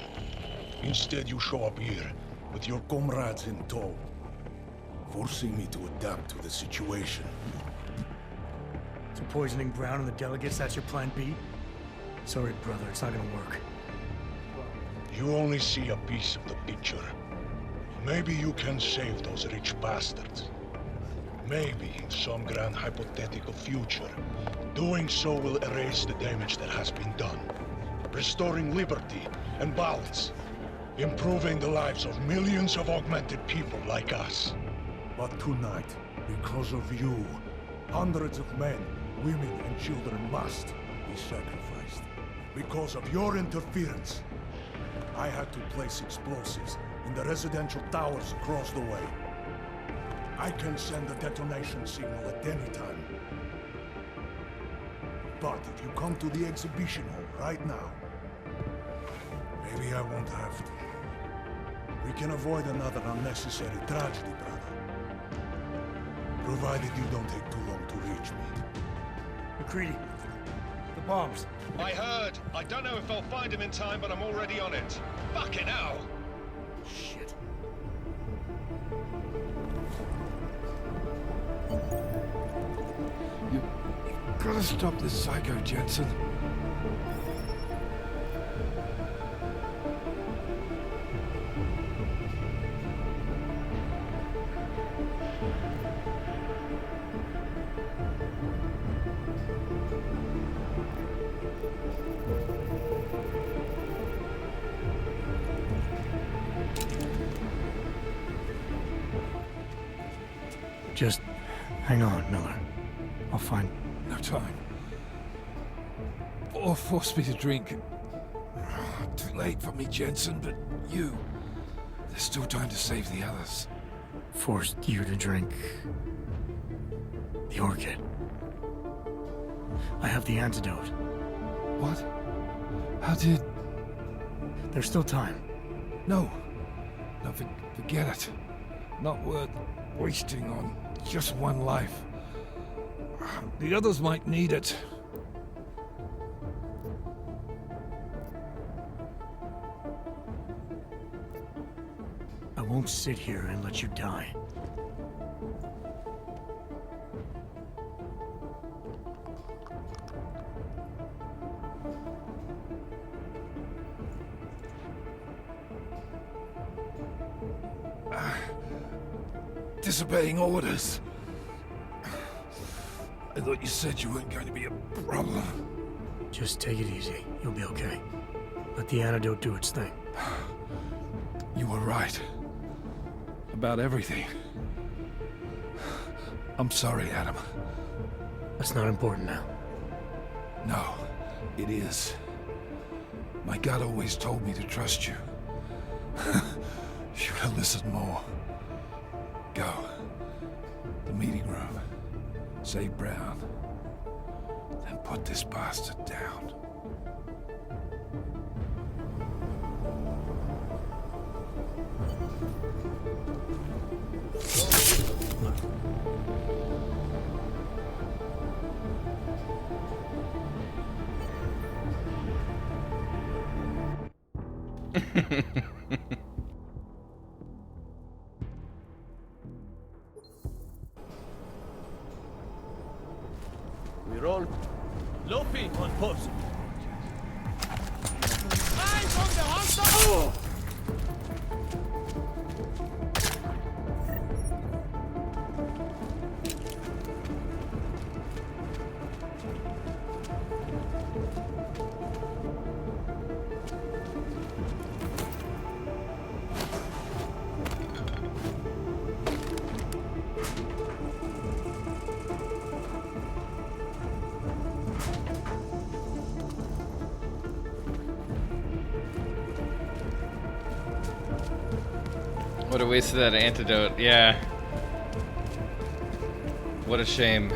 Speaker 5: Instead, you show up here with your comrades in tow, forcing me to adapt to the situation.
Speaker 7: So poisoning Brown and the delegates, that's your plan B? Sorry, brother, it's not gonna work.
Speaker 5: You only see a piece of the picture. Maybe you can save those rich bastards. Maybe in some grand hypothetical future, doing so will erase the damage that has been done, restoring liberty and balance, improving the lives of millions of augmented people like us. But tonight, because of you, hundreds of men, women and children must be sacrificed. Because of your interference, I had to place explosives in the residential towers across the way. I can send a detonation signal at any time. But if you come to the exhibition hall right now, maybe I won't have to. We can avoid another unnecessary tragedy, brother. Provided you don't take too long to reach me.
Speaker 7: McCready, the bombs.
Speaker 24: I heard. I don't know if I'll find him in time, but I'm already on it. Fucking hell!
Speaker 7: Shit.
Speaker 11: You gotta stop this psycho, Jensen.
Speaker 7: Just hang on, Miller. I'll find...
Speaker 11: No time. Or force me to drink. Too late for me, Jensen, but you... There's still time to save the others.
Speaker 7: Forced you to drink... the Orchid. I have the antidote.
Speaker 11: What? How did...
Speaker 7: There's still time.
Speaker 11: No. No, forget it. Not worth wasting on just one life. The others might need it.
Speaker 7: I won't sit here and let you die.
Speaker 11: Disobeying orders. I thought you said you weren't going to be a problem.
Speaker 7: Just take it easy. You'll be okay. Let the antidote do its thing.
Speaker 11: You were right. About everything. I'm sorry, Adam.
Speaker 7: That's not important now.
Speaker 11: No, it is. My God always told me to trust you. Should have listened more. Go. The meeting room. Save Brown. Then put this bastard down.
Speaker 23: We roll.
Speaker 18: Lopi on post.
Speaker 12: Eyes on the hostile!
Speaker 1: What a waste of that antidote, yeah. What a shame.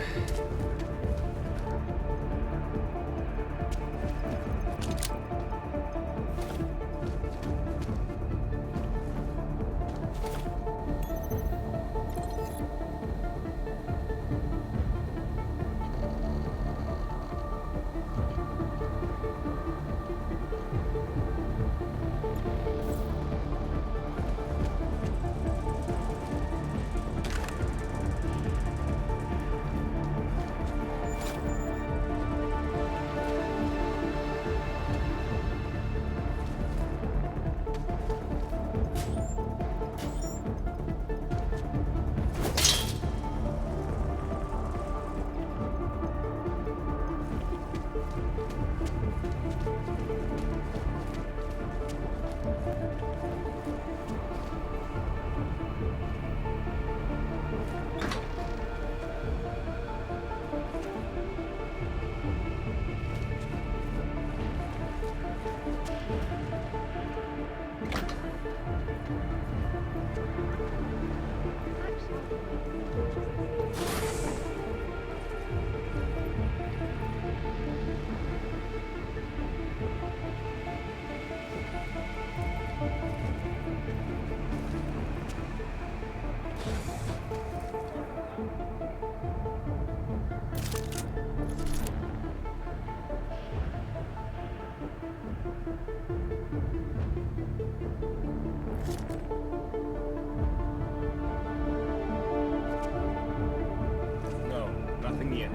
Speaker 23: No, nothing yet.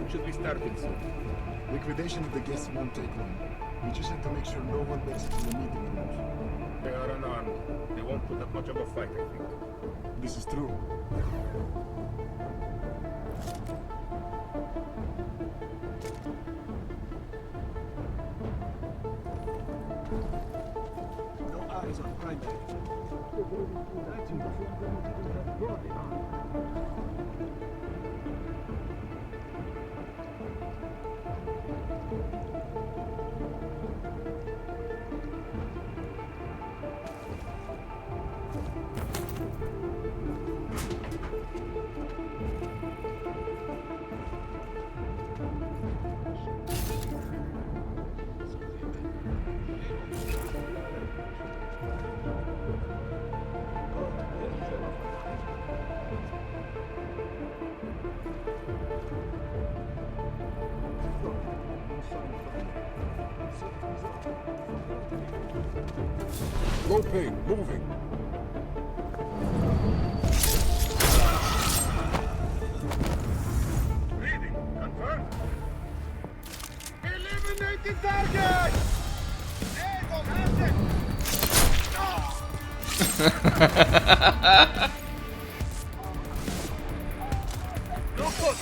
Speaker 23: Should be starting soon.
Speaker 17: Liquidation of the guests won't take long. We just have to make sure no one makes it to the meeting rooms.
Speaker 23: They are unarmed. They won't put up much of a fight, I think.
Speaker 17: This is true.
Speaker 16: No eyes on primary.
Speaker 11: Low ping, moving.
Speaker 12: Reading. Confirmed. Eliminate the target! Eagle has it! No push!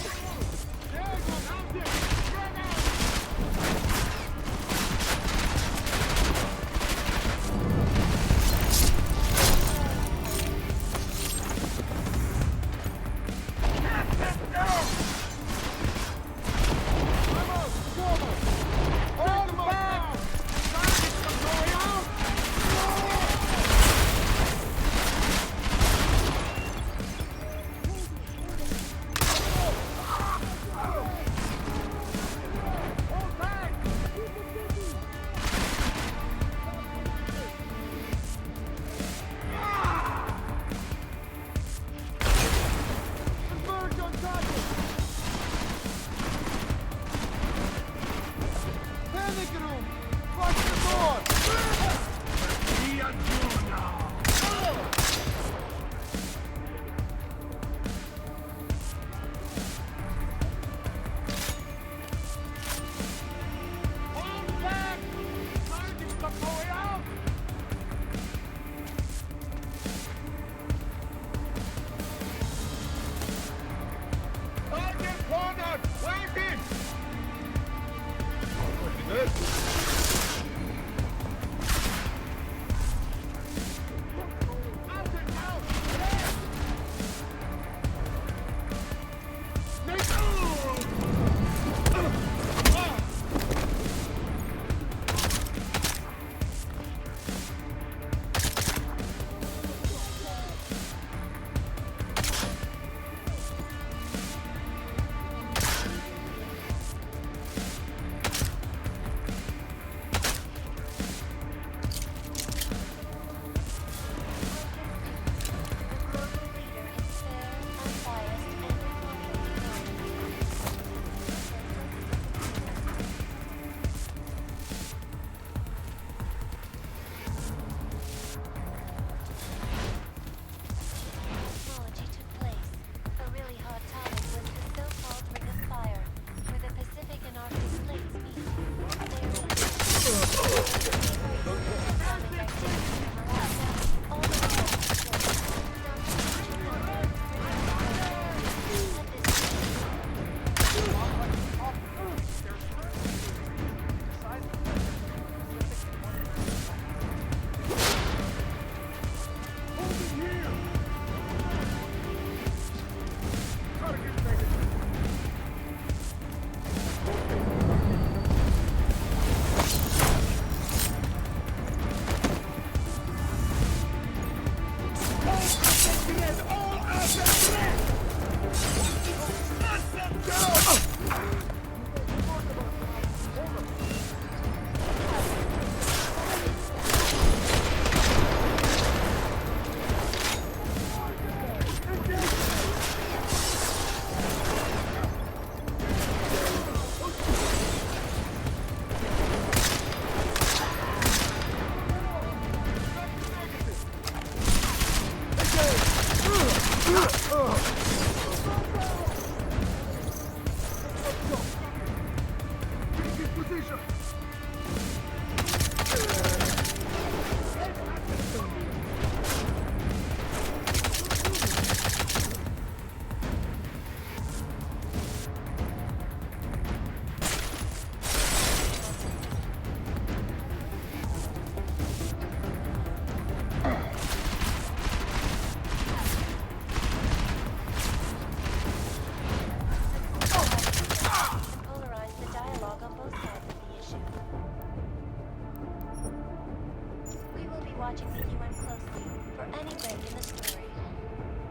Speaker 3: watching the UN closely for any break in the story.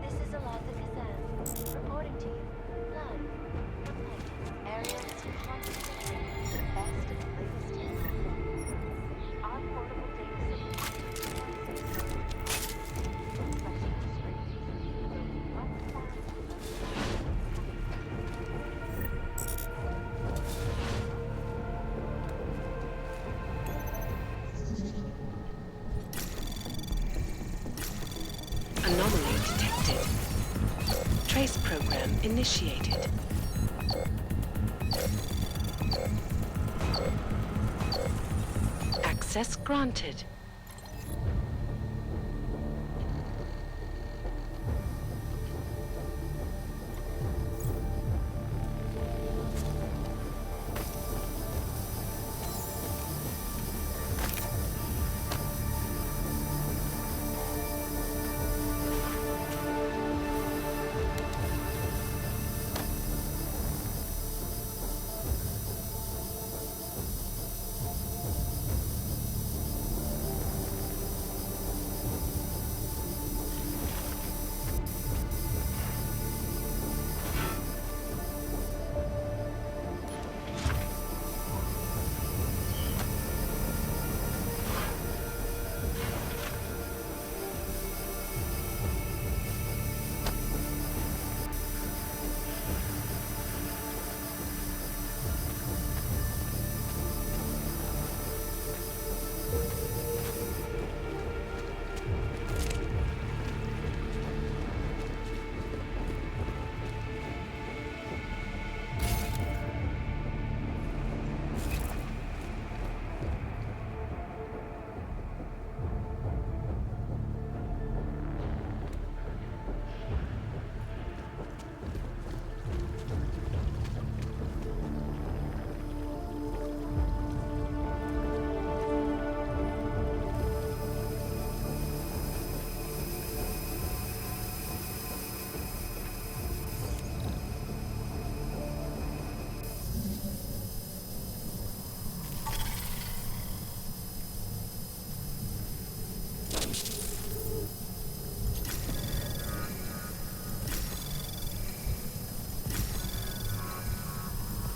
Speaker 3: This is Eliza Kazan, reporting to you, live from Titan. Areas 2.6, the best of the latest tech. Our portable data
Speaker 14: Anomaly detected. Trace program initiated. Access granted.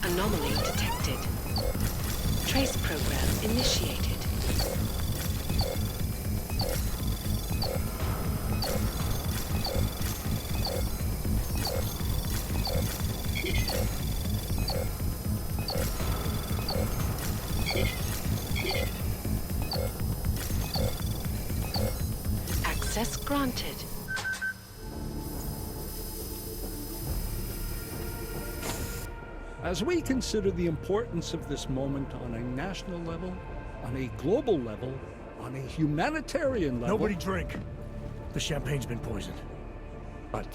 Speaker 14: Anomaly detected. Trace program initiated. Access granted.
Speaker 2: As we consider the importance of this moment on a national level, on a global level, on a humanitarian level...
Speaker 7: Nobody drink. The champagne's been poisoned.
Speaker 2: But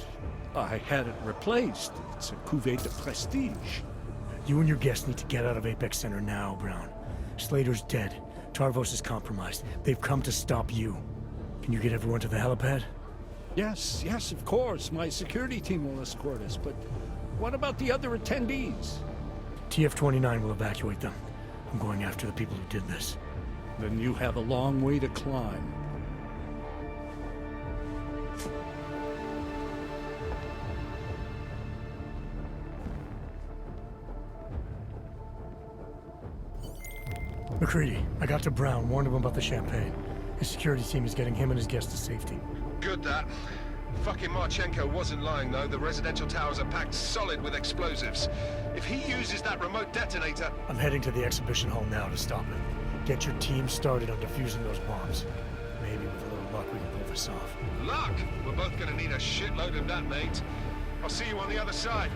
Speaker 2: I had it replaced. It's a cuvée de prestige.
Speaker 7: You and your guests need to get out of Apex Center now, Brown. Slater's dead. Tarvos is compromised. They've come to stop you. Can you get everyone to the helipad?
Speaker 2: Yes, of course. My security team will escort us, but what about the other attendees?
Speaker 7: TF-29 will evacuate them. I'm going after the people who did this.
Speaker 2: Then you have a long way to climb.
Speaker 7: McCready, I got to Brown, warned him about the champagne. His security team is getting him and his guests to safety.
Speaker 24: Good that. Fucking Marchenko wasn't lying though. The residential towers are packed solid with explosives. If he uses that remote detonator...
Speaker 7: I'm heading to the exhibition hall now to stop him. Get your team started on defusing those bombs. Maybe with a little luck we can pull this off.
Speaker 24: Luck? We're both gonna need a shitload of that, mate. I'll see you on the other side.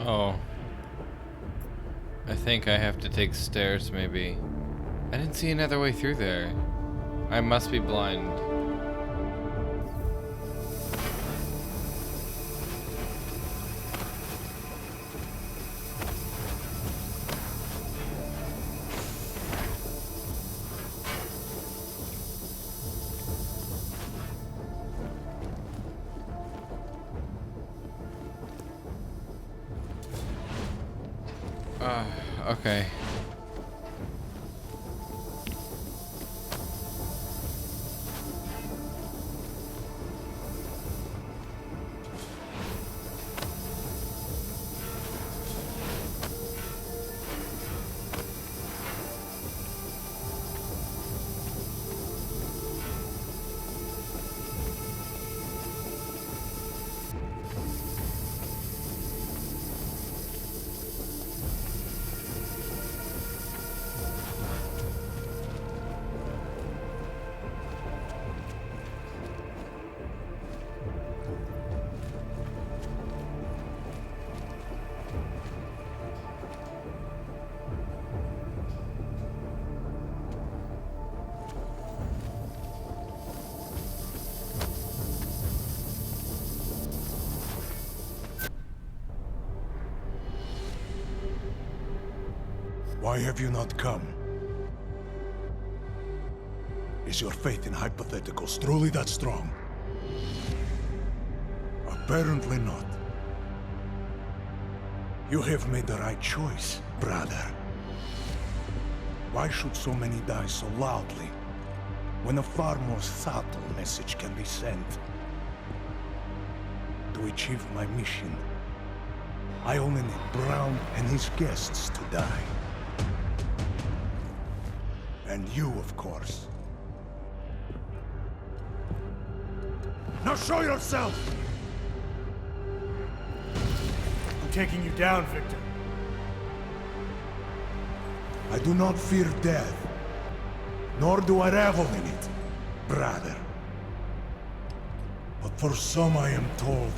Speaker 1: Oh. I think I have to take stairs, maybe. I didn't see another way through there. I must be blind. Okay.
Speaker 5: Why have you not come? Is your faith in hypotheticals truly that strong? Apparently not. You have made the right choice, brother. Why should so many die so loudly, when a far more subtle message can be sent? To achieve my mission, I only need Brown and his guests to die. And you, of course. Now show yourself!
Speaker 7: I'm taking you down, Victor.
Speaker 5: I do not fear death, nor do I revel in it, brother. But for some I am told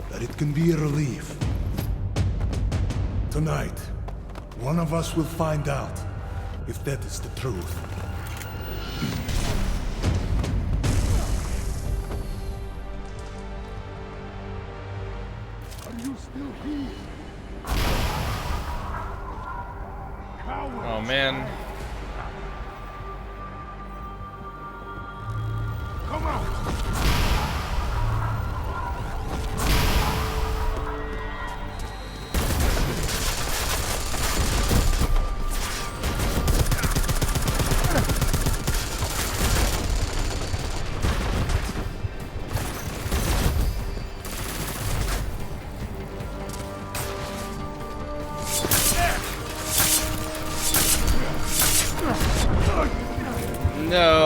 Speaker 5: that it can be a relief. Tonight, one of us will find out if that is the truth. Are you still here?
Speaker 1: Oh man.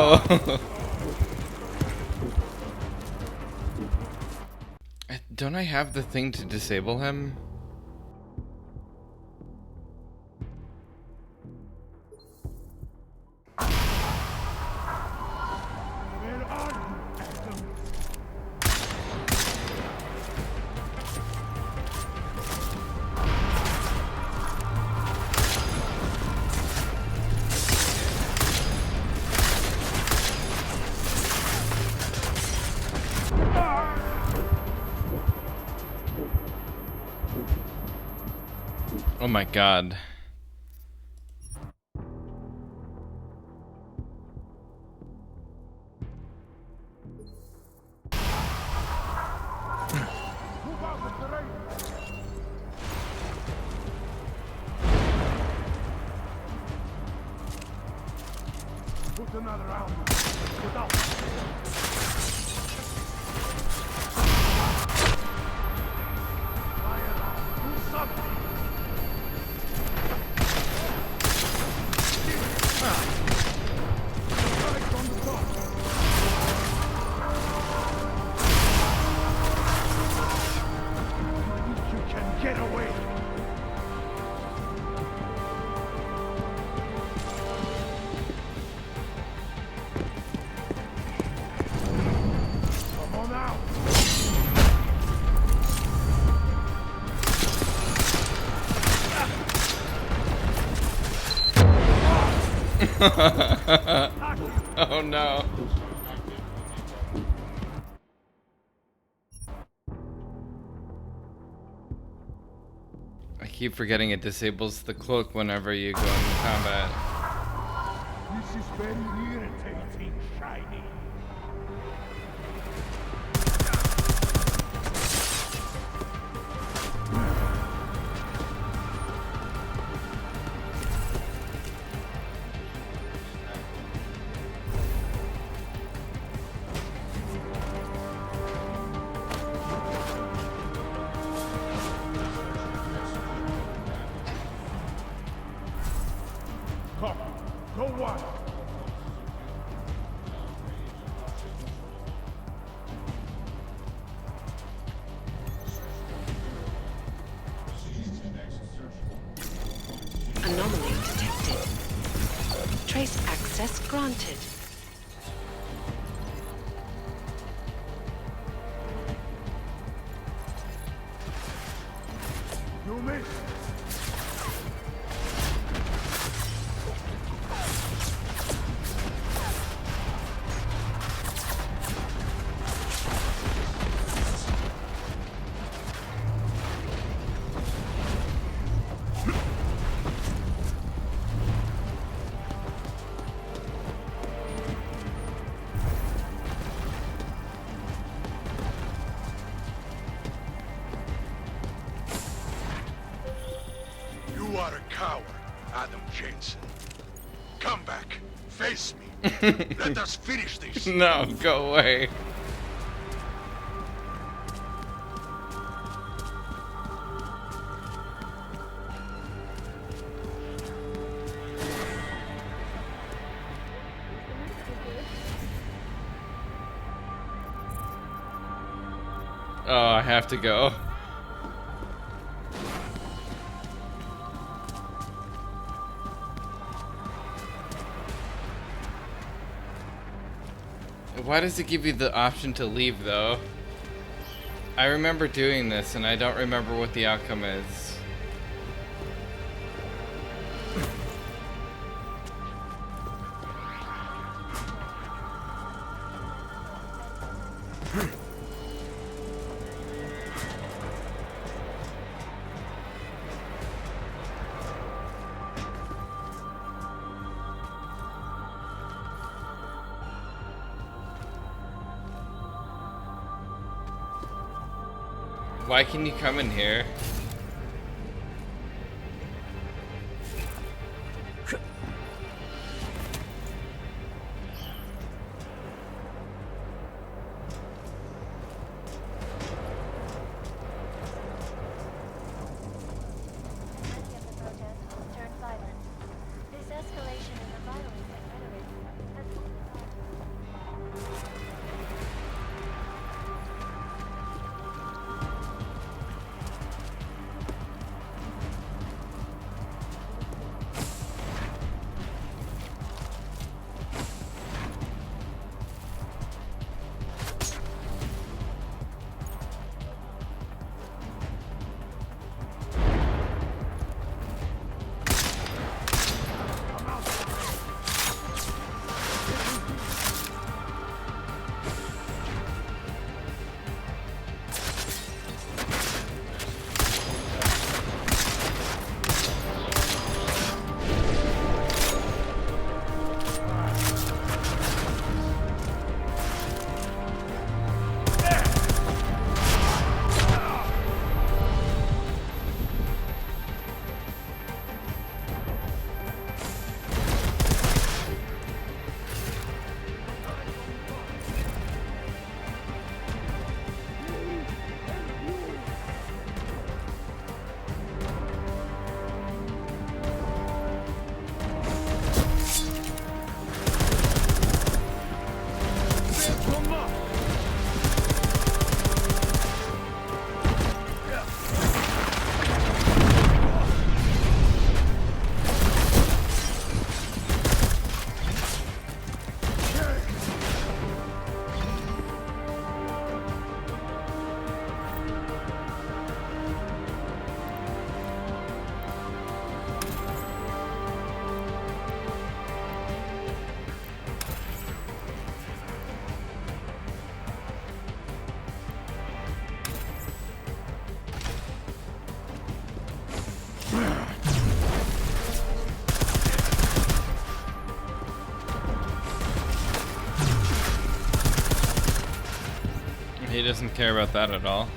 Speaker 1: No! Don't I have the thing to disable him? Oh my god.
Speaker 5: Put another round. Put out. Do something. You can get away. Come on out.
Speaker 1: Oh no. I keep forgetting it disables the cloak whenever you go into combat.
Speaker 5: This is very irritating, Shiny. Copy. Go wild.
Speaker 14: Anomaly detected. Trace access granted.
Speaker 5: You missed. You are a coward, Adam Jensen. Come back. Face me. Let us finish this.
Speaker 1: No, go away. Oh, I have to go. Why does it give you the option to leave, though? I remember doing this, and I don't remember what the outcome is. Why can you come in here?
Speaker 3: This escalation in the violence and rhetoric has
Speaker 1: He doesn't care about that at all.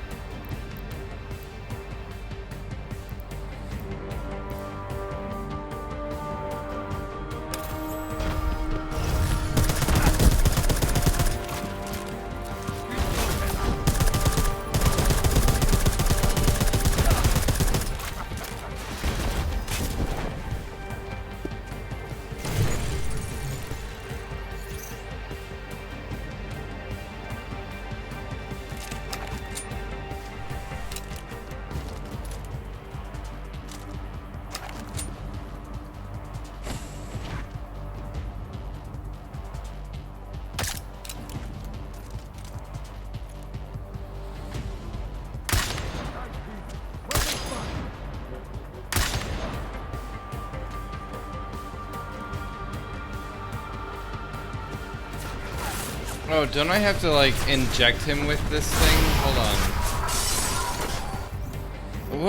Speaker 1: Oh, don't I have to like inject him with this thing? Hold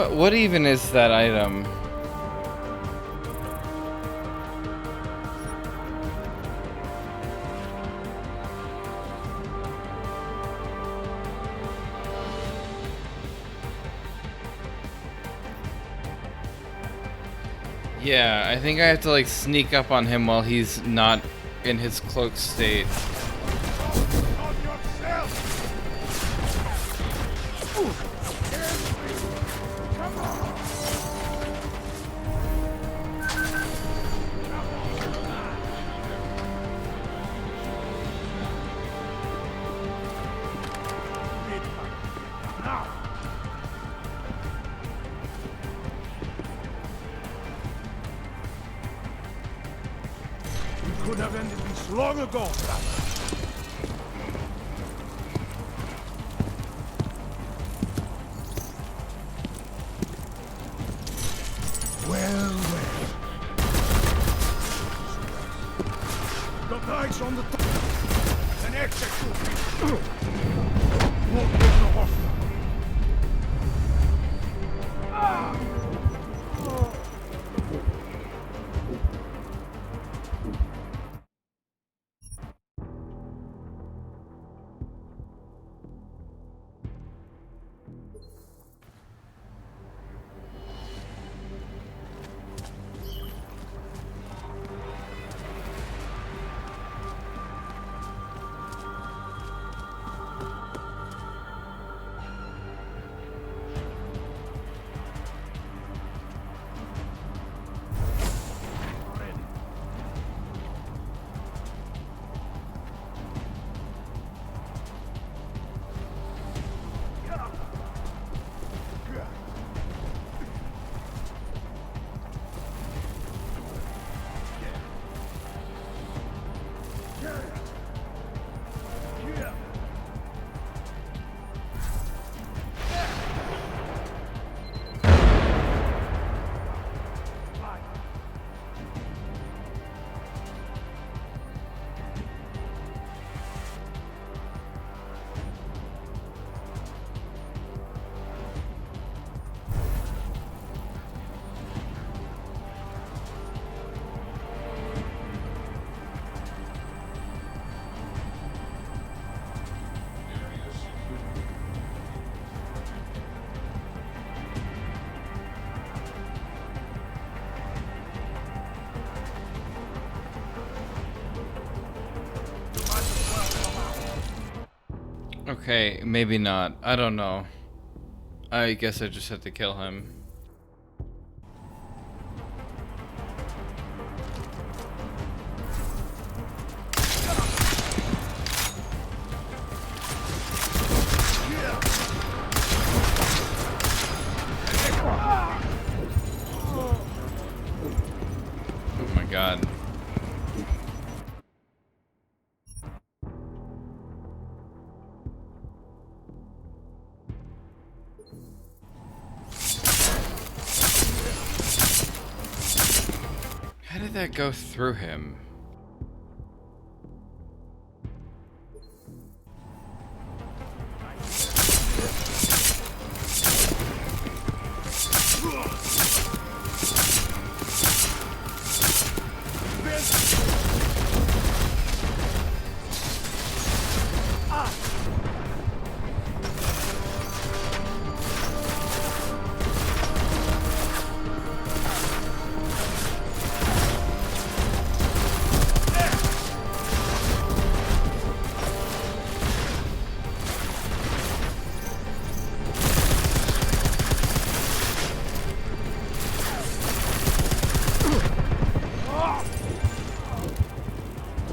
Speaker 1: on. What even is that item? Yeah, I think I have to like sneak up on him while he's not in his cloaked state.
Speaker 11: Could have ended this long ago, brother. Well, well. Got eyes on the top. An execute. Won't get the hostile.
Speaker 1: Okay, maybe not. I don't know. I guess I just have to kill him. Oh my god. How did that go through him?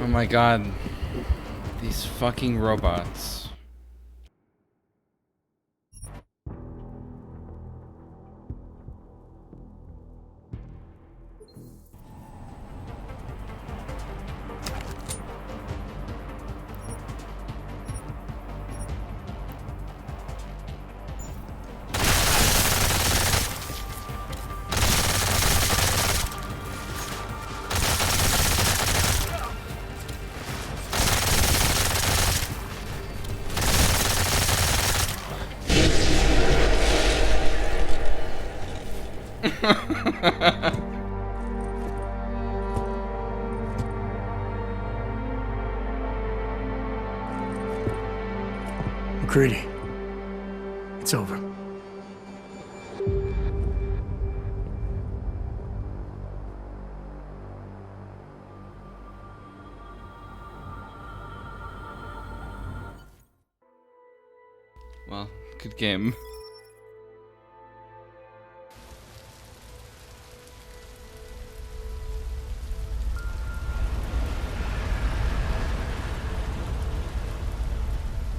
Speaker 1: Oh my god. These fucking robots.
Speaker 7: McCready, it's over.
Speaker 1: Well, good game.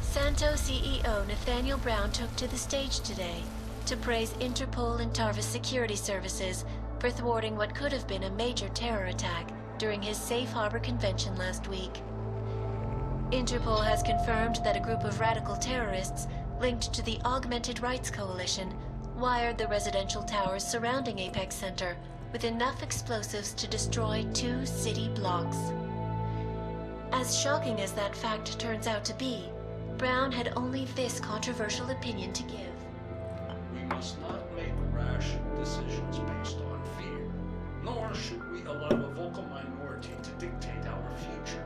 Speaker 3: Santo CEO Nathaniel Brown took to the stage today to praise Interpol and Tarvis security services for thwarting what could have been a major terror attack during his Safe Harbor convention last week. Interpol has confirmed that a group of radical terrorists linked to the Augmented Rights Coalition wired the residential towers surrounding Apex Center with enough explosives to destroy 2 city blocks. As shocking as that fact turns out to be, Brown had only this controversial opinion to give.
Speaker 2: We must not make rash decisions based on fear, nor should we allow a vocal minority to dictate our future.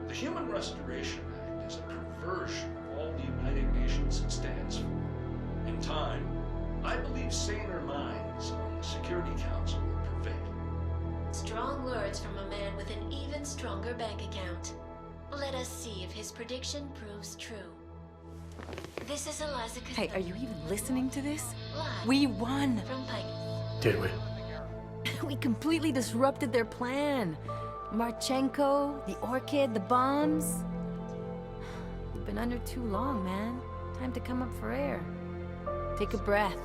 Speaker 2: The Human Restoration Act is a perversion of all the United Nations it stands for. In time, I believe saner minds on the Security Council will prevail.
Speaker 3: Strong words from a man with an even stronger bank account. Let us see if his prediction proves true. This is Eliza.
Speaker 4: Hey, are you even listening to this?
Speaker 3: Live
Speaker 4: We won!
Speaker 3: from Pike.
Speaker 7: Did we?
Speaker 4: We completely disrupted their plan. Marchenko, the Orchid, the bombs. You've been under too long, man. Time to come up for air. Take a breath.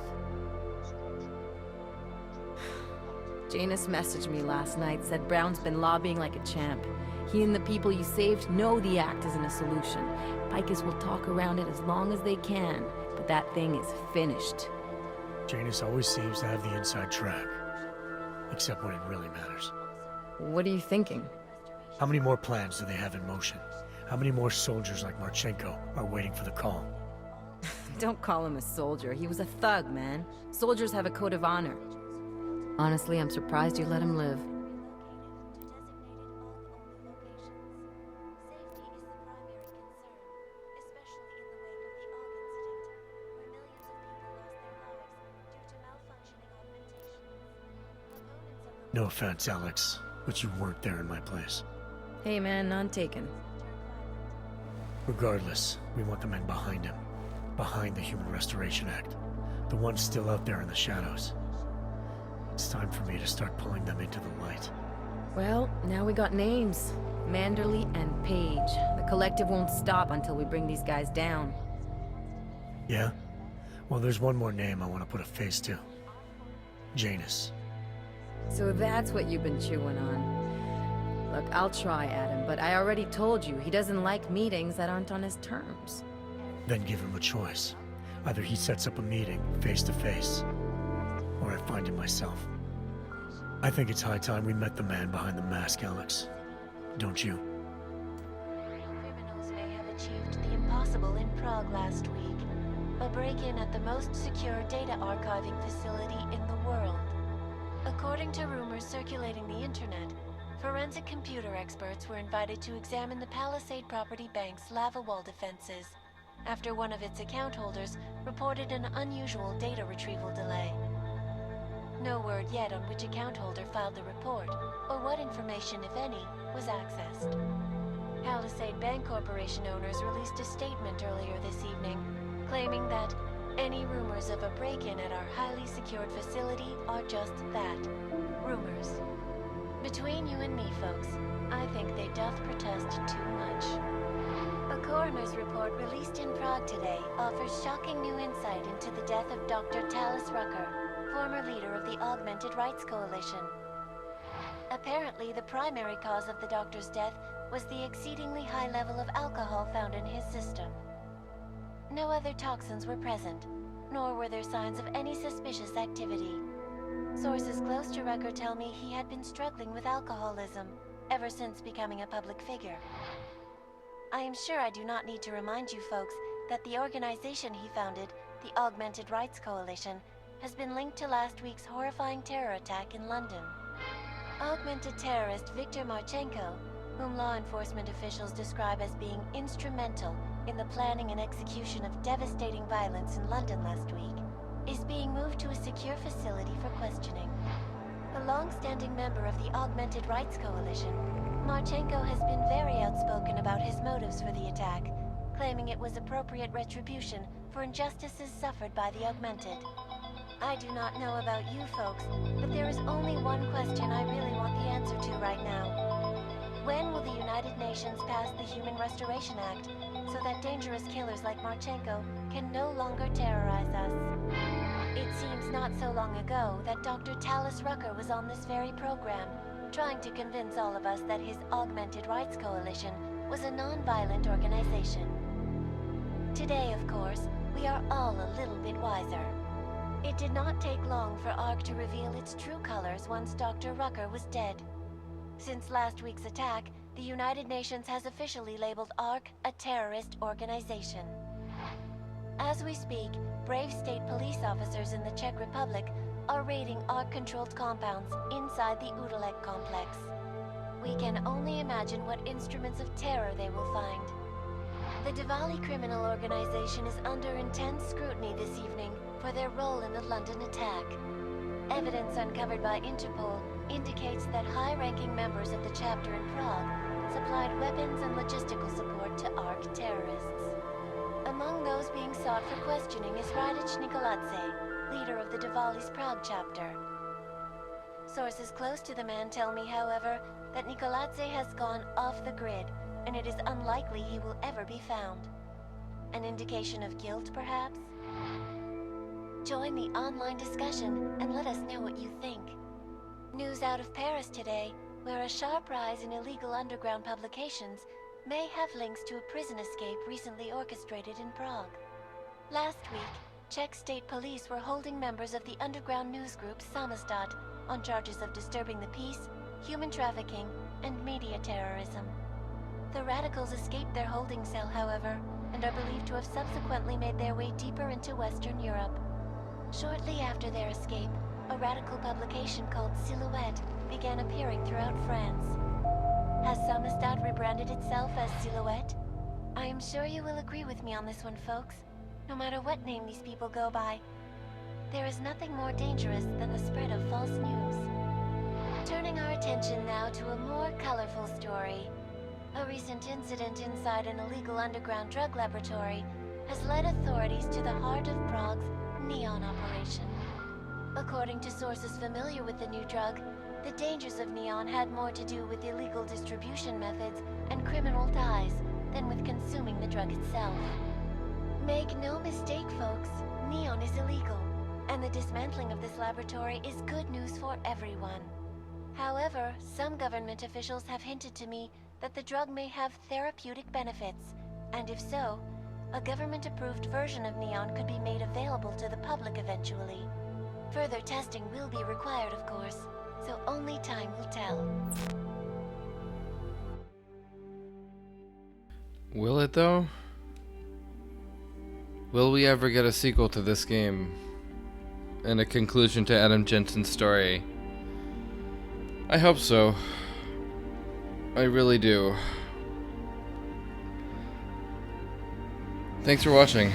Speaker 4: Janus messaged me last night, said Brown's been lobbying like a champ. He and the people you saved know the act isn't a solution. Bikers will talk around it as long as they can, but that thing is finished.
Speaker 7: Janus always seems to have the inside track. Except when it really matters.
Speaker 4: What are you thinking?
Speaker 7: How many more plans do they have in motion? How many more soldiers like Marchenko are waiting for the call?
Speaker 4: Don't call him a soldier. He was a thug, man. Soldiers have a code of honor. Honestly, I'm surprised you let him live.
Speaker 7: No offense, Alex, but you weren't there in my place.
Speaker 4: Hey man, none taken.
Speaker 7: Regardless, we want the men behind him. Behind the Human Restoration Act. The ones still out there in the shadows. It's time for me to start pulling them into the light.
Speaker 4: Well, now we got names. Manderley and Page. The collective won't stop until we bring these guys down.
Speaker 7: Yeah? Well, there's one more name I want to put a face to. Janus.
Speaker 4: So that's what you've been chewing on. Look, I'll try, Adam, but I already told you he doesn't like meetings that aren't on his terms.
Speaker 7: Then give him a choice. Either he sets up a meeting, face to face, or I find him myself. I think it's high time we met the man behind the mask, Alex. Don't you?
Speaker 3: Criminals may have achieved the impossible in Prague last week. A break-in at the most secure data archiving facility in the world. According to rumors circulating the internet, forensic computer experts were invited to examine the Palisade Property Bank's lava wall defenses after one of its account holders reported an unusual data retrieval delay. No word yet on which account holder filed the report, or what information, if any, was accessed. Palisade Bank Corporation owners released a statement earlier this evening, claiming that any rumors of a break-in at our highly secured facility are just that, rumors. Between you and me, folks, I think they doth protest too much. A coroner's report released in Prague today offers shocking new insight into the death of Dr. Talis Rucker, former leader of the Augmented Rights Coalition. Apparently, the primary cause of the doctor's death was the exceedingly high level of alcohol found in his system. No other toxins were present, nor were there signs of any suspicious activity. Sources close to Rucker tell me he had been struggling with alcoholism ever since becoming a public figure. I am sure I do not need to remind you folks that the organization he founded, the Augmented Rights Coalition, has been linked to last week's horrifying terror attack in London. Augmented terrorist Viktor Marchenko, whom law enforcement officials describe as being instrumental in the planning and execution of devastating violence in London last week, is being moved to a secure facility for questioning. A long-standing member of the Augmented Rights Coalition, Marchenko has been very outspoken about his motives for the attack, claiming it was appropriate retribution for injustices suffered by the Augmented. I do not know about you folks, but there is only one question I really want the answer to right now. When will the United Nations pass the Human Restoration Act so that dangerous killers like Marchenko can no longer terrorize us? It seems not so long ago that Dr. Talis Rucker was on this very program, trying to convince all of us that his Augmented Rights Coalition was a non-violent organization. Today, of course, we are all a little bit wiser. It did not take long for ARC to reveal its true colors once Dr. Rucker was dead. Since last week's attack, the United Nations has officially labeled ARC a terrorist organization. As we speak, brave state police officers in the Czech Republic are raiding ARC-controlled compounds inside the Udalek complex. We can only imagine what instruments of terror they will find. The Diwali criminal organization is under intense scrutiny this evening for their role in the London attack. Evidence uncovered by Interpol indicates that high-ranking members of the chapter in Prague supplied weapons and logistical support to ARC terrorists. Among those being sought for questioning is Radic Nikoladze, leader of the Diwali's Prague chapter. Sources close to the man tell me, however, that Nikoladze has gone off the grid, and it is unlikely he will ever be found. An indication of guilt, perhaps? Join the online discussion and let us know what you think. News out of Paris today, where a sharp rise in illegal underground publications may have links to a prison escape recently orchestrated in Prague. Last week, Czech state police were holding members of the underground news group Samizdat on charges of disturbing the peace, human trafficking, and media terrorism. The radicals escaped their holding cell, however, and are believed to have subsequently made their way deeper into Western Europe. Shortly after their escape, a radical publication called Silhouette began appearing throughout France. Has Samizdat rebranded itself as Silhouette? I am sure you will agree with me on this one, folks. No matter what name these people go by, there is nothing more dangerous than the spread of false news. Turning our attention now to a more colorful story. A recent incident inside an illegal underground drug laboratory has led authorities to the heart of Prague's Neon operation. According to sources familiar with the new drug, the dangers of Neon had more to do with illegal distribution methods and criminal ties than with consuming the drug itself. Make no mistake, folks, Neon is illegal, and the dismantling of this laboratory is good news for everyone. However, some government officials have hinted to me that the drug may have therapeutic benefits, and if so, a government-approved version of Neon could be made available to the public eventually. Further testing will be required, of course, so only time will tell.
Speaker 1: Will it, though? Will we ever get a sequel to this game? And a conclusion to Adam Jensen's story? I hope so. I really do. Thanks for watching.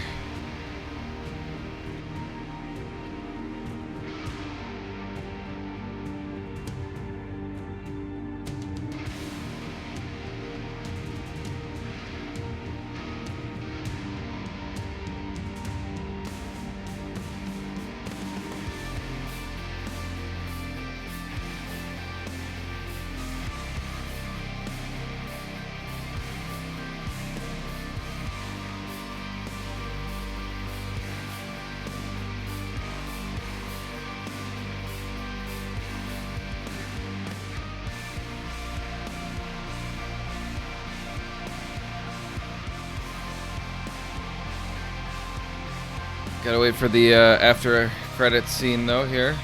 Speaker 1: Gotta wait for the after credits scene though here.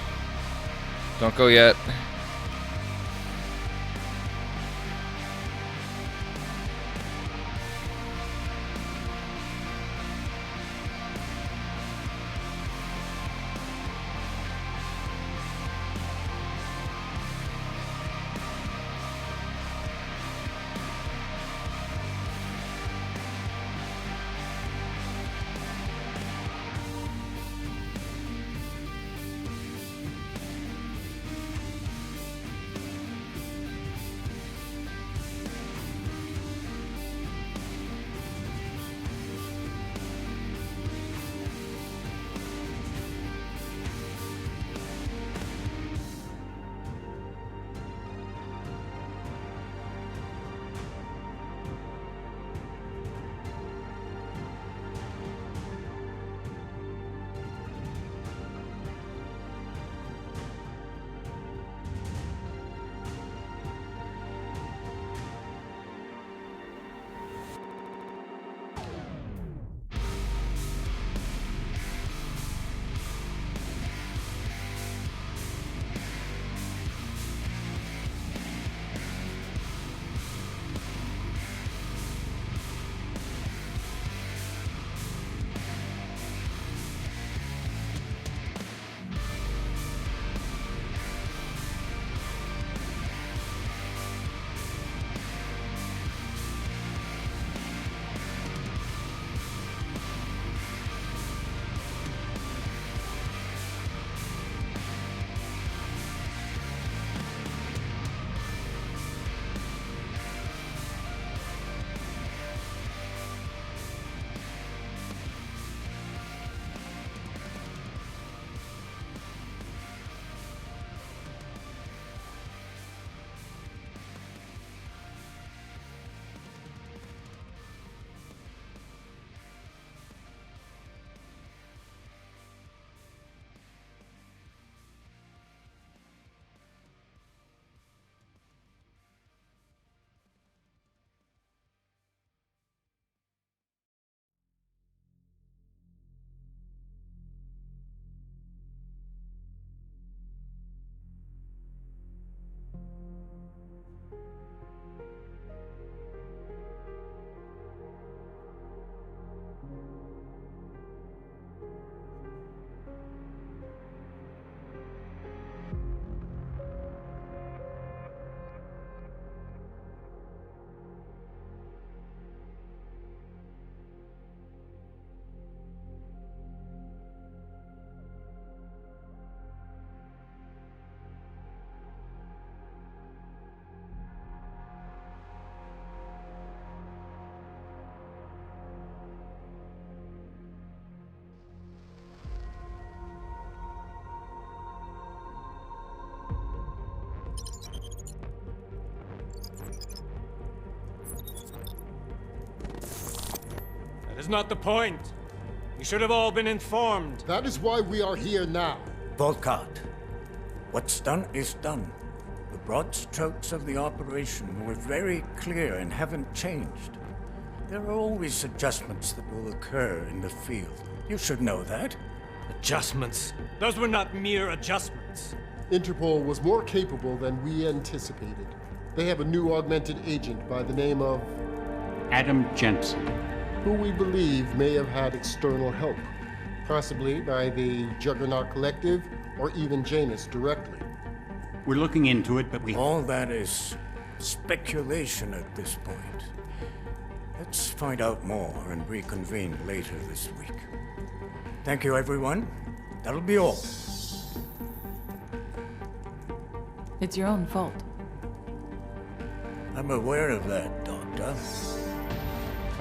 Speaker 1: Don't go yet.
Speaker 18: That is not the point. We should have all been informed.
Speaker 6: That is why we are here now.
Speaker 9: Volkart, what's done is done. The broad strokes of the operation were very clear and haven't changed. There are always adjustments that will occur in the field. You should know that.
Speaker 18: Adjustments? Those were not mere adjustments.
Speaker 6: Interpol was more capable than we anticipated. They have a new augmented agent by the name of
Speaker 15: Adam Jensen,
Speaker 6: who we believe may have had external help, possibly by the Juggernaut Collective or even Janus directly.
Speaker 15: We're looking into it, but
Speaker 9: All that is speculation at this point. Let's find out more and reconvene later this week. Thank you, everyone. That'll be all.
Speaker 10: It's your own fault.
Speaker 9: I'm aware of that, Doctor.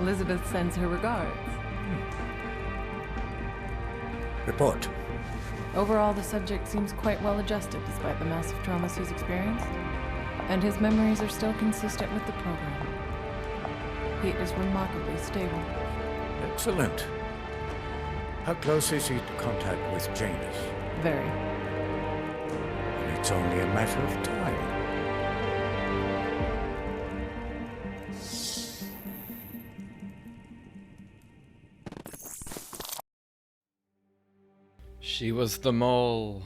Speaker 10: Elizabeth sends her regards.
Speaker 9: Report.
Speaker 10: Overall, the subject seems quite well adjusted despite the massive traumas he's experienced, and his memories are still consistent with the program. He is remarkably stable.
Speaker 9: Excellent. How close is he to contact with Janus?
Speaker 10: Very.
Speaker 9: And it's only a matter of time.
Speaker 1: She was the mole.